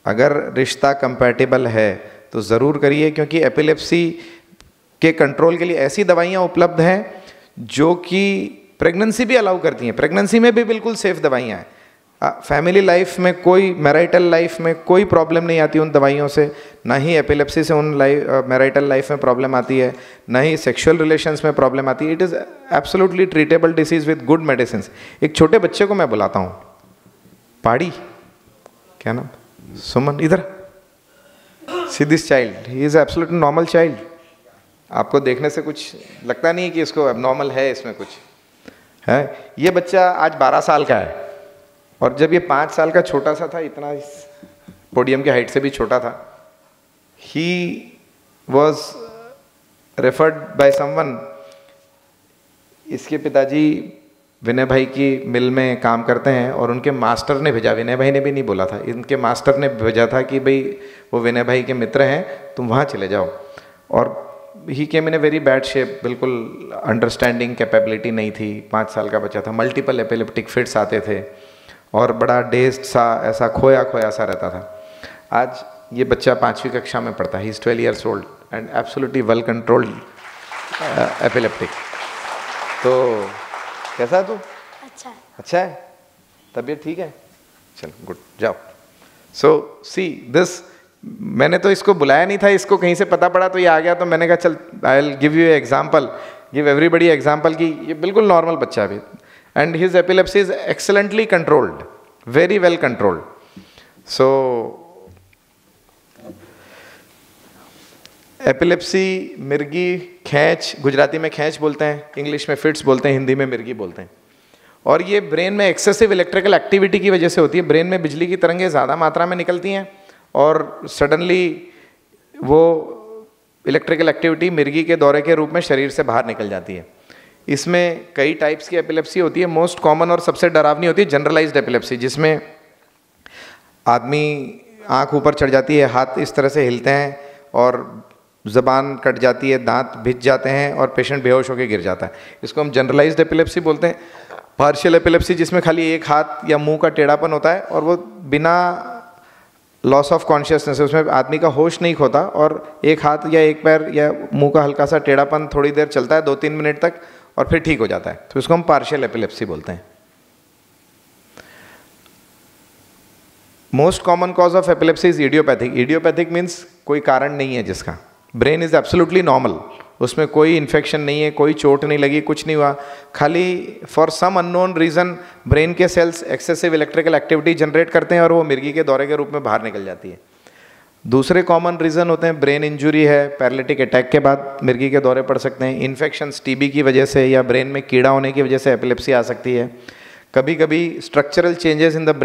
अगर रिश्ता कंपैटिबल है तो ज़रूर करिए, क्योंकि एपिलेप्सी के कंट्रोल के लिए ऐसी दवाइयाँ उपलब्ध हैं जो कि प्रेगनेंसी भी अलाउ करती हैं, प्रेगनेंसी में भी बिल्कुल सेफ दवाइयाँ हैं। फैमिली लाइफ में कोई, मैरिटल लाइफ में कोई प्रॉब्लम नहीं आती उन दवाइयों से, ना ही एपिलेप्सी से उन मैरिटल लाइफ में प्रॉब्लम आती है, ना ही सेक्सुअल रिलेशंस में प्रॉब्लम आती है। It is absolutely treatable disease with good medicine. एक छोटे बच्चे को मैं बुलाता हूँ, पाड़ी, क्या नाम, सुमन, इधर see this child, he is absolutely normal child. आपको देखने से कुछ लगता नहीं है कि इसको एबनॉर्मल है, इसमें कुछ है। ये बच्चा आज 12 साल का है, और जब ये 5 साल का छोटा सा था, इतना इस पोडियम की हाइट से भी छोटा था, he was referred by someone. इसके पिताजी विनय भाई की मिल में काम करते हैं, और उनके मास्टर ने भेजा, विनय भाई ने भी नहीं बोला था, इनके मास्टर ने भेजा था कि भाई वो विनय भाई के मित्र हैं, तुम वहाँ चले जाओ। और ही केम इन ए वेरी बैड शेप, बिल्कुल अंडरस्टैंडिंग कैपेबिलिटी नहीं थी, 5 साल का बच्चा था, मल्टीपल एपिलेप्टिक फिट्स आते थे, और बड़ा डेस्ड सा, ऐसा खोया खोया सा रहता था। आज ये बच्चा 5वीं कक्षा में पढ़ता है, he is 12 years old and absolutely well controlled epileptic. तो कैसा है तू? अच्छा है। अच्छा है, तबीयत ठीक है, चलो गुड, जाओ। सो सी दिस, मैंने तो इसको बुलाया नहीं था, इसको कहीं से पता पड़ा तो ये आ गया, तो मैंने कहा चल I will give you example, give everybody example कि ये बिल्कुल नॉर्मल बच्चा भी, and his epilepsy is excellently controlled, very well controlled. So epilepsy, मिर्गी, खैंच, गुजराती में खैंच बोलते हैं, इंग्लिश में फिट्स बोलते हैं, हिंदी में मिर्गी बोलते हैं। और ये ब्रेन में एक्सेसिव इलेक्ट्रिकल एक्टिविटी की वजह से होती है, ब्रेन में बिजली की तरंगें ज़्यादा मात्रा में निकलती हैं, और सडनली वो इलेक्ट्रिकल एक्टिविटी मिर्गी के दौरे के रूप में शरीर से बाहर निकल जाती है। इसमें कई टाइप्स की एपिलेप्सी होती है, मोस्ट कॉमन और सबसे डरावनी होती है जनरलाइज्ड एपिलेप्सी, जिसमें आदमी आंख ऊपर चढ़ जाती है, हाथ इस तरह से हिलते हैं और ज़बान कट जाती है, दांत भिज जाते हैं और पेशेंट बेहोश होकर गिर जाता है। इसको हम जनरलाइज्ड एपिलेप्सी बोलते हैं। पार्शियल एपिलेप्सी, जिसमें खाली एक हाथ या मुंह का टेढ़ापन होता है और वो बिना लॉस ऑफ कॉन्शियसनेस है, उसमें आदमी का होश नहीं खोता और एक हाथ या एक पैर या मुंह का हल्का सा टेढ़ापन थोड़ी देर चलता है, 2-3 मिनट तक, और फिर ठीक हो जाता है, तो इसको हम पार्शियल एपिलेप्सी बोलते हैं। Most common cause of epilepsy is idiopathic. Idiopathic means कोई कारण नहीं है जिसका, ब्रेन इज एब्सोल्युटली नॉर्मल, उसमें कोई इन्फेक्शन नहीं है, कोई चोट नहीं लगी, कुछ नहीं हुआ, खाली for some unknown reason brain के cells excessive electrical activity generate करते हैं और वो मिर्गी के दौरे के रूप में बाहर निकल जाती है। दूसरे कॉमन रीज़न होते हैं, ब्रेन इंजुरी है, पैरालिटिक अटैक के बाद मिर्गी के दौरे पड़ सकते हैं, इन्फेक्शंस टीबी की वजह से या ब्रेन में कीड़ा होने की वजह से एपिलेप्सी आ सकती है। कभी कभी structural changes in the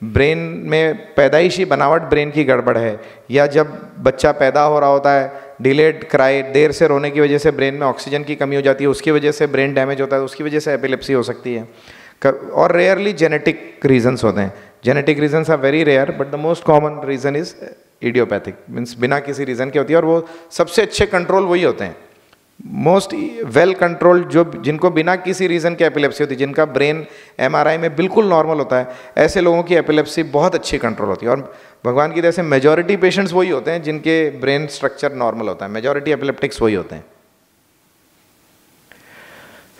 brain में पैदाइशी बनावट ब्रेन की गड़बड़ है, या जब बच्चा पैदा हो रहा होता है, डिलेड क्राई, देर से रोने की वजह से ब्रेन में ऑक्सीजन की कमी हो जाती है, उसकी वजह से ब्रेन डैमेज होता है, उसकी वजह से एपिलेप्सी हो सकती है। और रेयरली जेनेटिक रीजंस होते हैं, genetic reasons are very rare, but the most common reason is idiopathic, means बिना किसी रीज़न के होती है, और वो सबसे अच्छे कंट्रोल वही होते हैं मोस्ट वेल कंट्रोल्ड, जो जिनको बिना किसी रीज़न के एपिलेप्सी होती है, जिनका ब्रेन एमआरआई में बिल्कुल नॉर्मल होता है, ऐसे लोगों की एपिलेप्सी बहुत अच्छी कंट्रोल होती है। और भगवान की दया से मेजॉरिटी पेशेंट्स वही होते हैं जिनके ब्रेन स्ट्रक्चर नॉर्मल होता है, मेजॉरिटी एपिलेप्टिक्स वही होते हैं।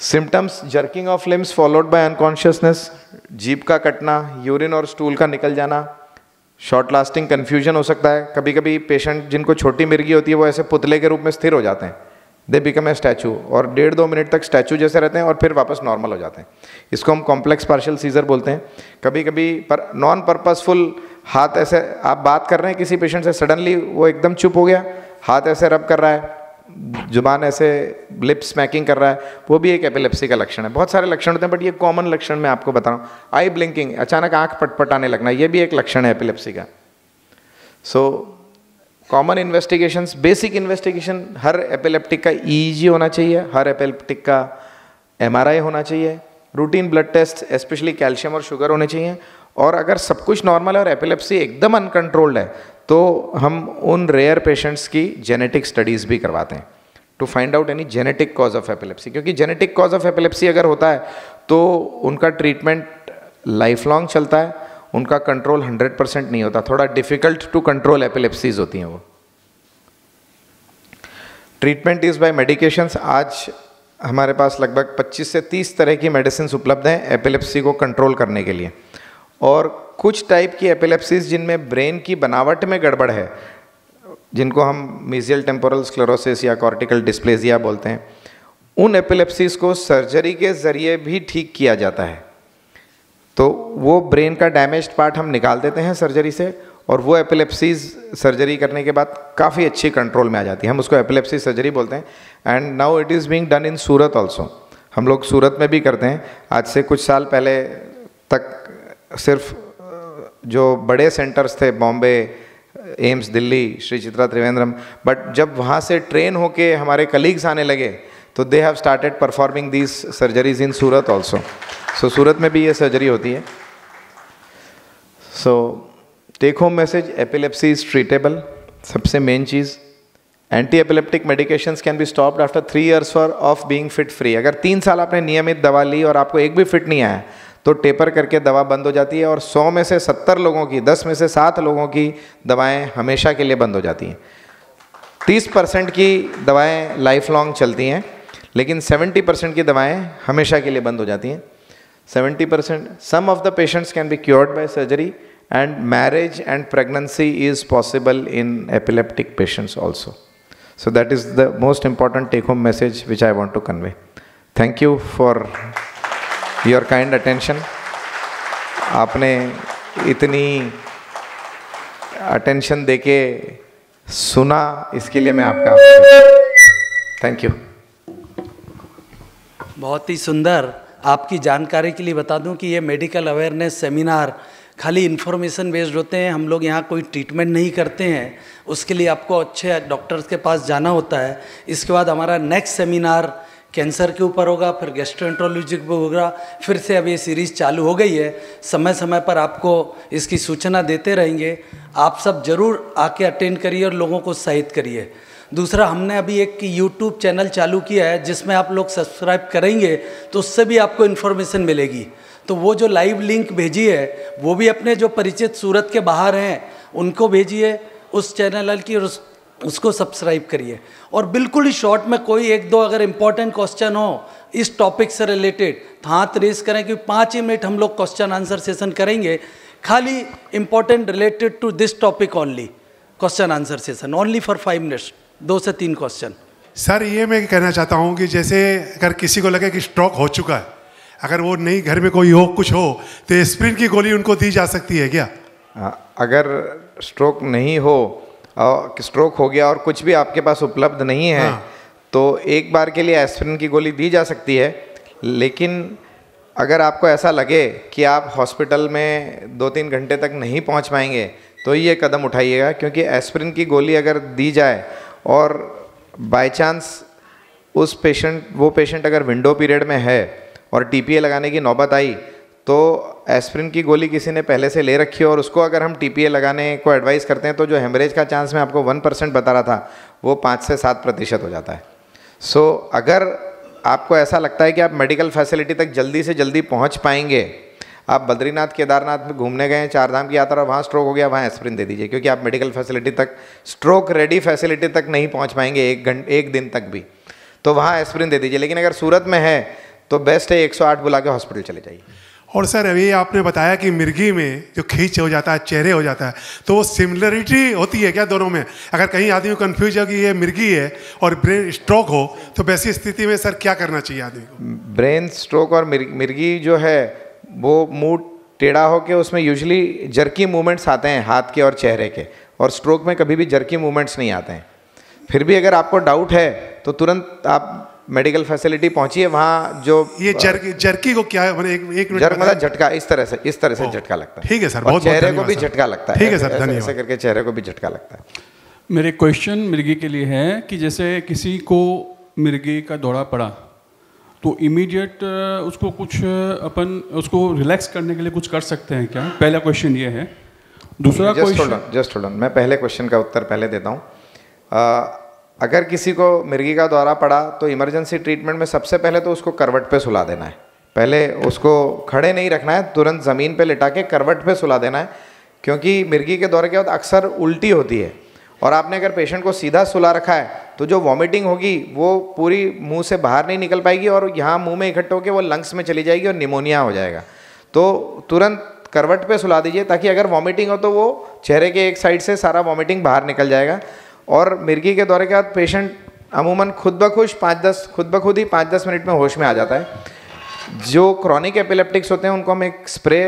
Symptoms: jerking of limbs followed by unconsciousness, जीभ का कटना, यूरिन और स्टूल का निकल जाना, शॉर्ट लास्टिंग कन्फ्यूजन हो सकता है। कभी कभी पेशेंट जिनको छोटी मिर्गी होती है वो ऐसे पुतले के रूप में स्थिर हो जाते हैं, दे बिकम ए स्टैचू, और 1.5-2 मिनट तक स्टैचू जैसे रहते हैं और फिर वापस नॉर्मल हो जाते हैं। इसको हम कॉम्प्लेक्स पार्शियल सीजर बोलते हैं। कभी कभी पर नॉन पर्पसफुल हाथ ऐसे, आप बात कर रहे हैं किसी पेशेंट से, सडनली वो एकदम चुप हो गया, हाथ ऐसे रब कर रहा है, जुबान ऐसे लिप स्मैकिंग कर रहा है, वो भी एक एपिलेप्सी का लक्षण है। बहुत सारे लक्षण होते हैं बट ये कॉमन लक्षण मैं आपको बता रहा हूँ। आई ब्लिंकिंग, अचानक आंख पटपटाने लगना, ये भी एक लक्षण है एपिलेप्सी का। So common investigations, basic investigation, हर एपिलेप्टिक का ईईजी होना चाहिए, हर एपिलेप्टिक का एमआरआई होना चाहिए, routine blood test specially calcium और शुगर होने चाहिए। और अगर सब कुछ नॉर्मल है और एपिलेप्सी एकदम अनकंट्रोल्ड है तो हम उन रेयर पेशेंट्स की जेनेटिक स्टडीज़ भी करवाते हैं to find out any genetic cause of epilepsy, क्योंकि जेनेटिक कॉज ऑफ एपिलेप्सी अगर होता है तो उनका ट्रीटमेंट लाइफ लॉन्ग चलता है, उनका कंट्रोल 100% नहीं होता, थोड़ा डिफिकल्ट टू कंट्रोल एपिलेप्सीज होती हैं वो। Treatment is by medications. आज हमारे पास लगभग 25 से 30 तरह की मेडिसिन उपलब्ध हैं एपिलेप्सी को कंट्रोल करने के लिए। और कुछ टाइप की एपिलेप्सीज जिनमें ब्रेन की बनावट में गड़बड़ है, जिनको हम मीजियल टेम्पोरल स्क्लेरोसिस या कॉर्टिकल डिस्प्लेजिया बोलते हैं, उन एपिलेप्सीज को सर्जरी के ज़रिए भी ठीक किया जाता है। तो वो ब्रेन का डैमेज्ड पार्ट हम निकाल देते हैं सर्जरी से, और वो एपिलेप्सीज सर्जरी करने के बाद काफ़ी अच्छी कंट्रोल में आ जाती है। हम उसको एपिलेप्सी सर्जरी बोलते हैं। And now it is being done in Surat also. हम लोग सूरत में भी करते हैं। आज से कुछ साल पहले तक सिर्फ जो बड़े सेंटर्स थे, बॉम्बे, एम्स दिल्ली, श्री चित्रा त्रिवेंद्रम, बट जब वहाँ से ट्रेन होके हमारे कलीग्स आने लगे तो they have started performing these surgeries in Surat also. So Surat में भी ये सर्जरी होती है। So take home message, epilepsy is treatable. सबसे मेन चीज़, anti epileptic medications can be stopped after 3 years of being fit free. अगर 3 साल आपने नियमित दवा ली और आपको एक भी फिट नहीं आया तो टेपर करके दवा बंद हो जाती है। और 100 में से 70 लोगों की, 10 में से 7 लोगों की दवाएं हमेशा के लिए बंद हो जाती हैं। 30% की दवाएं लाइफ लॉन्ग चलती हैं, लेकिन 70% की दवाएं हमेशा के लिए बंद हो जाती हैं। 70%, some of the patients can be cured by surgery, and marriage and pregnancy is possible in epileptic patients also. So that is the most important take home message which I want to convey. Thank you for your kind attention. आपने इतनी attention देके सुना, इसके लिए मैं आपका thank you. बहुत ही सुंदर। आपकी जानकारी के लिए बता दूं कि ये मेडिकल अवेयरनेस सेमिनार खाली इन्फॉर्मेशन बेस्ड होते हैं। हम लोग यहाँ कोई ट्रीटमेंट नहीं करते हैं, उसके लिए आपको अच्छे डॉक्टर्स के पास जाना होता है। इसके बाद हमारा नेक्स्ट सेमिनार कैंसर के ऊपर होगा, फिर गैस्ट्रोएंट्रोलॉजी पे होगा, फिर से अब ये सीरीज़ चालू हो गई है। समय समय पर आपको इसकी सूचना देते रहेंगे। आप सब ज़रूर आके अटेंड करिए और लोगों को उत्साहित करिए। दूसरा, हमने अभी एक यूट्यूब चैनल चालू किया है जिसमें आप लोग सब्सक्राइब करेंगे तो उससे भी आपको इन्फॉर्मेशन मिलेगी। तो वो जो लाइव लिंक भेजी है वो भी अपने जो परिचित सूरत के बाहर हैं उनको भेजिए उस चैनल की, और उसको सब्सक्राइब करिए। और बिल्कुल ही शॉर्ट में कोई 1-2 अगर इम्पोर्टेंट क्वेश्चन हो इस टॉपिक से रिलेटेड तो हाथ रेस करें, क्योंकि 5 ही मिनट हम लोग क्वेश्चन आंसर सेशन करेंगे, खाली important related to this topic only. Question answer session only for 5 minutes, 2 से 3 क्वेश्चन। सर, ये मैं कहना चाहता हूँ कि जैसे अगर किसी को लगे कि स्ट्रोक हो चुका है, अगर वो नहीं घर में कोई हो, कुछ हो, तो एस्प्रिन की गोली उनको दी जा सकती है क्या? अगर स्ट्रोक नहीं हो और स्ट्रोक हो गया और कुछ भी आपके पास उपलब्ध नहीं है, तो एक बार के लिए एस्प्रिन की गोली दी जा सकती है। लेकिन अगर आपको ऐसा लगे कि आप हॉस्पिटल में 2-3 घंटे तक नहीं पहुंच पाएंगे तो ये कदम उठाइएगा, क्योंकि एस्प्रिन की गोली अगर दी जाए और बाय चांस वो पेशेंट अगर विंडो पीरियड में है और टीपीए लगाने की नौबत आई, तो एस्प्रिन की गोली किसी ने पहले से ले रखी हो और उसको अगर हम टीपीए लगाने को एडवाइस करते हैं तो जो हेमरेज का चांस मैं आपको 1% बता रहा था वो 5 से 7% हो जाता है। सो अगर आपको ऐसा लगता है कि आप मेडिकल फैसिलिटी तक जल्दी से जल्दी पहुंच पाएंगे, आप बद्रीनाथ केदारनाथ में घूमने गए हैं, 4 धाम की यात्रा, वहाँ स्ट्रोक हो गया, वहाँ एस्प्रिन दे दीजिए, क्योंकि आप मेडिकल फैसिलिटी तक, स्ट्रोक रेडी फैसिलिटी तक नहीं पहुँच पाएंगे एक दिन तक भी, तो वहाँ एस्प्रिन दे दीजिए। लेकिन अगर सूरत में है तो बेस्ट है 108 बुला के हॉस्पिटल चले जाइए। और सर अभी आपने बताया कि मिर्गी में जो खींच हो जाता है, चेहरे हो जाता है, तो वो सिमिलरिटी होती है क्या दोनों में? अगर कहीं आदमी को कन्फ्यूज हो कि ये मिर्गी है और ब्रेन स्ट्रोक हो, तो वैसी स्थिति में सर क्या करना चाहिए आदमी को? ब्रेन स्ट्रोक और मिर्गी जो है वो मुंह टेढ़ा होके उसमें यूजुअली जर्की मूवमेंट्स आते हैं हाथ के और चेहरे के, और स्ट्रोक में कभी भी जर्की मूवमेंट्स नहीं आते हैं। फिर भी अगर आपको डाउट है तो तुरंत आप मेडिकल फैसिलिटी पहुंचिए। वहाँ जो ये जर्की को क्या है, एक मिनट, जर्क मतलब झटका, इस तरह से झटका लगता है। ठीक है सर, बहुत चेहरे को भी झटका लगता है। ठीक है सर, धन्यवाद। ऐसे करके चेहरे को भी झटका लगता है। मेरे क्वेश्चन मिर्गी के लिए है कि जैसे किसी को मिर्गी का दौरा पड़ा तो इमीडिएट उसको कुछ अपन उसको रिलैक्स करने के लिए कुछ कर सकते हैं क्या? पहला क्वेश्चन ये है। दूसरा क्वेश्चन, जस्ट होल्ड ऑन, मैं पहले क्वेश्चन का उत्तर पहले देता हूँ। अगर किसी को मिर्गी का दौरा पड़ा तो इमरजेंसी ट्रीटमेंट में सबसे पहले तो उसको करवट पे सुला देना है। पहले उसको खड़े नहीं रखना है, तुरंत ज़मीन पे लिटा के करवट पे सुला देना है, क्योंकि मिर्गी के दौरे के बाद अक्सर उल्टी होती है, और आपने अगर पेशेंट को सीधा सुला रखा है तो जो वॉमिटिंग होगी वो पूरी मुंह से बाहर नहीं निकल पाएगी और यहाँ मुंह में इकट्ठे होकर वो लंग्स में चली जाएगी और निमोनिया हो जाएगा। तो तुरंत करवट पे सुला दीजिए, ताकि अगर वॉमिटिंग हो तो वो चेहरे के एक साइड से सारा वॉमिटिंग बाहर निकल जाएगा। और मिर्गी के दौरे के बाद पेशेंट अमूमन खुद ब खुद ही 5-10 मिनट में होश में आ जाता है। जो क्रॉनिक एपिलेप्टिक्स होते हैं उनको हम एक स्प्रे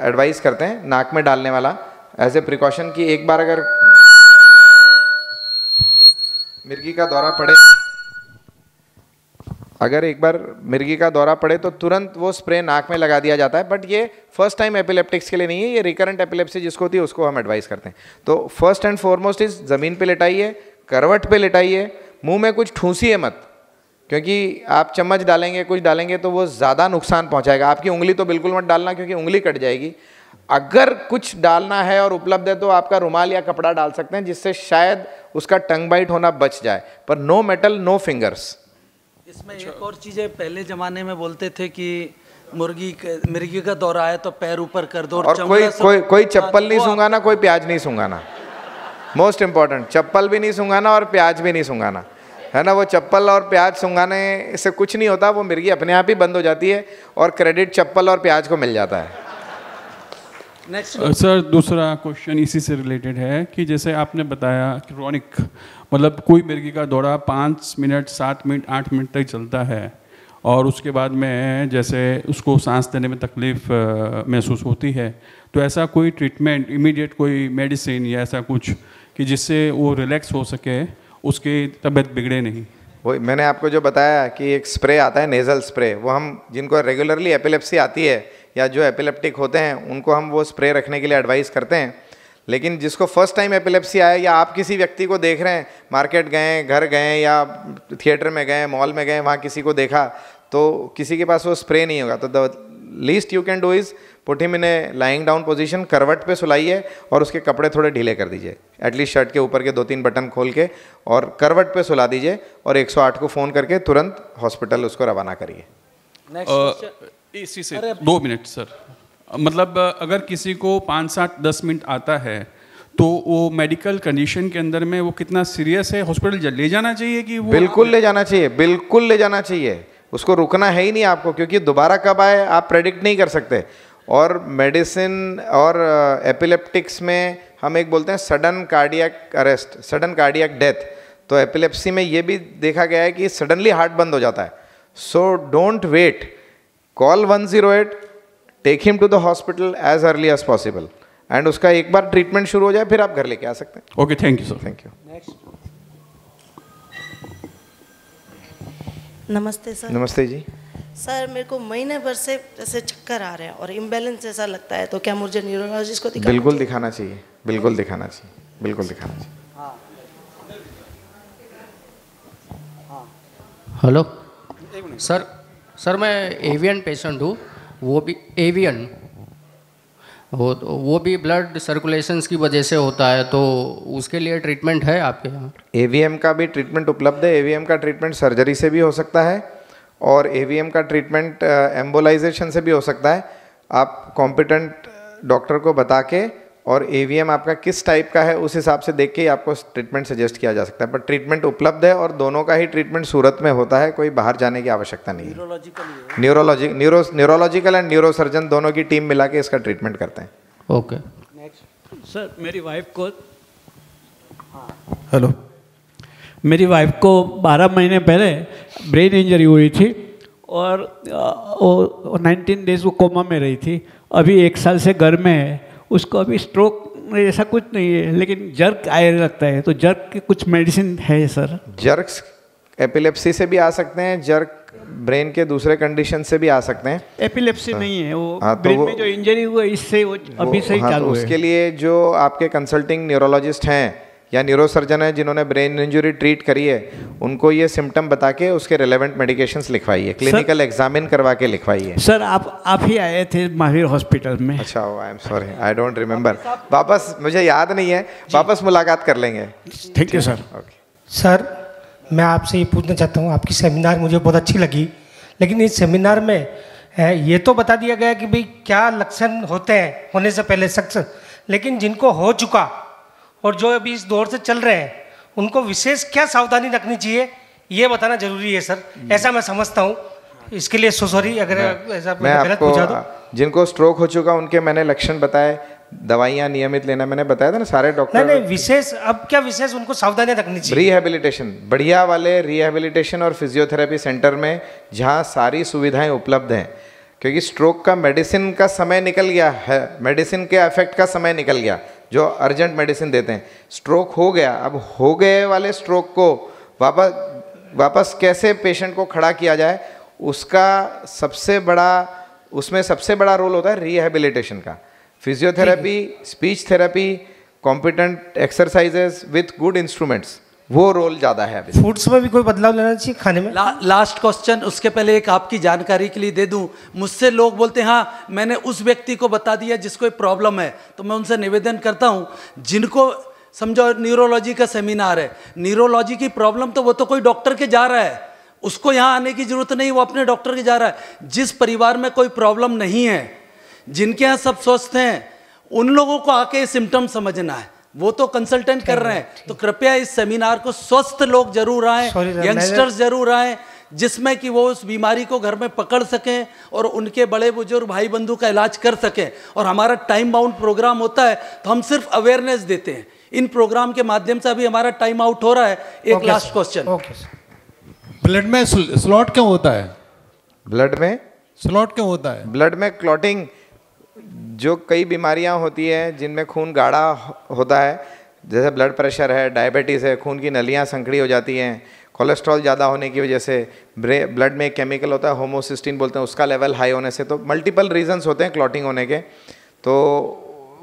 एडवाइस करते हैं नाक में डालने वाला, एज ए प्रिकॉशन, कि एक बार अगर मिर्गी का दौरा पड़े तो तुरंत वो स्प्रे नाक में लगा दिया जाता है। बट ये फर्स्ट टाइम एपिलेप्टिक्स के लिए नहीं है, ये रिकरेंट एपिलेप्सी जिसको होती है उसको हम एडवाइस करते हैं। तो फर्स्ट एंड फॉरमोस्ट इज ज़मीन पे लेटाइए, करवट पे लेटाइए, मुंह में कुछ ठूंसिए मत, क्योंकि आप चम्मच डालेंगे कुछ डालेंगे तो वो ज़्यादा नुकसान पहुंचाएगा। आपकी उंगली तो बिल्कुल मत डालना, क्योंकि उंगली कट जाएगी। अगर कुछ डालना है और उपलब्ध है तो आपका रुमाल या कपड़ा डाल सकते हैं, जिससे शायद उसका टंग बाइट होना बच जाए, पर नो मेटल नो फिंगर्स। इसमें एक और चीज़ है, पहले ज़माने में बोलते थे कि मिर्गी का दौरा आया तो पैर ऊपर कर दो, और कोई चप्पल नहीं सूंघाना, कोई प्याज नहीं सूंघाना। मोस्ट इंपॉर्टेंट, चप्पल भी नहीं सूंघाना और प्याज भी नहीं सूंघाना, है ना। वो चप्पल और प्याज सूंघाने से कुछ नहीं होता, वो मिर्गी अपने आप ही बंद हो जाती है और क्रेडिट चप्पल और प्याज को मिल जाता है। सर दूसरा क्वेश्चन इसी से रिलेटेड है कि जैसे आपने बताया क्रॉनिक मतलब कोई मिर्गी का दौरा 5 मिनट 7 मिनट 8 मिनट तक चलता है और उसके बाद में जैसे उसको सांस लेने में तकलीफ महसूस होती है, तो ऐसा कोई ट्रीटमेंट इमीडिएट कोई मेडिसिन या ऐसा कुछ कि जिससे वो रिलैक्स हो सके, उसकी तबीयत बिगड़े नहीं? वही मैंने आपको जो बताया कि एक स्प्रे आता है नेज़ल स्प्रे, वो हम जिनको रेगुलरली एपिलेप्सी आती है या जो एपिलेप्टिक होते हैं उनको हम वो स्प्रे रखने के लिए एडवाइस करते हैं। लेकिन जिसको फर्स्ट टाइम एपिलेप्सी आया या आप किसी व्यक्ति को देख रहे हैं, मार्केट गए, घर गए या थिएटर में गए, मॉल में गए, वहाँ किसी को देखा तो किसी के पास वो स्प्रे नहीं होगा, तो the least you can do is put him in A lying down position, करवट पे सुलाइए और उसके कपड़े थोड़े ढीले कर दीजिए, एटलीस्ट शर्ट के ऊपर के 2-3 बटन खोल के, और करवट पे सुला दीजिए और 108 को फ़ोन करके तुरंत हॉस्पिटल उसको रवाना करिए। इसी से 2 मिनट सर, मतलब अगर किसी को 5-7-10 मिनट आता है तो वो मेडिकल कंडीशन के अंदर में वो कितना सीरियस है, हॉस्पिटल ले जाना चाहिए कि वो? बिल्कुल ले जाना चाहिए, बिल्कुल ले जाना चाहिए, उसको रुकना है ही नहीं आपको, क्योंकि दोबारा कब आए आप प्रेडिक्ट नहीं कर सकते। और मेडिसिन और एपिलेप्टिक्स में हम एक बोलते हैं sudden cardiac arrest, sudden cardiac death, तो एपिलेप्सी में ये भी देखा गया है कि सडनली हार्ट बंद हो जाता है। So don't wait, call 108, take him to the hospital as early as possible, and उसका एक बार ट्रीटमेंट शुरू हो जाए फिर आप घर लेके आ सकते हैं। Okay, thank you sir. Thank you. नमस्ते सर। नमस्ते जी। सर मेरे को महीने भर से जैसे चक्कर आ रहे हैं और इम्बैलेंस जैसा लगता है, तो क्या मुझे न्यूरोलॉजिस्ट को दिखाना? बिल्कुल दिखाना चाहिए, बिल्कुल दिखाना चाहिए, बिल्कुल दिखाना चाहिए। हेलो सर, मैं एवियन पेशेंट हूँ, वो भी एवियन। वो भी ब्लड सर्कुलेशंस की वजह से होता है, तो उसके लिए ट्रीटमेंट है आपके यहाँ? AVM का भी ट्रीटमेंट उपलब्ध है। AVM का ट्रीटमेंट सर्जरी से भी हो सकता है और AVM का ट्रीटमेंट एम्बोलाइजेशन से भी हो सकता है। आप कॉम्पिटेंट डॉक्टर को बता के और AVM आपका किस टाइप का है उस हिसाब से देख के ही आपको ट्रीटमेंट सजेस्ट किया जा सकता है। पर ट्रीटमेंट उपलब्ध है और दोनों का ही ट्रीटमेंट सूरत में होता है, कोई बाहर जाने की आवश्यकता नहीं है। न्यूरोलॉजिकल एंड न्यूरोसर्जन दोनों की टीम मिला के इसका ट्रीटमेंट करते हैं। ओके। सर मेरी वाइफ को हेलो, मेरी वाइफ को 12 महीने पहले ब्रेन इंजरी हुई थी और 19 डेज वो कोमा में रही थी। अभी 1 साल से घर में है। उसको अभी स्ट्रोक ऐसा कुछ नहीं है, लेकिन जर्क आने लगता है, तो जर्क की कुछ मेडिसिन है सर? जर्क्स एपिलेप्सी से भी आ सकते हैं, जर्क ब्रेन के दूसरे कंडीशन से भी आ सकते हैं। एपिलेप्सी नहीं है वो, ब्रेन में जो इंजरी हुआ इससे वो अभी से ही चालू है। उसके लिए जो आपके कंसल्टिंग न्यूरोलॉजिस्ट हैं या न्यूरोसर्जन है जिन्होंने ब्रेन इंजरी ट्रीट करी है, उनको ये सिम्टम बता के उसके रेलेवेंट मेडिकेशंस लिखवाइए, क्लिनिकल एग्जामिन करवा के लिखवाइए। सर आप ही आए थे महावीर हॉस्पिटल में। अच्छा, I am sorry, I don't remember. वापस मुझे याद नहीं है, वापस मुलाकात कर लेंगे। Thank you sir. Okay sir, मैं आपसे ये पूछना चाहता हूँ, आपकी सेमिनार मुझे बहुत अच्छी लगी, लेकिन इस सेमिनार में ये तो बता दिया गया कि भाई क्या लक्षण होते हैं होने से पहले शख्स, लेकिन जिनको हो चुका और जो अभी इस दौर से चल रहे हैं उनको विशेष क्या सावधानी रखनी चाहिए, ये बताना जरूरी है सर, ऐसा मैं समझता हूँ। इसके लिए सॉरी अगर ऐसा गलत पूछा तो। जिनको स्ट्रोक हो चुका उनके मैंने लक्षण बताए, दवाइयाँ नियमित लेना मैंने बताया था ना, सारे डॉक्टर। नहीं, विशेष अब क्या विशेष उनको सावधानी रखनी चाहिए? रिहेबिलिटेशन, बढ़िया वाले रिहेबिलिटेशन और फिजियोथेरेपी सेंटर में जहाँ सारी सुविधाएं उपलब्ध हैं, क्योंकि स्ट्रोक का मेडिसिन का समय निकल गया है, मेडिसिन के इफेक्ट का समय निकल गया जो अर्जेंट मेडिसिन देते हैं। स्ट्रोक हो गया, अब हो गए वाले स्ट्रोक को वापस कैसे पेशेंट को खड़ा किया जाए, उसका सबसे बड़ा रोल होता है रिहेबिलिटेशन का। Physiotherapy, speech therapy, competent exercises with good instruments, वो रोल ज़्यादा है। अभी फूड्स में भी कोई बदलाव लेना चाहिए खाने में? लास्ट क्वेश्चन, उसके पहले एक आपकी जानकारी के लिए दे दूं। मुझसे लोग बोलते हैं हाँ मैंने उस व्यक्ति को बता दिया जिसको प्रॉब्लम है, तो मैं उनसे निवेदन करता हूं जिनको समझो न्यूरोलॉजी का सेमिनार है, न्यूरोलॉजी की प्रॉब्लम तो वो तो कोई डॉक्टर के जा रहा है, उसको यहाँ आने की जरूरत नहीं, वो अपने डॉक्टर के जा रहा है। जिस परिवार में कोई प्रॉब्लम नहीं है, जिनके यहाँ सब स्वस्थ हैं, उन लोगों को आके सिम्टम समझना है, वो तो कंसल्टेंट कर रहे हैं। तो कृपया इस सेमिनार को स्वस्थ लोग जरूर आएं, यंगस्टर्स जरूर आएं, जिसमें कि वो उस बीमारी को घर में पकड़ सकें और उनके बड़े बुजुर्ग भाई बंधु का इलाज कर सकें। और हमारा टाइम बाउंड प्रोग्राम होता है तो हम सिर्फ अवेयरनेस देते हैं। इन प्रोग्राम के माध्यम से अभी हमारा टाइम आउट हो रहा है। एक लास्ट क्वेश्चन, ब्लड में स्लॉट क्यों होता है? ब्लड में स्लॉट क्यों होता है? ब्लड में क्लॉटिंग, जो कई बीमारियां होती हैं जिनमें खून गाढ़ा होता है, जैसे ब्लड प्रेशर है, डायबिटीज़ है, खून की नलियां संकड़ी हो जाती हैं, कोलेस्ट्रॉल ज़्यादा होने की वजह से, ब्लड में एक केमिकल होता है होमोसिस्टीन बोलते हैं, उसका लेवल हाई होने से, तो मल्टीपल रीजंस होते हैं क्लॉटिंग होने के। तो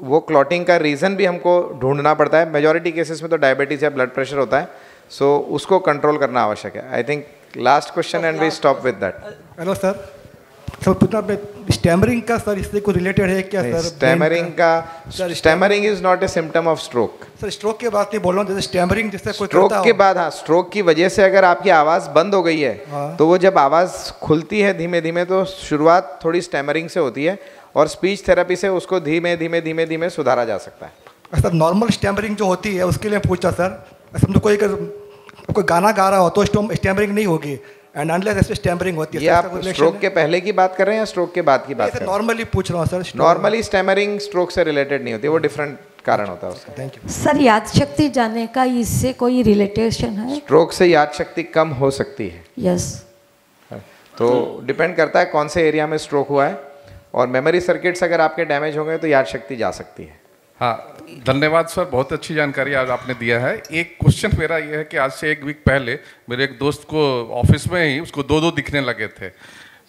वो क्लॉटिंग का रीज़न भी हमको ढूंढना पड़ता है। मेजॉरिटी केसेस में तो डायबिटीज़ या ब्लड प्रेशर होता है, सो उसको कंट्रोल करना आवश्यक है। I think last question and we stop with that. Hello sir, stammering का सर इससे कोई रिलेटेड है क्या sir? Stammering is not a symptom of stroke. Sir stroke के बाद नहीं बोल रहा हूँ, जैसे स्टैमरिंग जिससे कोई स्ट्रोक के बाद, हाँ, स्ट्रोक की वजह से अगर आपकी आवाज़ बंद हो गई है तो वो जब आवाज़ खुलती है धीमे धीमे, तो शुरुआत थोड़ी स्टैमरिंग से होती है और स्पीच थेरेपी से उसको धीमे धीमे धीमे धीमे सुधारा जा सकता है। सर नॉर्मल स्टैमरिंग जो होती है उसके लिए पूछा सर, समझो कोई गाना गा रहा हो तो स्टैमरिंग नहीं होगी, एंड अनलेस ऐसे स्टैमरिंग होती है। ये आप स्ट्रोक के पहले की बात कर रहे हैं या स्ट्रोक के बाद की बात कर रहे हैं? नॉर्मली पूछ रहा हूँ सर। नॉर्मली स्टैमरिंग स्ट्रोक से रिलेटेड नहीं होती, वो डिफरेंट कारण होता है उसका। Thank you sir. याद शक्ति जाने का इससे कोई रिलेटेशन है? स्ट्रोक से याद शक्ति कम हो सकती है। यस। तो डिपेंड करता है कौन से एरिया में स्ट्रोक हुआ है, और मेमोरी सर्किट्स अगर आपके डैमेज हो गए तो याद शक्ति जा सकती है। हाँ, धन्यवाद सर, बहुत अच्छी जानकारी आज आपने दिया है। एक क्वेश्चन मेरा ये है कि आज से 1 वीक पहले मेरे एक दोस्त को ऑफिस में ही उसको 2 दिखने लगे थे,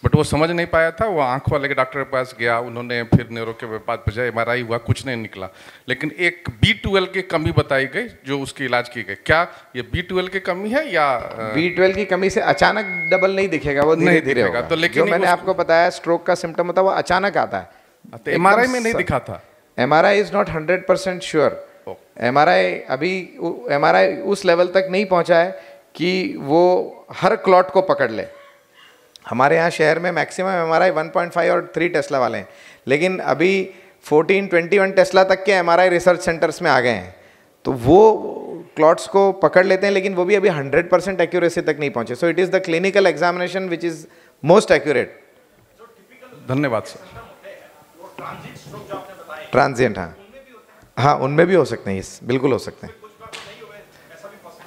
बट वो समझ नहीं पाया था। वो आंख वाले के डॉक्टर के पास गया, उन्होंने फिर न्यूरो के पास भेजा, MRI हुआ, कुछ नहीं निकला, लेकिन एक B12 की कमी बताई गई जो उसकी इलाज की गई। क्या ये B12 की कमी है या B12 की कमी से अचानक डबल नहीं दिखेगा, वो धीरे धीरे होगा। तो लेकिन जो मैंने आपको बताया स्ट्रोक का सिम्टम होता है वो अचानक आता है। तो MRI में नहीं दिखा था? MRI is not 100% sure. MRI उस लेवल तक नहीं पहुंचा है कि वो हर क्लॉट को पकड़ ले। हमारे यहाँ शहर में मैक्सिमम MRI 1.5 और 3 टेस्ला वाले हैं, लेकिन अभी 14-21 टेस्ला तक के MRI रिसर्च सेंटर्स में आ गए हैं, तो वो क्लॉट्स को पकड़ लेते हैं, लेकिन वो भी अभी 100% एक्यूरेसी तक नहीं पहुंचे। सो it is the clinical examination which is most accurate. धन्यवाद सर। ट्रांजिएंट, हाँ उनमें भी हो सकते हैं, बिल्कुल हो सकते हैं।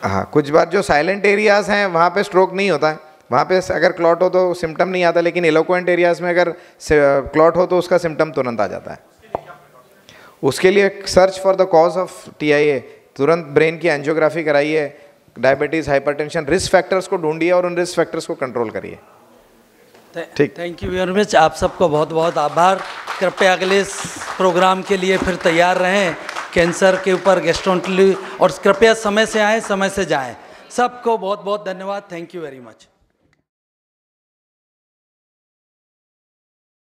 हाँ, कुछ बार जो साइलेंट एरियाज़ हैं वहाँ पे स्ट्रोक नहीं होता है, वहाँ पे अगर क्लॉट हो तो सिम्टम नहीं आता, लेकिन एलोक्वेंट एरियाज़ में अगर क्लॉट हो तो उसका सिम्टम तुरंत आ जाता है। उसके लिए search for the cause of TIA, तुरंत ब्रेन की एंजियोग्राफी कराइए, डायबिटीज़, हाइपरटेंशन, रिस्क फैक्टर्स को ढूंढिए और उन रिस्क फैक्टर्स को कंट्रोल करिए। ठीक, थैंक यू वेरी मच। आप सबको बहुत बहुत आभार। कृपया अगले प्रोग्राम के लिए फिर तैयार रहें, कैंसर के ऊपर गैस्ट्रोएंटेरोलॉजी, और कृपया समय से आएँ, समय से जाएँ। सबको बहुत बहुत धन्यवाद। Thank you very much.